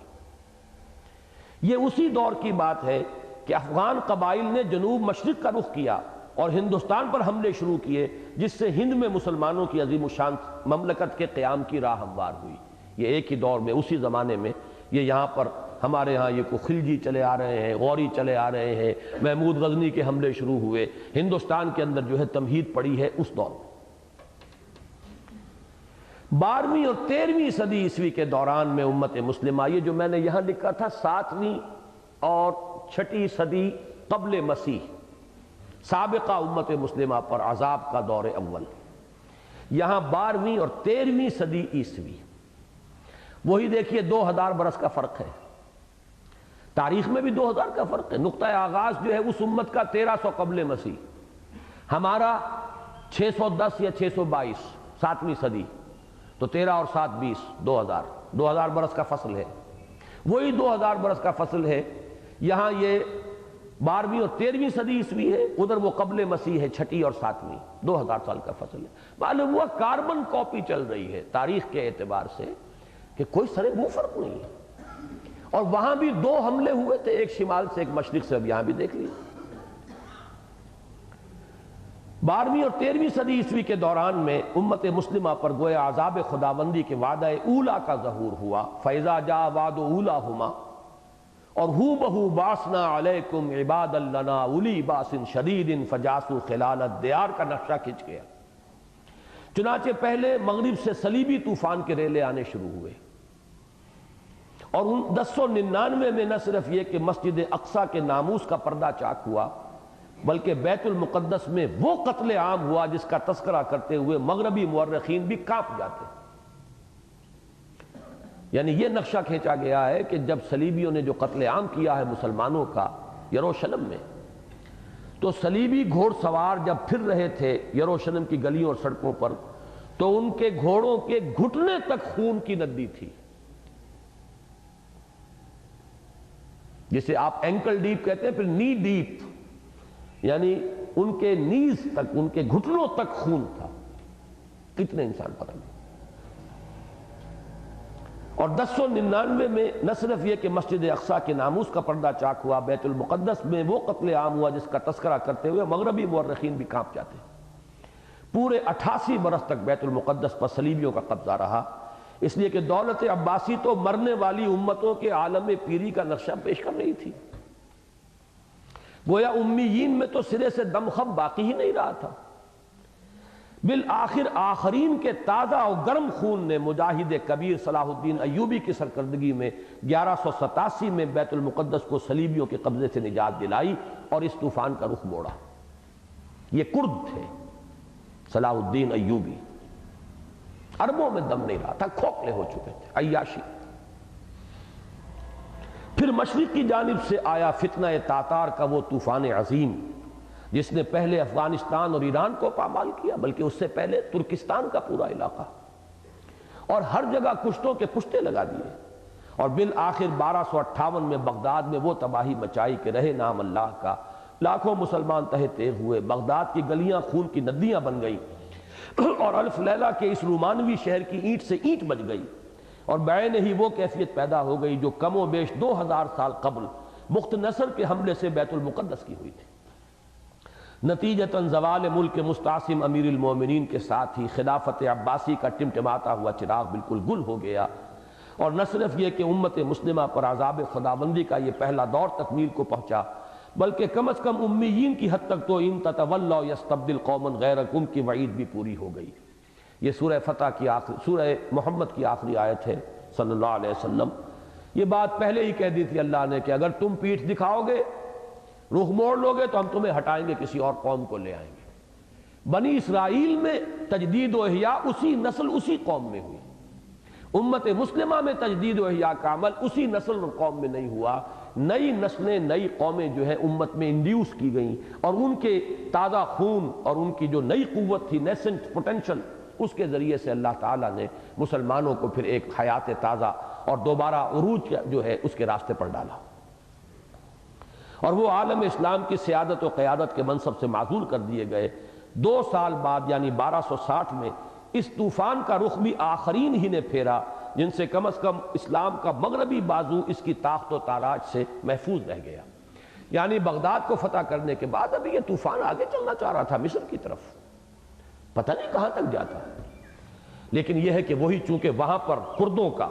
یہ اسی دور کی بات ہے کہ افغان قبائل نے جنوب مشرق کا رخ کیا اور ہندوستان پر حملے شروع کیے، جس سے ہند میں مسلمانوں کی عظیم الشان مملکت کے قیام کی راہ ہموار ہوئی۔ یہ ایک ہی دور میں، اسی زمانے میں یہ یہاں پر ہمارے ہاں یہ کوئی خلجی چلے آ رہے ہیں، غوری چلے آ رہے ہیں، محمود غزنی کے حملے شروع ہوئے، ہندوستان کے اندر جو ہے تمہید پڑی ہے اس دور میں۔ 12ویں اور 13ویں صدی عیسوی کے دوران میں امت مسلمہ، یہ جو میں نے یہاں لکھا تھا 7ویں اور 6ٹھی صدی قبل مسیح، سابقہ امت مسلمہ پر عذاب کا دور اول، یہاں 12ویں اور 13ویں صدی عیسوی، وہی دیکھیے 2000 برس کا فرق ہے، تاریخ میں بھی 2000 کا فرق ہے۔ نقطہ آغاز جو ہے اس امت کا 1300 قبل مسیح، ہمارا 610 یا 622 7ویں صدی، تو 13 اور 7 20 2000 برس کا فصل ہے، وہی 2000 برس کا فصل ہے۔ یہاں یہ 12ویں اور 13ویں صدی عیسوی ہے، ادھر وہ قبل مسیح ہے 6ٹھی اور 7ویں، 2000 سال کا فصل ہے۔ معلوم ہوا کاربن کاپی چل رہی ہے تاریخ کے اعتبار سے کہ کوئی سرے وہ فرق نہیں ہے، اور وہاں بھی 2 حملے ہوئے تھے، ایک شمال سے ایک مشرق سے، اب یہاں بھی دیکھ لیجیے۔ 12ویں اور 13ویں صدی عیسوی کے دوران میں امت مسلمہ پر گویا عذاب خداوندی کے وعدہ اولا کا ظہور ہوا، فَإِذَا جَاءَ وَعْدُ أُولَاهُمَا، اور ہو بہو باسنا علیکم عباد لنا اولی باس شدید فجاسوا خلال الدیار کا نقشہ کھنچ گیا۔ چنانچہ پہلے مغرب سے صلیبی طوفان کے ریلے آنے شروع ہوئے، اور 1099 میں نہ صرف یہ کہ مسجد اقصیٰ کے ناموس کا پردہ چاک ہوا، بلکہ بیت المقدس میں وہ قتل عام ہوا جس کا تذکرہ کرتے ہوئے مغربی مورخین بھی کانپ جاتے ہیں۔ یعنی یہ نقشہ کھینچا گیا ہے کہ جب صلیبیوں نے جو قتل عام کیا ہے مسلمانوں کا یروشلم میں، تو صلیبی گھوڑ سوار جب پھر رہے تھے یروشلم کی گلیوں اور سڑکوں پر، تو ان کے گھوڑوں کے گھٹنے تک خون کی ندی تھی، جسے آپ اینکل ڈیپ کہتے ہیں، پھر نی ڈیپ، یعنی ان کے نیز تک، ان کے گھٹنوں تک خون تھا۔ کتنے انسان پر ہمیں۔ اور 1099 میں نہ صرف یہ کہ مسجد اقصیٰ کے ناموس کا پردہ چاک ہوا، بیت المقدس میں وہ قتل عام ہوا جس کا تذکرہ کرتے ہوئے مغربی مورخین بھی کانپ جاتے ہیں۔ پورے 88 برس تک بیت المقدس پر صلیبیوں کا قبضہ رہا، اس لیے کہ دولت عباسی تو مرنے والی امتوں کے عالم پیری کا نقشہ پیش کر رہی تھی۔ گویا امیین میں تو سرے سے دم خم باقی ہی نہیں رہا تھا۔ بالآخر آخرین کے تازہ اور گرم خون نے مجاہد کبیر صلاح الدین ایوبی کی سرکردگی میں 1187 میں بیت المقدس کو صلیبیوں کے قبضے سے نجات دلائی اور اس طوفان کا رخ موڑا۔ یہ کرد تھے صلاح الدین ایوبی، عربوں میں دم نہیں رہا تھا، کھوکھلے ہو چکے تھے، عیاشی۔ پھر مشرق کی جانب سے آیا فتنہ تاتار کا وہ طوفان عظیم جس نے پہلے افغانستان اور ایران کو پامال کیا، بلکہ اس سے پہلے ترکستان کا پورا علاقہ، اور ہر جگہ کشتوں کے پشتے لگا دیے، اور بالآخر 1258 میں بغداد میں وہ تباہی مچائی کہ رہے نام اللہ کا، لاکھوں مسلمان تہہ تیغ ہوئے، بغداد کی گلیاں خون کی ندیاں بن گئیں، اور الف لیلہ کے اس رومانوی شہر کی اینٹ سے اینٹ بج گئی، اور بعین ہی وہ کیفیت پیدا ہو گئی جو کم و بیش 2000 سال قبل بخت نصر کے حملے سے بیت المقدس کی ہوئی تھی۔ نتیجتاً زوال ملک مستعصم امیر المومنین کے ساتھ ہی خلافت عباسی کا ٹمٹماتا ہوا چراغ بالکل گل ہو گیا، اور نہ صرف یہ کہ امت مسلمہ پر عذاب خداوندی کا یہ پہلا دور تکمیل کو پہنچا، بلکہ کم از کم امیین کی حد تک تو ان تتولوا یستبدل قوما غیرکم کی وعید بھی پوری ہو گئی۔ یہ سورہ فتح کی آخری، سورہ محمد کی آخری آیت ہے صلی اللہ علیہ وسلم۔ یہ بات پہلے ہی کہہ دی تھی اللہ نے کہ اگر تم پیٹھ دکھاؤ گے، رخ موڑ لو گے، تو ہم تمہیں ہٹائیں گے، کسی اور قوم کو لے آئیں گے۔ بنی اسرائیل میں تجدید و احیاء اسی نسل اسی قوم میں ہوئی، امت مسلمہ میں تجدید و احیاء کا عمل اسی نسل اور قوم میں نہیں ہوا۔ نئی نسلیں، نئی قومیں جو ہے امت میں انڈیوس کی گئیں، اور ان کے تازہ خون اور ان کی جو نئی قوت تھی، نیسنٹ پوٹینشل، اس کے ذریعے سے اللہ تعالیٰ نے مسلمانوں کو پھر ایک حیات تازہ اور دوبارہ عروج جو ہے اس کے راستے پر ڈالا، اور وہ عالم اسلام کی سیادت و قیادت کے منصب سے معزول کر دیے گئے۔ 2 سال بعد یعنی 1260 میں اس طوفان کا رخ بھی آخرین ہی نے پھیرا جن سے کم از کم اسلام کا مغربی بازو اس کی طاقت و تاراج سے محفوظ رہ گیا۔ یعنی بغداد کو فتح کرنے کے بعد ابھی یہ طوفان آگے چلنا چاہ رہا تھا مصر کی طرف، پتہ نہیں کہاں تک جاتا، لیکن یہ ہے کہ وہی چونکہ وہاں پر کردوں کا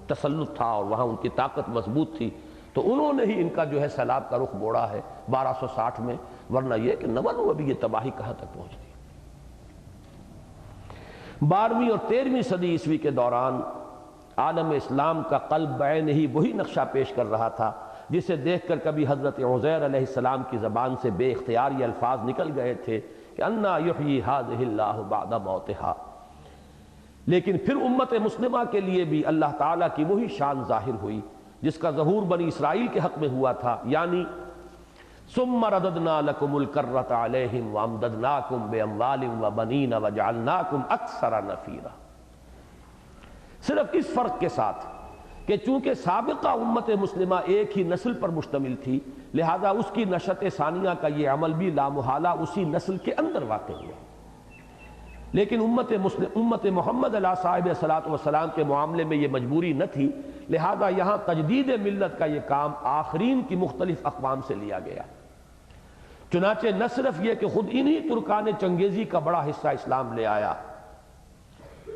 تسلط تھا اور وہاں ان کی طاقت مضبوط تھی، تو انہوں نے ہی ان کا جو ہے سیلاب کا رخ موڑا ہے 1260 میں، ورنہ یہ کہ نہ معلوم ابھی یہ تباہی کہاں تک پہنچتی۔ 12ویں اور 13ویں صدی عیسوی کے دوران عالم اسلام کا قلب بعین ہی وہی نقشہ پیش کر رہا تھا جسے دیکھ کر کبھی حضرت عزیر علیہ السلام کی زبان سے بے اختیار یہ الفاظ نکل گئے تھے کہ انا یحیی ھذہ اللہ بعد موتہا، لیکن پھر امت مسلمہ کے لیے بھی اللہ تعالیٰ کی وہی شان ظاہر ہوئی جس کا ظہور بنی اسرائیل کے حق میں ہوا تھا، یعنی ثم رددنا لکم الکرۃ علیہم وامددناکم باموال وبنین وجعلناکم اکثر نفیرا، صرف اس فرق کے ساتھ کہ چونکہ سابقہ امت مسلمہ ایک ہی نسل پر مشتمل تھی، لہذا اس کی نشأت ثانیہ کا یہ عمل بھی لامحالہ اسی نسل کے اندر واقع ہوا، لیکن امت محمد علیہ صاحب صلاۃ والسلام کے معاملے میں یہ مجبوری نہ تھی، لہذا یہاں تجدید ملت کا یہ کام آخرین کی مختلف اقوام سے لیا گیا۔ چنانچہ نہ صرف یہ کہ خود انہی ترکان چنگیزی کا بڑا حصہ اسلام لے آیا،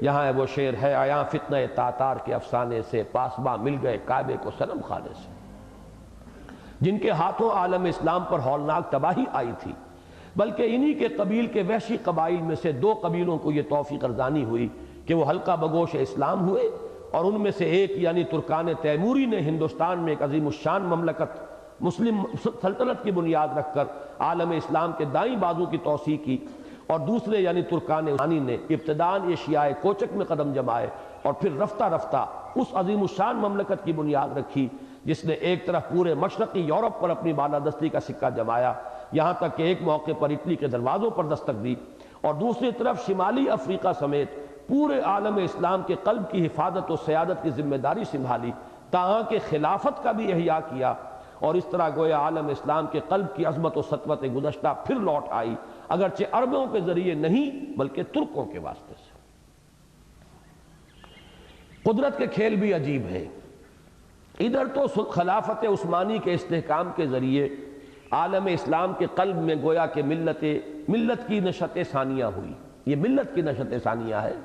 یہاں ہے وہ شعر ہے آیا فتنہ تاتار کے افسانے سے، پاسباں مل گئے کعبے کو صنم خانے سے، جن کے ہاتھوں عالم اسلام پر ہولناک تباہی آئی تھی، بلکہ انہی کے قبیل کے وحشی قبائل میں سے 2 قبیلوں کو یہ توفیق ارزانی ہوئی کہ وہ حلقہ بگوش اسلام ہوئے، اور ان میں سے ایک یعنی ترکان تیموری نے ہندوستان میں ایک عظیم الشان مملکت مسلم سلطنت کی بنیاد رکھ کر عالم اسلام کے دائیں بازو کی توسیع کی، اور دوسرے یعنی ترکان عثمانی نے ابتداءً ایشیائے کوچک میں قدم جمائے اور پھر رفتہ رفتہ اس عظیم الشان مملکت کی بنیاد رکھی جس نے ایک طرف پورے مشرقی یورپ پر اپنی بالادستی کا سکہ جمایا، یہاں تک کہ ایک موقع پر اٹلی کے دروازوں پر دستک دی، اور دوسری طرف شمالی افریقہ سمیت پورے عالم اسلام کے قلب کی حفاظت و سیادت کی ذمہ داری سنبھالی، تاہاں کہ خلافت کا بھی احیاء کیا، اور اس طرح گویا عالم اسلام کے قلب کی عظمت و سطوت گزشتہ پھر لوٹ آئی، اگرچہ عربوں کے ذریعے نہیں بلکہ ترکوں کے واسطے سے۔ قدرت کے کھیل بھی عجیب ہیں، ادھر تو خلافت عثمانی کے استحکام کے ذریعے عالم اسلام کے قلب میں گویا کہ ملت کی نشأت ثانیہ ہوئی، یہ ملت کی نشأت ثانیہ ہے،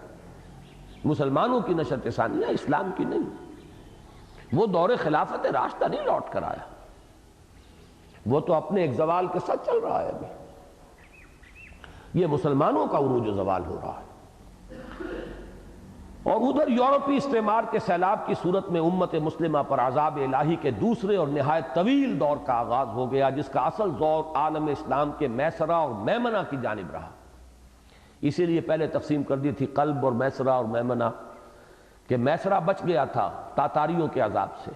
مسلمانوں کی نشأت ثانیہ، اسلام کی نہیں۔ وہ دور خلافت راشدہ نہیں لوٹ کر آیا، وہ تو اپنے ایک زوال کے ساتھ چل رہا ہے ابھی، یہ مسلمانوں کا عروج و زوال ہو رہا ہے۔ اور ادھر یورپی استعمار کے سیلاب کی صورت میں امت مسلمہ پر عذاب الہی کے دوسرے اور نہایت طویل دور کا آغاز ہو گیا، جس کا اصل زور عالم اسلام کے میسرہ اور میمنہ کی جانب رہا۔ اسی لیے پہلے تقسیم کر دی تھی قلب اور میسرہ اور میمنہ، کہ میسرہ بچ گیا تھا تاتاریوں کے عذاب سے،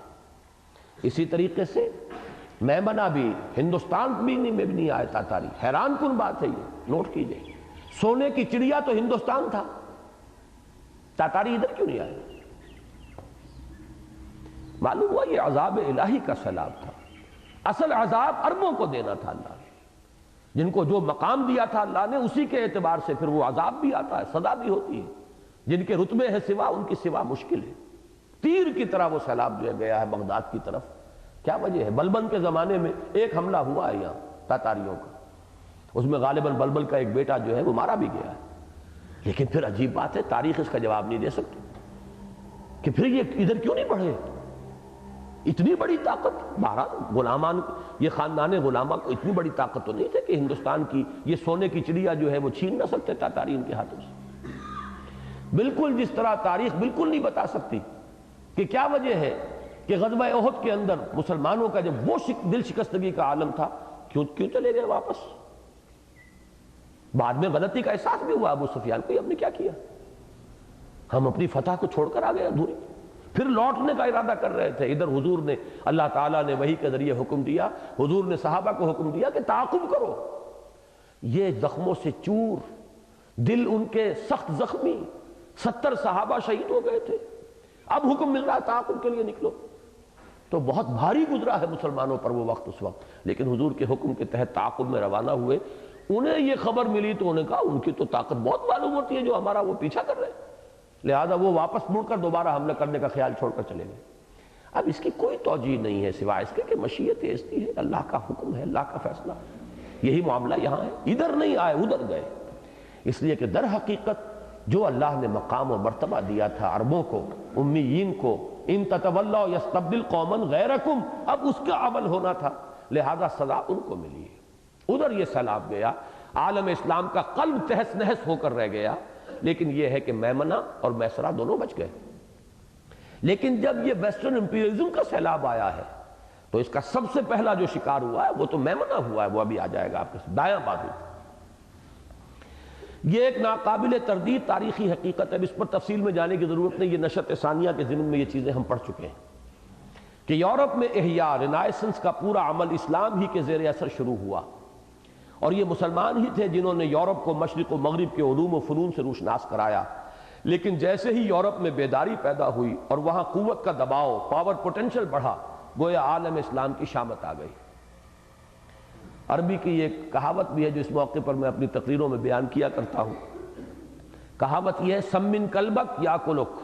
اسی طریقے سے میمنہ بھی ہندوستان میں نہیں آئے تاتاری۔ حیران کن بات ہے یہ، نوٹ کیجئے، سونے کی چڑیا تو ہندوستان تھا، تاتاری ادھر کیوں نہیں آئے؟ معلوم ہوا یہ عذاب الہی کا سیلاب تھا، اصل عذاب عربوں کو دینا تھا اللہ نے، جن کو جو مقام دیا تھا اللہ نے اسی کے اعتبار سے پھر وہ عذاب بھی آتا ہے، سزا بھی ہوتی ہے، جن کے رتبے ہے سوا ان کی سوا مشکل ہے۔ تیر کی طرح وہ سیلاب جو ہے گیا ہے بغداد کی طرف، کیا وجہ ہے؟ بلبن کے زمانے میں ایک حملہ ہوا ہے یہاں تاتاریوں کا، اس میں غالباً بلبل کا ایک بیٹا جو ہے وہ مارا بھی گیا ہے، لیکن پھر عجیب بات ہے تاریخ اس کا جواب نہیں دے سکتی کہ پھر یہ ادھر کیوں نہیں بڑھے، اتنی بڑی طاقت، بہرحال غلامان، یہ خاندان غلامہ کو اتنی بڑی طاقت تو نہیں تھی کہ ہندوستان کی یہ سونے کی چڑیا جو ہے وہ چھین نہ سکتے تاتاری ان کے ہاتھوں سے۔ بالکل جس طرح تاریخ بالکل نہیں بتا سکتی کہ کیا وجہ ہے کہ غزوہ احد کے اندر مسلمانوں کا جب وہ دل شکستگی کا عالم تھا، کیوں چلے گئے واپس؟ بعد میں غلطی کا احساس بھی ہوا ابو سفیان کو، ہم نے کیا کیا، ہم اپنی فتح کو چھوڑ کر آ گئے ادھوری، پھر لوٹنے کا ارادہ کر رہے تھے۔ ادھر حضور نے، اللہ تعالیٰ نے وحی کے ذریعے حکم دیا، حضور نے صحابہ کو حکم دیا کہ تعاقب کرو، یہ زخموں سے چور، دل ان کے سخت زخمی، 70 صحابہ شہید ہو گئے تھے، اب حکم مل رہا ہے تعاقب کے لیے نکلو. تو بہت بھاری گزرا ہے مسلمانوں پر وہ وقت اس وقت، لیکن حضور کے حکم کے تحت تعاقب میں روانہ ہوئے. انہیں یہ خبر ملی تو انہوں نے کہا ان کی تو طاقت بہت معلوم ہوتی ہے جو ہمارا وہ پیچھا کر رہے ہیں، لہذا وہ واپس مڑ کر دوبارہ حملہ کرنے کا خیال چھوڑ کر چلے گئے. اب اس کی کوئی توجیہ نہیں ہے سوائے اس کے کہ مشیت ایسی ہے، اللہ کا حکم ہے، اللہ کا فیصلہ. یہی معاملہ یہاں ہے، ادھر نہیں آئے ادھر گئے. اس لیے کہ در حقیقت جو اللہ نے مقام و مرتبہ دیا تھا عربوں کو، امیین کو، ان تتولوا یستبدل قوما غیرکم، اب اس کا عمل ہونا تھا، لہذا سزا ان کو ملی ہے. ادھر یہ سیلاب گیا، عالم اسلام کا قلب تہس نہس ہو کر رہ گیا. لیکن یہ ہے کہ میمنہ اور میسرہ دونوں بچ گئے. لیکن جب یہ ویسٹرن امپیریلزم کا سیلاب آیا ہے تو اس کا سب سے پہلا جو شکار ہوا ہے وہ تو میمنہ ہوا ہے، وہ ابھی آ جائے گا آپ کے دایاں بازو. یہ ایک ناقابل تردید تاریخی حقیقت ہے، اس پر تفصیل میں جانے کی ضرورت نہیں. یہ نشأۃ ثانیہ کے ضمن میں یہ چیزیں ہم پڑھ چکے ہیں کہ یورپ میں احیاء رینائسنس کا پورا عمل اسلام ہی کے زیر اثر شروع ہوا، اور یہ مسلمان ہی تھے جنہوں نے یورپ کو مشرق و مغرب کے علوم و فنون سے روشناس کرایا. لیکن جیسے ہی یورپ میں بیداری پیدا ہوئی اور وہاں قوت کا دباؤ، پاور پوٹینشل بڑھا، گویا عالم اسلام کی شامت آ گئی. عربی کی ایک کہاوت بھی ہے جو اس موقع پر میں اپنی تقریروں میں بیان کیا کرتا ہوں. کہاوت یہ ہے سمن کلبک یا کلک،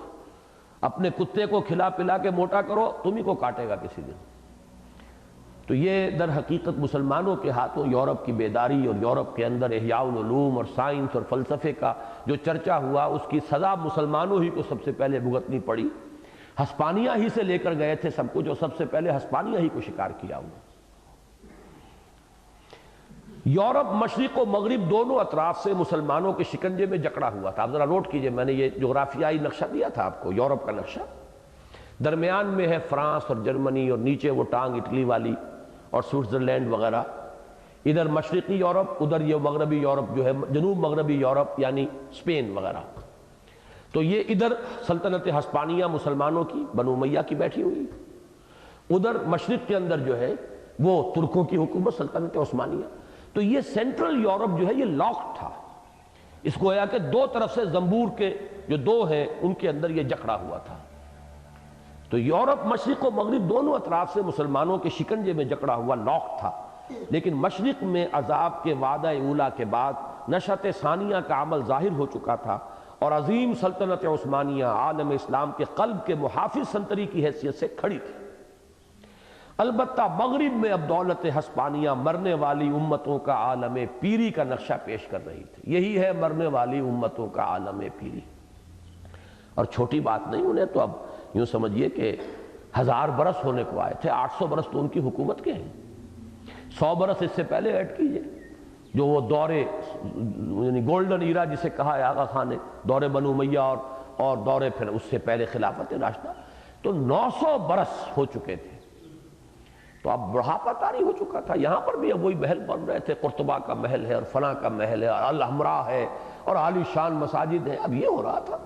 اپنے کتے کو کھلا پلا کے موٹا کرو، تمہیں کو کاٹے گا کسی دن. تو یہ در حقیقت مسلمانوں کے ہاتھوں یورپ کی بیداری اور یورپ کے اندر احیاء العلوم اور سائنس اور فلسفے کا جو چرچا ہوا، اس کی سزا مسلمانوں ہی کو سب سے پہلے بھگتنی پڑی. ہسپانیہ ہی سے لے کر گئے تھے سب کچھ، اور سب سے پہلے ہسپانیہ ہی کو شکار کیا ہوا. یورپ مشرق و مغرب دونوں اطراف سے مسلمانوں کے شکنجے میں جکڑا ہوا تھا. آپ ذرا نوٹ کیجئے، میں نے یہ جغرافیائی نقشہ دیا تھا آپ کو، یورپ کا نقشہ. درمیان میں ہے فرانس اور جرمنی، اور نیچے وہ ٹانگ اٹلی والی اور سوئٹزرلینڈ وغیرہ. ادھر مشرقی یورپ، ادھر یہ مغربی یورپ جو ہے، جنوب مغربی یورپ یعنی اسپین وغیرہ. تو یہ ادھر سلطنت ہسپانیہ مسلمانوں کی، بنو امیہ کی بیٹھی ہوئی. ادھر مشرق کے اندر جو ہے وہ ترکوں کی حکومت، سلطنت عثمانیہ. تو یہ سینٹرل یورپ جو ہے یہ لاک تھا. اس کو گویا کہ دو طرف سے زنبور کے جو دو ہیں ان کے اندر یہ جکڑا ہوا تھا. تو یورپ مشرق و مغرب دونوں اطراف سے مسلمانوں کے شکنجے میں جکڑا ہوا لاک تھا. لیکن مشرق میں عذاب کے وعدہ اولا کے بعد نشأۃ ثانیہ کا عمل ظاہر ہو چکا تھا، اور عظیم سلطنت عثمانیہ عالم اسلام کے قلب کے محافظ سنتری کی حیثیت سے کھڑی تھی. البتہ مغرب میں اب دولت ہسپانیہ مرنے والی امتوں کا عالم پیری کا نقشہ پیش کر رہی تھی. یہی ہے مرنے والی امتوں کا عالم پیری. اور چھوٹی بات نہیں، انہیں تو اب یوں سمجھیے کہ 1000 برس ہونے کو آئے تھے. 800 برس تو ان کی حکومت کے ہیں، 100 برس اس سے پہلے ایڈ کیجئے، جو وہ دورے یعنی گولڈن ایرا جسے کہا ہے آغا خان نے، دور بنو امیہ اور دورے پھر اس سے پہلے خلافت راشدہ، تو 900 برس ہو چکے تھے. تو اب بڑھاپا طاری ہو چکا تھا. یہاں پر بھی اب وہی محل بن رہے تھے، قرطبہ کا محل ہے اور فلاں کا محل ہے اور الحمراء ہے اور عالی شان مساجد ہیں. اب یہ ہو رہا تھا.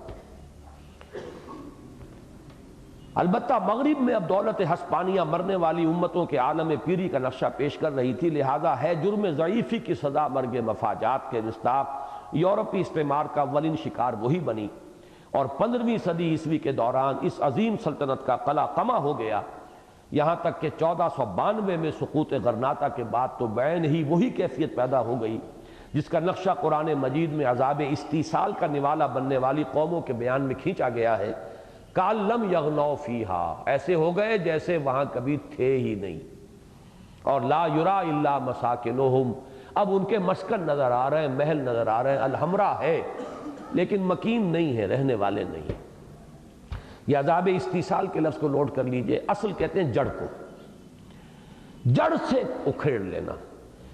البتہ مغرب میں اب دولت ہسپانیہ مرنے والی امتوں کے عالم پیری کا نقشہ پیش کر رہی تھی، لہذا ہے جرم ضعیفی کی سزا مرگ مفاجات کے مصداق یورپی استعمار کا اولین شکار وہی بنی. اور 15ویں صدی عیسوی کے دوران اس عظیم سلطنت کا قلع قمع ہو گیا، یہاں تک کہ 1492 میں سقوط غرناطہ کے بعد تو بعین ہی وہی کیفیت پیدا ہو گئی جس کا نقشہ قرآن مجید میں عذاب استیصال کا نوالا بننے والی قوموں کے بیان میں کھینچا گیا ہے. کَأَن لَّمْ يَغْنَوْا فِيهَا، ایسے ہو گئے جیسے وہاں کبھی تھے ہی نہیں. اور لا یرا الا مساکنہم، اب ان کے مسکن نظر آ رہے ہیں، محل نظر آ رہے ہیں. الحمراء ہے لیکن مکین نہیں ہے، رہنے والے نہیں. یہ عذاب استیصال کے لفظ کو نوٹ کر لیجئے. اصل کہتے ہیں جڑ کو، جڑ سے اکھیڑ لینا.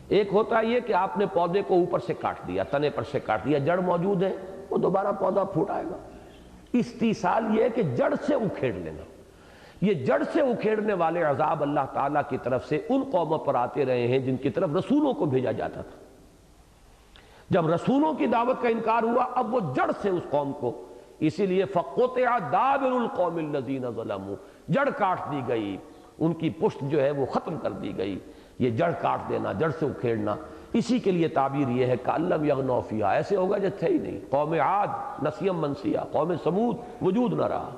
ایک ہوتا ہے یہ کہ آپ نے پودے کو اوپر سے کاٹ دیا، تنے پر سے کاٹ دیا، جڑ موجود ہے، وہ دوبارہ پودا پھوٹ آئے گا. استیصال یہ ہے کہ جڑ سے اکھیڑ لینا. یہ جڑ سے اکھیڑنے والے عذاب اللہ تعالیٰ کی طرف سے ان قوموں پر آتے رہے ہیں جن کی طرف رسولوں کو بھیجا جاتا تھا. جب رسولوں کی دعوت کا انکار ہوا، اب وہ جڑ سے اس قوم کو، اسی لیے فَقُطِعَ دَابِرُ الْقَوْمِ الَّذِينَ ظَلَمُوا، جڑ کاٹ دی گئی، ان کی پشت جو ہے وہ ختم کر دی گئی. یہ جڑ کاٹ دینا، جڑ سے اکھیڑنا. اسی کے لیے تعبیر یہ ہے کَأَلَّمْ يَغْنَوْا فِيهَا، ایسے ہوگا جیسے تھے ہی نہیں۔ قوم عاد نسیم منسیہ، قوم سمود وجود نہ رہا،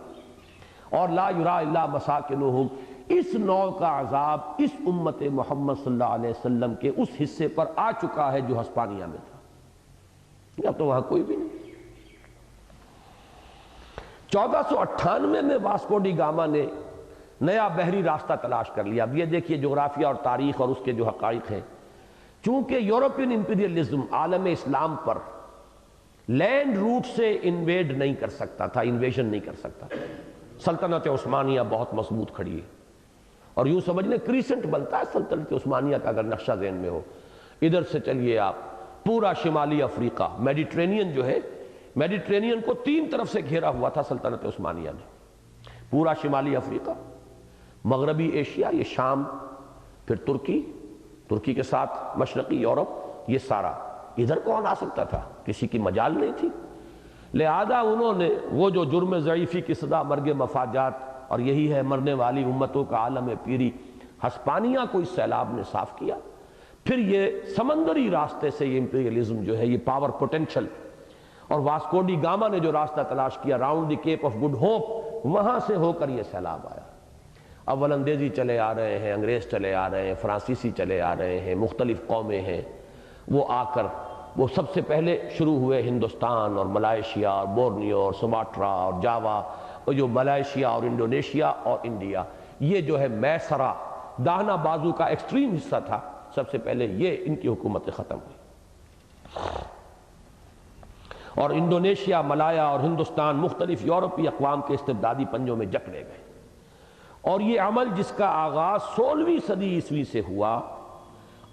اور لا یرا الا مساکنہم، اس نوع کا عذاب اس امت محمد صلی اللہ علیہ وسلم کے اس حصے پر آ چکا ہے جو ہسپانیہ میں تھا، اب تو وہاں کوئی بھی نہیں۔ 1498 میں واسکو ڈی گاما نے نیا بحری راستہ تلاش کر لیا۔ اب یہ دیکھیے جغرافیہ اور تاریخ اور اس کے جو حقائق ہیں، چونکہ یورپین امپیریلزم عالم اسلام پر لینڈ روٹ سے انویڈ نہیں کر سکتا تھا، انویژن نہیں کر سکتا تھا۔ سلطنت عثمانیہ بہت مضبوط کھڑی ہے، اور یوں سمجھ لیں کریسنٹ بنتا ہے سلطنت عثمانیہ کا اگر نقشہ ذہن میں ہو۔ ادھر سے چلیے آپ پورا شمالی افریقہ، میڈیٹرینین جو ہے، میڈیٹرینین کو 3 طرف سے گھیرا ہوا تھا سلطنت عثمانیہ نے، پورا شمالی افریقہ، مغربی ایشیا، یہ شام، پھر ترکی کے ساتھ مشرقی یورپ، یہ سارا۔ ادھر کون آ سکتا تھا؟ کسی کی مجال نہیں تھی۔ لہذا انہوں نے وہ جو جرم ضعیفی کی صدا مرگ مفاجات، اور یہی ہے مرنے والی امتوں کا عالم پیری، ہسپانیہ کو اس سیلاب نے صاف کیا۔ پھر یہ سمندری راستے سے یہ امپیریلزم جو ہے، یہ پاور پوٹینشل، اور واسکو ڈی گاما نے جو راستہ تلاش کیا round the Cape of Good Hope, وہاں سے ہو کر یہ سیلاب آیا۔ اول اندیزی چلے آ رہے ہیں، انگریز چلے آ رہے ہیں، فرانسیسی چلے آ رہے ہیں، مختلف قومیں ہیں، وہ آ کر وہ سب سے پہلے شروع ہوئے ہندوستان اور ملائیشیا اور بورنیو اور سماٹرا اور جاوا، اور جو ملائیشیا اور انڈونیشیا اور انڈیا، یہ جو ہے میسرا داہنا بازو کا ایکسٹریم حصہ تھا، سب سے پہلے یہ ان کی حکومتیں ختم ہوئی، اور انڈونیشیا، ملایا اور ہندوستان مختلف یورپی اقوام کے استبدادی پنجوں میں جکڑے گئے۔ اور یہ عمل جس کا آغاز 16ویں صدی عیسوی سے ہوا،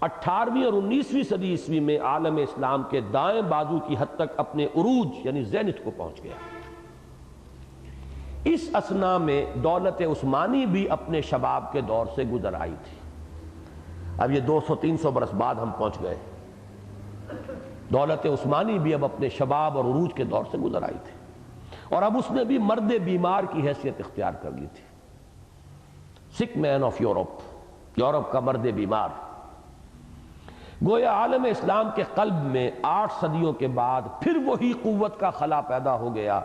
18ویں اور 19ویں صدی عیسوی میں عالم اسلام کے دائیں بازو کی حد تک اپنے عروج یعنی زینت کو پہنچ گیا۔ اس اثنا میں دولت عثمانی بھی اپنے شباب کے دور سے گزر آئی تھی۔ اب یہ 200-300 برس بعد ہم پہنچ گئے۔ دولت عثمانی بھی اب اپنے شباب اور عروج کے دور سے گزر آئی تھی، اور اب اس نے بھی مرد بیمار کی حیثیت اختیار کر لی تھی۔ سک مین آف یورپ، یورپ کا مرد بیمار۔ گویا عالم اسلام کے قلب میں 8 صدیوں کے بعد پھر وہی قوت کا خلا پیدا ہو گیا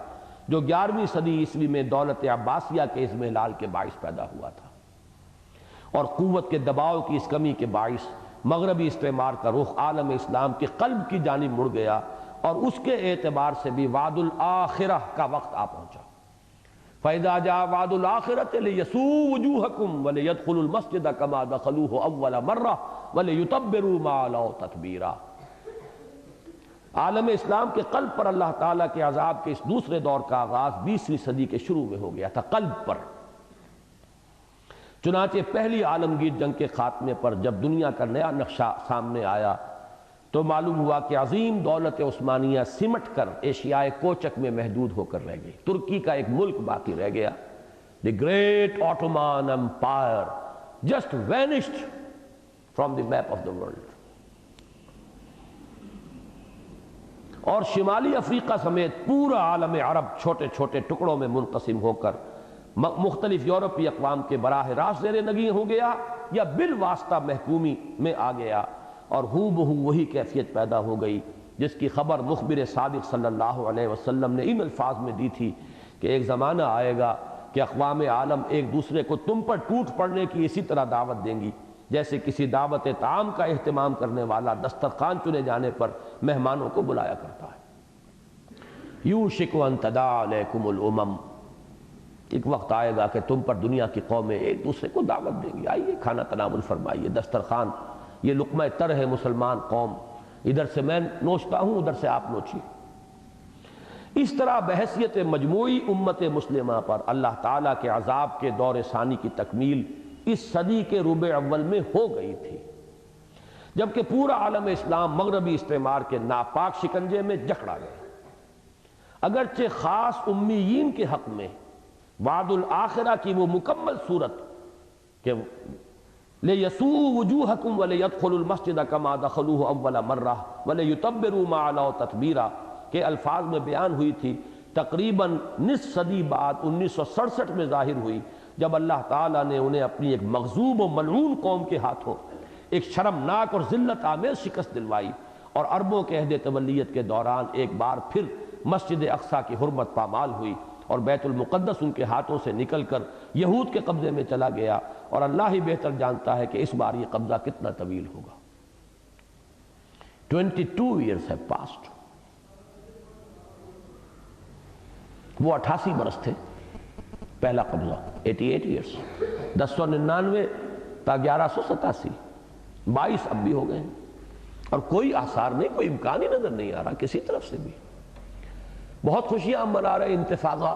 جو 11ویں صدی عیسوی میں دولت عباسیہ کے اضمحلال کے باعث پیدا ہوا تھا، اور قوت کے دباؤ کی اس کمی کے باعث مغربی استعمار کا رخ عالم اسلام کے قلب کی جانب مڑ گیا، اور اس کے اعتبار سے بھی وعد الآخرہ کا وقت آ پہنچا۔ فَإِذَا جَاءَ وَعْدُ الْآخِرَةِ لِيَسُوءُ وُجُوهَكُمْ وَلِيَدْخُلُوا الْمَسْجِدَ كَمَا دَخَلُوهُ أَوَّلَ مَرَّةٍ وَلِيُتَبِّرُوا مَا عَلَوْا تَتْبِيرًا۔ عالم اسلام کے قلب پر اللہ تعالیٰ کے عذاب کے اس دوسرے دور کا آغاز 20ویں صدی کے شروع میں ہو گیا تھا، قلب پر۔ چنانچہ پہلی عالمگیر جنگ کے خاتمے پر جب دنیا کا نیا نقشہ سامنے آیا تو معلوم ہوا کہ عظیم دولت عثمانیہ سمٹ کر ایشیائے کوچک میں محدود ہو کر رہ گئی۔ ترکی کا ایک ملک باقی رہ گیا۔ The great Ottoman empire just vanished from the map of the world. اور شمالی افریقہ سمیت پورا عالم عرب چھوٹے چھوٹے ٹکڑوں میں منقسم ہو کر مختلف یورپی اقوام کے براہ راست زیر نگین ہو گیا، یا بالواسطہ محکومی میں آ گیا، اور ہو بہو وہی کیفیت پیدا ہو گئی جس کی خبر مخبر صادق صلی اللہ علیہ وسلم نے ان الفاظ میں دی تھی کہ ایک زمانہ آئے گا کہ اقوام عالم ایک دوسرے کو تم پر ٹوٹ پڑنے کی اسی طرح دعوت دیں گی جیسے کسی دعوت طعام کا اہتمام کرنے والا دسترخوان چنے جانے پر مہمانوں کو بلایا کرتا ہے۔ یوشک ان تداعی علیکم الامم، ایک وقت آئے گا کہ تم پر دنیا کی قومیں ایک دوسرے کو دعوت دیں گی، آئیے کھانا تناول فرمائیے، دسترخوان یہ لقمہ تر ہے مسلمان قوم، ادھر سے میں نوچتا ہوں ادھر سے آپ نوچیے۔ اس طرح بحیثیت مجموعی امت مسلمہ پر اللہ تعالیٰ کے عذاب کے دور ثانی کی تکمیل اس صدی کے ربع اول میں ہو گئی تھی، جبکہ پورا عالم اسلام مغربی استعمار کے ناپاک شکنجے میں جکڑا گیا۔ اگرچہ خاص امیین کے حق میں وعد الآخرہ کی وہ مکمل صورت کہ لِيَسُوءُ وُجُوهَكُمْ وَلِيَدْخُلُوا الْمَسْجِدَ كَمَا دَخَلُوهُ أَوَّلَ مَرَّةٍ وَلِيُتَبِّرُوا مَا عَلَوْا تَتْبِيرًا کے الفاظ میں بیان ہوئی تھی، تقریباً نصف صدی بعد 1967 میں ظاہر ہوئی، جب اللہ تعالیٰ نے انہیں اپنی ایک مغضوب و ملعون قوم کے ہاتھوں ایک شرمناک اور ذلت آمیز شکست دلوائی، اور عربوں کے عہد تولیت کے دوران ایک بار پھر مسجد اقصیٰ کی حرمت پامال ہوئی، اور بیت المقدس ان کے ہاتھوں سے نکل کر یہود کے قبضے میں چلا گیا، اور اللہ ہی بہتر جانتا ہے کہ اس بار یہ قبضہ کتنا طویل ہوگا۔ 22 years have passed۔ وہ 88 برس تھے پہلا قبضہ، 88 years، 1099 تا 1187، 22 اب بھی ہو گئے ہیں، اور کوئی آثار نہیں، کوئی امکان ہی نظر نہیں آ رہا کسی طرف سے بھی۔ بہت خوشیاں ہم منا رہے ہیں انتفاضہ،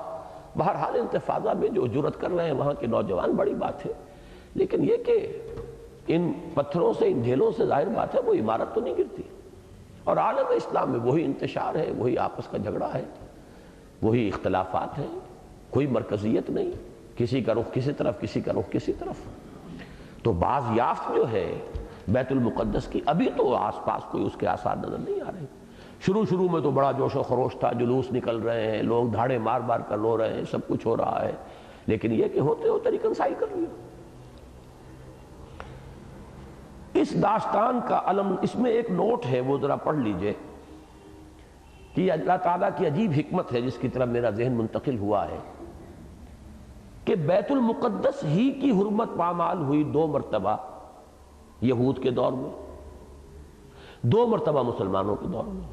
بہرحال انتفاضہ میں جو جرت کر رہے ہیں وہاں کے نوجوان بڑی بات ہے، لیکن یہ کہ ان پتھروں سے، ان ڈھیلوں سے ظاہر بات ہے وہ عمارت تو نہیں گرتی، اور عالم اسلام میں وہی انتشار ہے، وہی آپس کا جھگڑا ہے، وہی اختلافات ہیں، کوئی مرکزیت نہیں، کسی کا رخ کسی طرف، کسی کا رخ کسی طرف۔ تو باز یافت جو ہے بیت المقدس کی، ابھی تو آس پاس کوئی اس کے آثار نظر نہیں آ رہے۔ شروع میں تو بڑا جوش و خروش تھا، جلوس نکل رہے ہیں، لوگ دھاڑے مار مار کر رو رہے ہیں، سب کچھ ہو رہا ہے، لیکن یہ کہ ہوتے ہوتے ریکنسائی کر لیا۔ اس داستان کا علم، اس میں ایک نوٹ ہے، وہ ذرا پڑھ لیجئے کہ یہ اللہ تعالیٰ کی عجیب حکمت ہے جس کی طرف میرا ذہن منتقل ہوا ہے کہ بیت المقدس ہی کی حرمت پامال ہوئی 2 مرتبہ یہود کے دور میں، 2 مرتبہ مسلمانوں کے دور میں۔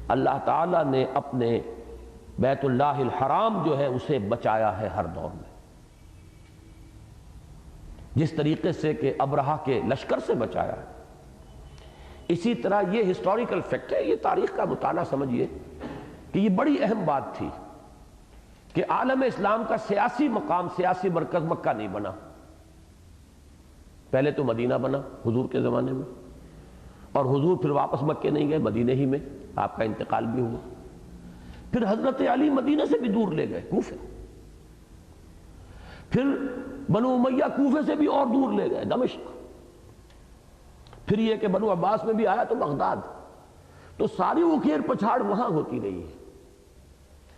اللہ تعالیٰ نے اپنے بیت اللہ الحرام جو ہے اسے بچایا ہے ہر دور میں، جس طریقے سے کہ ابرہہ کے لشکر سے بچایا ہے، اسی طرح یہ ہسٹوریکل فیکٹ ہے، یہ تاریخ کا مطالعہ سمجھیے کہ یہ بڑی اہم بات تھی کہ عالم اسلام کا سیاسی مقام، سیاسی مرکز مکہ نہیں بنا، پہلے تو مدینہ بنا حضور کے زمانے میں، اور حضور پھر واپس مکے نہیں گئے، مدینہ ہی میں آپ کا انتقال بھی ہوا، پھر حضرت علی مدینہ سے بھی دور لے گئے کوفے، پھر بنو امیہ کوفے سے بھی اور دور لے گئے دمشق، پھر یہ کہ بنو عباس میں بھی آیا تو بغداد، تو ساری اکھیڑ پچھاڑ وہاں ہوتی رہی ہے۔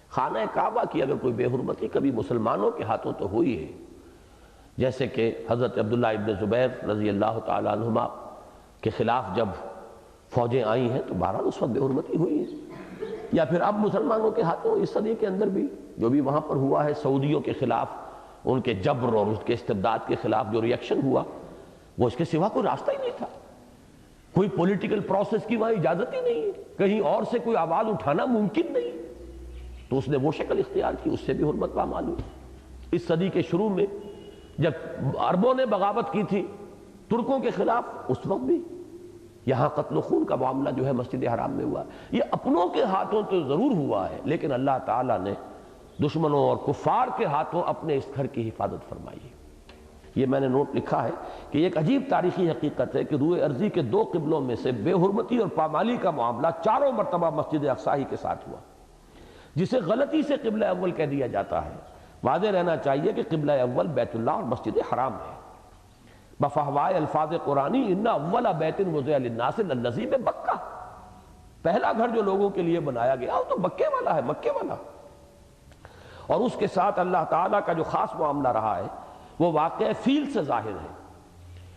خانہ کعبہ کی اگر کوئی بے حرمتی کبھی مسلمانوں کے ہاتھوں تو ہوئی ہے، جیسے کہ حضرت عبداللہ ابن زبیر رضی اللہ تعالی عنہما کے خلاف جب فوجیں آئی ہیں تو بہرحال اس وقت بے حرمتی ہوئی ہے، یا پھر اب مسلمانوں کے ہاتھوں اس صدی کے اندر بھی جو بھی وہاں پر ہوا ہے، سعودیوں کے خلاف ان کے جبر اور اس کے استبداد کے خلاف جو ریئیکشن ہوا، وہ اس کے سوا کوئی راستہ ہی نہیں تھا، کوئی پولیٹیکل پروسیس کی وہاں اجازت ہی نہیں ہے، کہیں اور سے کوئی آواز اٹھانا ممکن نہیں، تو اس نے وہ شکل اختیار کی، اس سے بھی حرمت پامال ہوئی۔ اس صدی کے شروع میں جب عربوں نے بغاوت کی تھی ترکوں کے خلاف، اس وقت بھی یہاں قتل و خون کا معاملہ جو ہے مسجد حرام میں ہوا، یہ اپنوں کے ہاتھوں تو ضرور ہوا ہے، لیکن اللہ تعالیٰ نے دشمنوں اور کفار کے ہاتھوں اپنے اس گھر کی حفاظت فرمائی ہے۔ یہ میں نے نوٹ لکھا ہے کہ ایک عجیب تاریخی حقیقت ہے کہ روئے ارضی کے 2 قبلوں میں سے بے حرمتی اور پامالی کا معاملہ 4 مرتبہ مسجد اقصیٰ ہی کے ساتھ ہوا، جسے غلطی سے قبلہ اول کہہ دیا جاتا ہے۔ واضح رہنا چاہیے کہ قبلہ اول بیت اللہ اور مسجد حرام ہے، بفہوائے الفاظ قرآنی، ان اول بیت وضع للناس الذی ببکہ، پہلا گھر جو لوگوں کے لیے بنایا گیا وہ تو مکے والا ہے، مکے والا۔ اور اس کے ساتھ اللہ تعالیٰ کا جو خاص معاملہ رہا ہے وہ واقع فیل سے ظاہر ہے،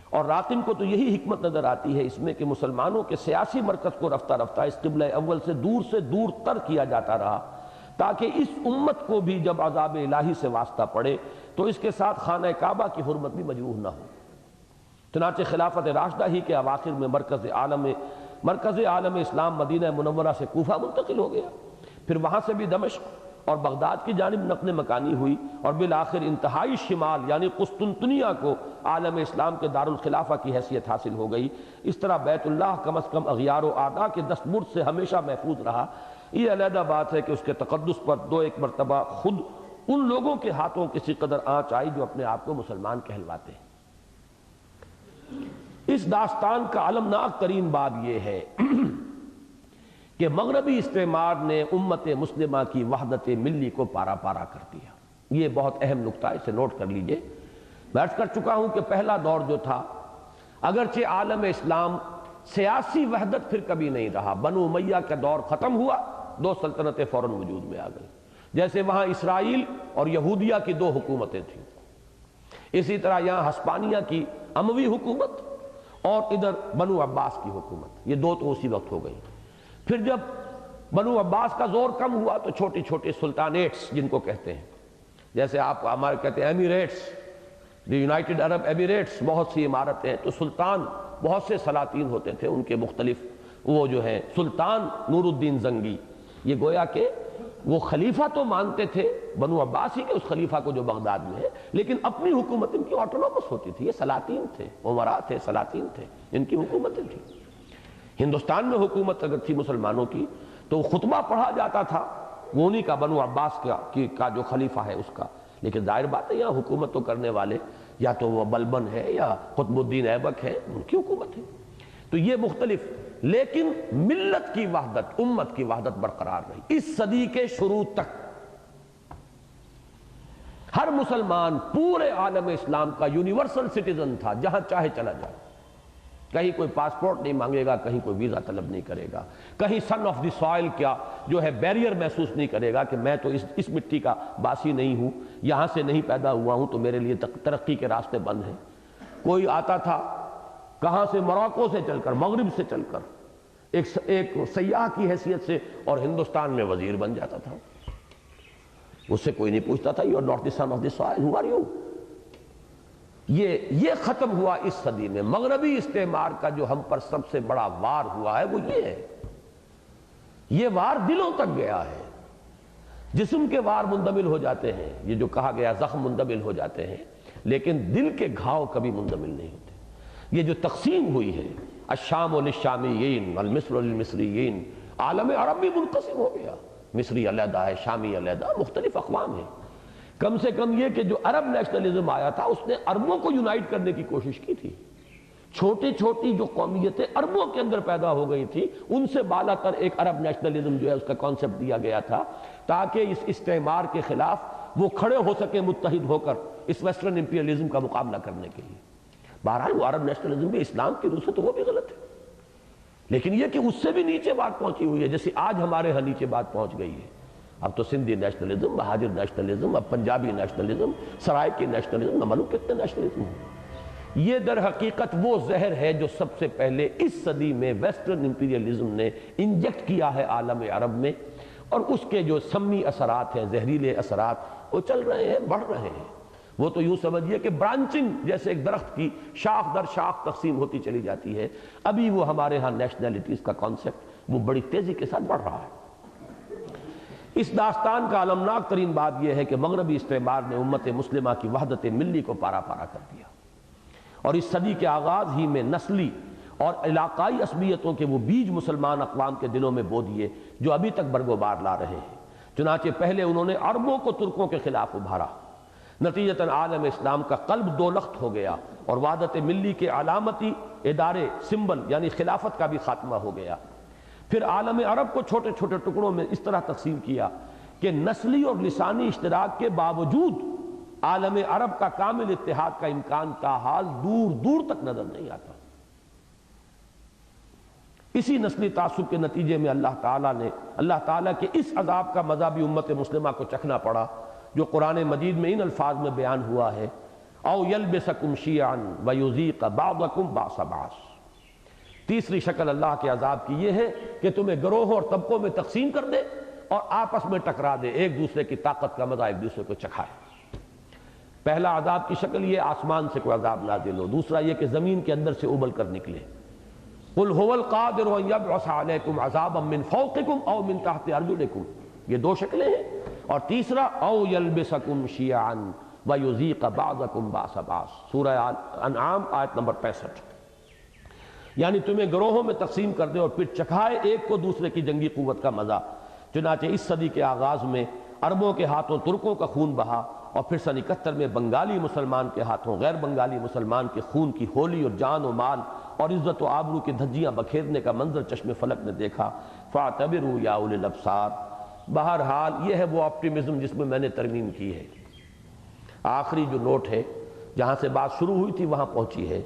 اور راقم کو تو یہی حکمت نظر آتی ہے اس میں کہ مسلمانوں کے سیاسی مرکز کو رفتہ رفتہ اس قبلہ اول سے دور تر کیا جاتا رہا، تاکہ اس امت کو بھی جب عذاب الہی سے واسطہ پڑے تو اس کے ساتھ خانہ کعبہ کی حرمت بھی مجروح نہ ہو۔ چنانچہ خلافت راشدہ ہی کے اواخر میں مرکز عالم اسلام مدینہ منورہ سے کوفہ منتقل ہو گیا، پھر وہاں سے بھی دمشق اور بغداد کی جانب نقل مکانی ہوئی، اور بالآخر انتہائی شمال یعنی قسطنطنیہ کو عالم اسلام کے دارالخلافہ کی حیثیت حاصل ہو گئی۔ اس طرح بیت اللہ کم از کم اغیار و اعداء کے دستبرد سے ہمیشہ محفوظ رہا۔ یہ علیحدہ بات ہے کہ اس کے تقدس پر 2-1 مرتبہ خود ان لوگوں کے ہاتھوں کسی قدر آنچ آئی جو اپنے آپ کو مسلمان کہلواتے ہیں۔ اس داستان کا المناک ترین بات یہ ہے کہ مغربی استعمار نے امت مسلمہ کی وحدت ملی کو پارا پارا کر دیا۔ یہ بہت اہم نقطہ ہے، اسے نوٹ کر لیجئے۔ میں عرض کر چکا ہوں کہ پہلا دور جو تھا، اگرچہ عالم اسلام سیاسی وحدت پھر کبھی نہیں رہا، بنو امیہ کا دور ختم ہوا، 2 سلطنتیں فوراً وجود میں آ گئی، جیسے وہاں اسرائیل اور یہودیہ کی 2 حکومتیں تھیں، اسی طرح یہاں ہسپانیہ کی اموی حکومت اور ادھر بنو عباس کی حکومت، یہ دو تو اسی وقت ہو گئی۔ پھر جب بنو عباس کا زور کم ہوا تو چھوٹے چھوٹے سلطانیٹس جن کو کہتے ہیں، جیسے آپ ہمارے کہتے ہیں Emirates, the United Arab Emirates, بہت سی عمارتیں ہیں، تو سلطان بہت سے سلاطین ہوتے تھے ان کے مختلف، وہ جو ہیں سلطان نور الدین زنگی، یہ گویا کہ وہ خلیفہ تو مانتے تھے بنو عباس ہی کے اس خلیفہ کو جو بغداد میں ہے، لیکن اپنی حکومت ان کی آٹونومس ہوتی تھی، یہ سلاطین تھے، امراء تھے، سلاطین تھے، ان کی حکومتیں تھیں۔ ہندوستان میں حکومت اگر تھی مسلمانوں کی تو خطبہ پڑھا جاتا تھا وہ انہی کا، بنو عباس کا جو خلیفہ ہے اس کا، لیکن ظاہر بات ہے یہاں حکومت تو کرنے والے یا تو وہ بلبن ہے یا قطب الدین ایبک ہے، ان کی حکومت ہے۔ تو یہ مختلف، لیکن ملت کی وحدت، امت کی وحدت برقرار رہی اس صدی کے شروع تک۔ ہر مسلمان پورے عالم اسلام کا یونیورسل سٹیزن تھا، جہاں چاہے چلا جائے، کہیں کوئی پاسپورٹ نہیں مانگے گا، کہیں کوئی ویزا طلب نہیں کرے گا، کہیں سن آف دی سوائل کیا جو ہے بیریئر محسوس نہیں کرے گا کہ میں تو اس مٹی کا باسی نہیں ہوں، یہاں سے نہیں پیدا ہوا ہوں تو میرے لیے ترقی کے راستے بند ہیں۔ کوئی آتا تھا کہاں سے، موراکو سے چل کر، مغرب سے چل کر، ایک سیاح کی حیثیت سے، اور ہندوستان میں وزیر بن جاتا تھا، اس سے کوئی نہیں پوچھتا تھا you are not the son of the soil, who are you. یہ ختم ہوا اس صدی میں۔ مغربی استعمار کا جو ہم پر سب سے بڑا وار ہوا ہے وہ یہ ہے، یہ وار دلوں تک گیا ہے۔ جسم کے وار مندمل ہو جاتے ہیں، یہ جو کہا گیا زخم مندمل ہو جاتے ہیں، لیکن دل کے گھاؤ کبھی مندمل نہیں ہوتے۔ یہ جو تقسیم ہوئی ہے، الشام للشامیین والمصر للمصریین، عالم عرب بھی منقسم ہو گیا، مصری علیحدہ ہے، شامی علیحدہ، مختلف اقوام ہیں۔ کم سے کم یہ کہ جو عرب نیشنلزم آیا تھا اس نے عربوں کو یونائٹ کرنے کی کوشش کی تھی۔ چھوٹی چھوٹی جو قومیتیں عربوں کے اندر پیدا ہو گئی تھی، ان سے بالا تر ایک عرب نیشنلزم جو ہے اس کا کانسیپٹ دیا گیا تھا، تاکہ اس استعمار کے خلاف وہ کھڑے ہو سکیں متحد ہو کر اس ویسٹرن امپیریلزم کا مقابلہ کرنے کے لیے۔ بہرحال وہ عرب نیشنلزم بھی اسلام کی روح سے تو وہ بھی غلط ہے، لیکن یہ کہ اس سے بھی نیچے بات پہنچی ہوئی ہے، جیسے آج ہمارے ہاں نیچے بات پہنچ گئی ہے۔ اب تو سندھی نیشنلزم، مہاجر نیشنلزم، اب پنجابی نیشنلزم، سرائکی نیشنلزم، نہ معلوم کتنے نیشنلزم ہیں۔ یہ در حقیقت وہ زہر ہے جو سب سے پہلے اس صدی میں ویسٹرن امپیریلزم نے انجیکٹ کیا ہے عالم عرب میں، اور اس کے جو سمی اثرات ہیں، زہریلے اثرات، وہ چل رہے ہیں، بڑھ رہے ہیں۔ وہ تو یوں سمجھیے کہ برانچنگ جیسے ایک درخت کی شاخ در شاخ تقسیم ہوتی چلی جاتی ہے، ابھی وہ ہمارے ہاں نیشنلٹیز کا کانسیپٹ وہ بڑی تیزی کے ساتھ بڑھ رہا ہے۔ اس داستان کا المناک ترین بات یہ ہے کہ مغربی استعمار نے امت مسلمہ کی وحدت ملی کو پارا پارا کر دیا، اور اس صدی کے آغاز ہی میں نسلی اور علاقائی عصبیتوں کے وہ بیج مسلمان اقوام کے دلوں میں بو دیے جو ابھی تک برگوبار لا رہے ہیں۔ چنانچہ پہلے انہوں نے عربوں کو ترکوں کے خلاف ابھارا، نتیجتاً عالم اسلام کا قلب دو لخت ہو گیا، اور وحدت ملی کے علامتی ادارے، سمبل یعنی خلافت کا بھی خاتمہ ہو گیا۔ پھر عالم عرب کو چھوٹے چھوٹے ٹکڑوں میں اس طرح تقسیم کیا کہ نسلی اور لسانی اشتراک کے باوجود عالم عرب کا کامل اتحاد کا امکان تاحال دور دور تک نظر نہیں آتا۔ اسی نسلی تعصب کے نتیجے میں اللہ تعالیٰ کے اس عذاب کا مزہ بھی امت مسلمہ کو چکھنا پڑا، جو قرآن مجید میں ان الفاظ میں بیان ہوا ہے، او یلبسکم شیعا ویذیق بعضکم بعض بعض۔ تیسری شکل اللہ کے عذاب کی یہ ہے کہ تمہیں گروہوں اور طبقوں میں تقسیم کر دے اور آپس میں ٹکرا دے، ایک دوسرے کی طاقت کا مزہ ایک دوسرے کو چکھائے۔ پہلا عذاب کی شکل یہ آسمان سے کوئی عذاب نازل ہو، دوسرا یہ کہ زمین کے اندر سے ابل کر نکلے۔ قل هو القادر ان يبعث عليكم عذابا من فوقكم او من تحت ارجلكم، یہ دو شکلیں ہیں، اور تیسرا او يلبسكم شيعا ويذيق بعضكم بعض بعض، سورہ انعام آیت نمبر 65۔ یعنی تمہیں گروہوں میں تقسیم کر دے اور پھر چکھائے ایک کو دوسرے کی جنگی قوت کا مزہ۔ چنانچہ اس صدی کے آغاز میں عربوں کے ہاتھوں ترکوں کا خون بہا، اور پھر سن 71 میں بنگالی مسلمان کے ہاتھوں غیر بنگالی مسلمان کے خون کی ہولی اور جان و مال اور عزت و آبرو کی دھجیاں بکھیرنے کا منظر چشم فلک نے دیکھا۔ فاعتبروا یا اولی الابصار۔ بہرحال یہ ہے وہ آپٹیمزم جس میں میں نے ترمیم کی ہے۔ آخری جو نوٹ ہے، جہاں سے بات شروع ہوئی تھی وہاں پہنچی ہے۔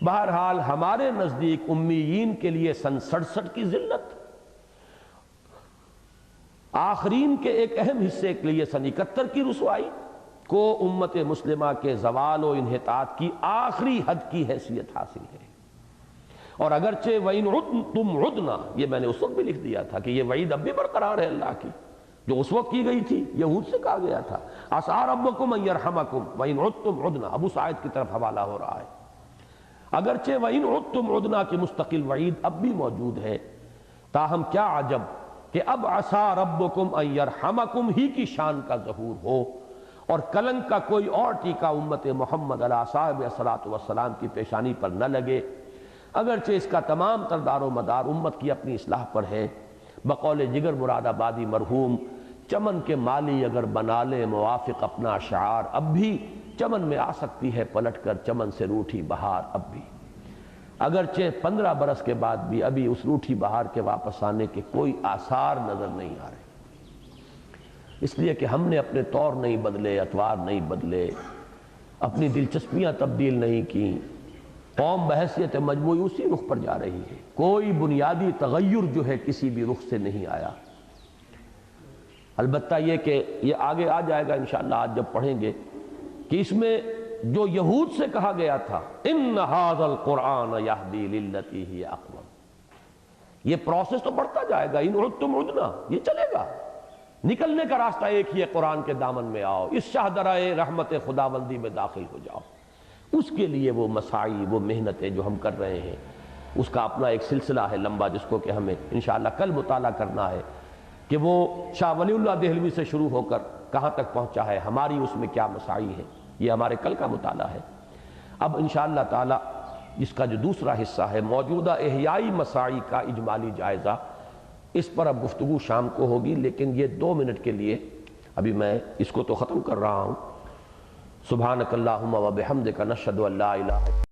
بہرحال ہمارے نزدیک امیین کے لیے سن 67 کی ذلت، آخرین کے ایک اہم حصے کے لیے سن 71 کی رسوائی کو امت مسلمہ کے زوال و انحطاط کی آخری حد کی حیثیت حاصل ہے۔ اور اگرچہ وَإِنْ عُدْتُمْ عُدْنَا، یہ میں نے اس وقت بھی لکھ دیا تھا کہ یہ وعید اب بھی برقرار ہے اللہ کی جو اس وقت کی گئی تھی، یہود سے کہا گیا تھا عَسَىٰ رَبُّكُمْ أَن يَرْحَمَكُمْ وَإِنْ عُدْتُمْ عُدْنَا، اب اس آیت کی طرف حوالہ ہو رہا ہے۔ اگرچہ وَإِنْ عُدْتُمْ عُدْنَا کی مستقل وعید اب بھی موجود ہے، تاہم کیا عجب کہ اب عَسَىٰ رَبُّكُمْ أَن يَرْحَمَكُمْ ہی کی شان کا ظہور ہو، اور کلنک کا کوئی اور ٹیکہ امت محمد علیہ صاحب الصلاۃ والسلام کی پیشانی پر نہ لگے، اگرچہ اس کا تمام تر دار و مدار امت کی اپنی اصلاح پر ہے۔ بقول جگر مراد آبادی مرحوم، چمن کے مالی اگر بنا لے موافق اپنا اشعار، اب بھی چمن میں آ سکتی ہے پلٹ کر چمن سے روٹھی بہار، اب بھی اگرچہ 15 برس کے بعد بھی ابھی اس روٹھی بہار کے واپس آنے کے کوئی آثار نظر نہیں آ رہے، اس لیے کہ ہم نے اپنے طور نہیں بدلے، اطوار نہیں بدلے، اپنی دلچسپیاں تبدیل نہیں کی، قوم بحیثیت مجموعی اسی رخ پر جا رہی ہے، کوئی بنیادی تغیر جو ہے کسی بھی رخ سے نہیں آیا۔ البتہ یہ کہ یہ آگے آ جائے گا انشاءاللہ آج جب پڑھیں گے کہ اس میں جو یہود سے کہا گیا تھا ان ھذا القرآن یہدی للتی ہی اقوم، یہ پروسیس تو بڑھتا جائے گا، ان عدتم عدنا، یہ چلے گا، نکلنے کا راستہ ایک ہی ہے، قرآن کے دامن میں آؤ، اس شاہدرائے رحمت خداوندی میں داخل ہو جاؤ۔ اس کے لیے وہ مساعی، وہ محنتیں جو ہم کر رہے ہیں، اس کا اپنا ایک سلسلہ ہے لمبا، جس کو کہ ہمیں انشاءاللہ کل مطالعہ کرنا ہے کہ وہ شاہ ولی اللہ دہلوی سے شروع ہو کر کہاں تک پہنچا ہے، ہماری اس میں کیا مساعی ہے، یہ ہمارے کل کا مطالعہ ہے۔ اب انشاءاللہ تعالی اس کا جو دوسرا حصہ ہے موجودہ احیائی مساعی کا اجمالی جائزہ، اس پر اب گفتگو شام کو ہوگی، لیکن یہ 2 منٹ کے لیے ابھی میں اس کو تو ختم کر رہا ہوں۔ سبحانک اللہم و بحمدک نشہد ان لا الہ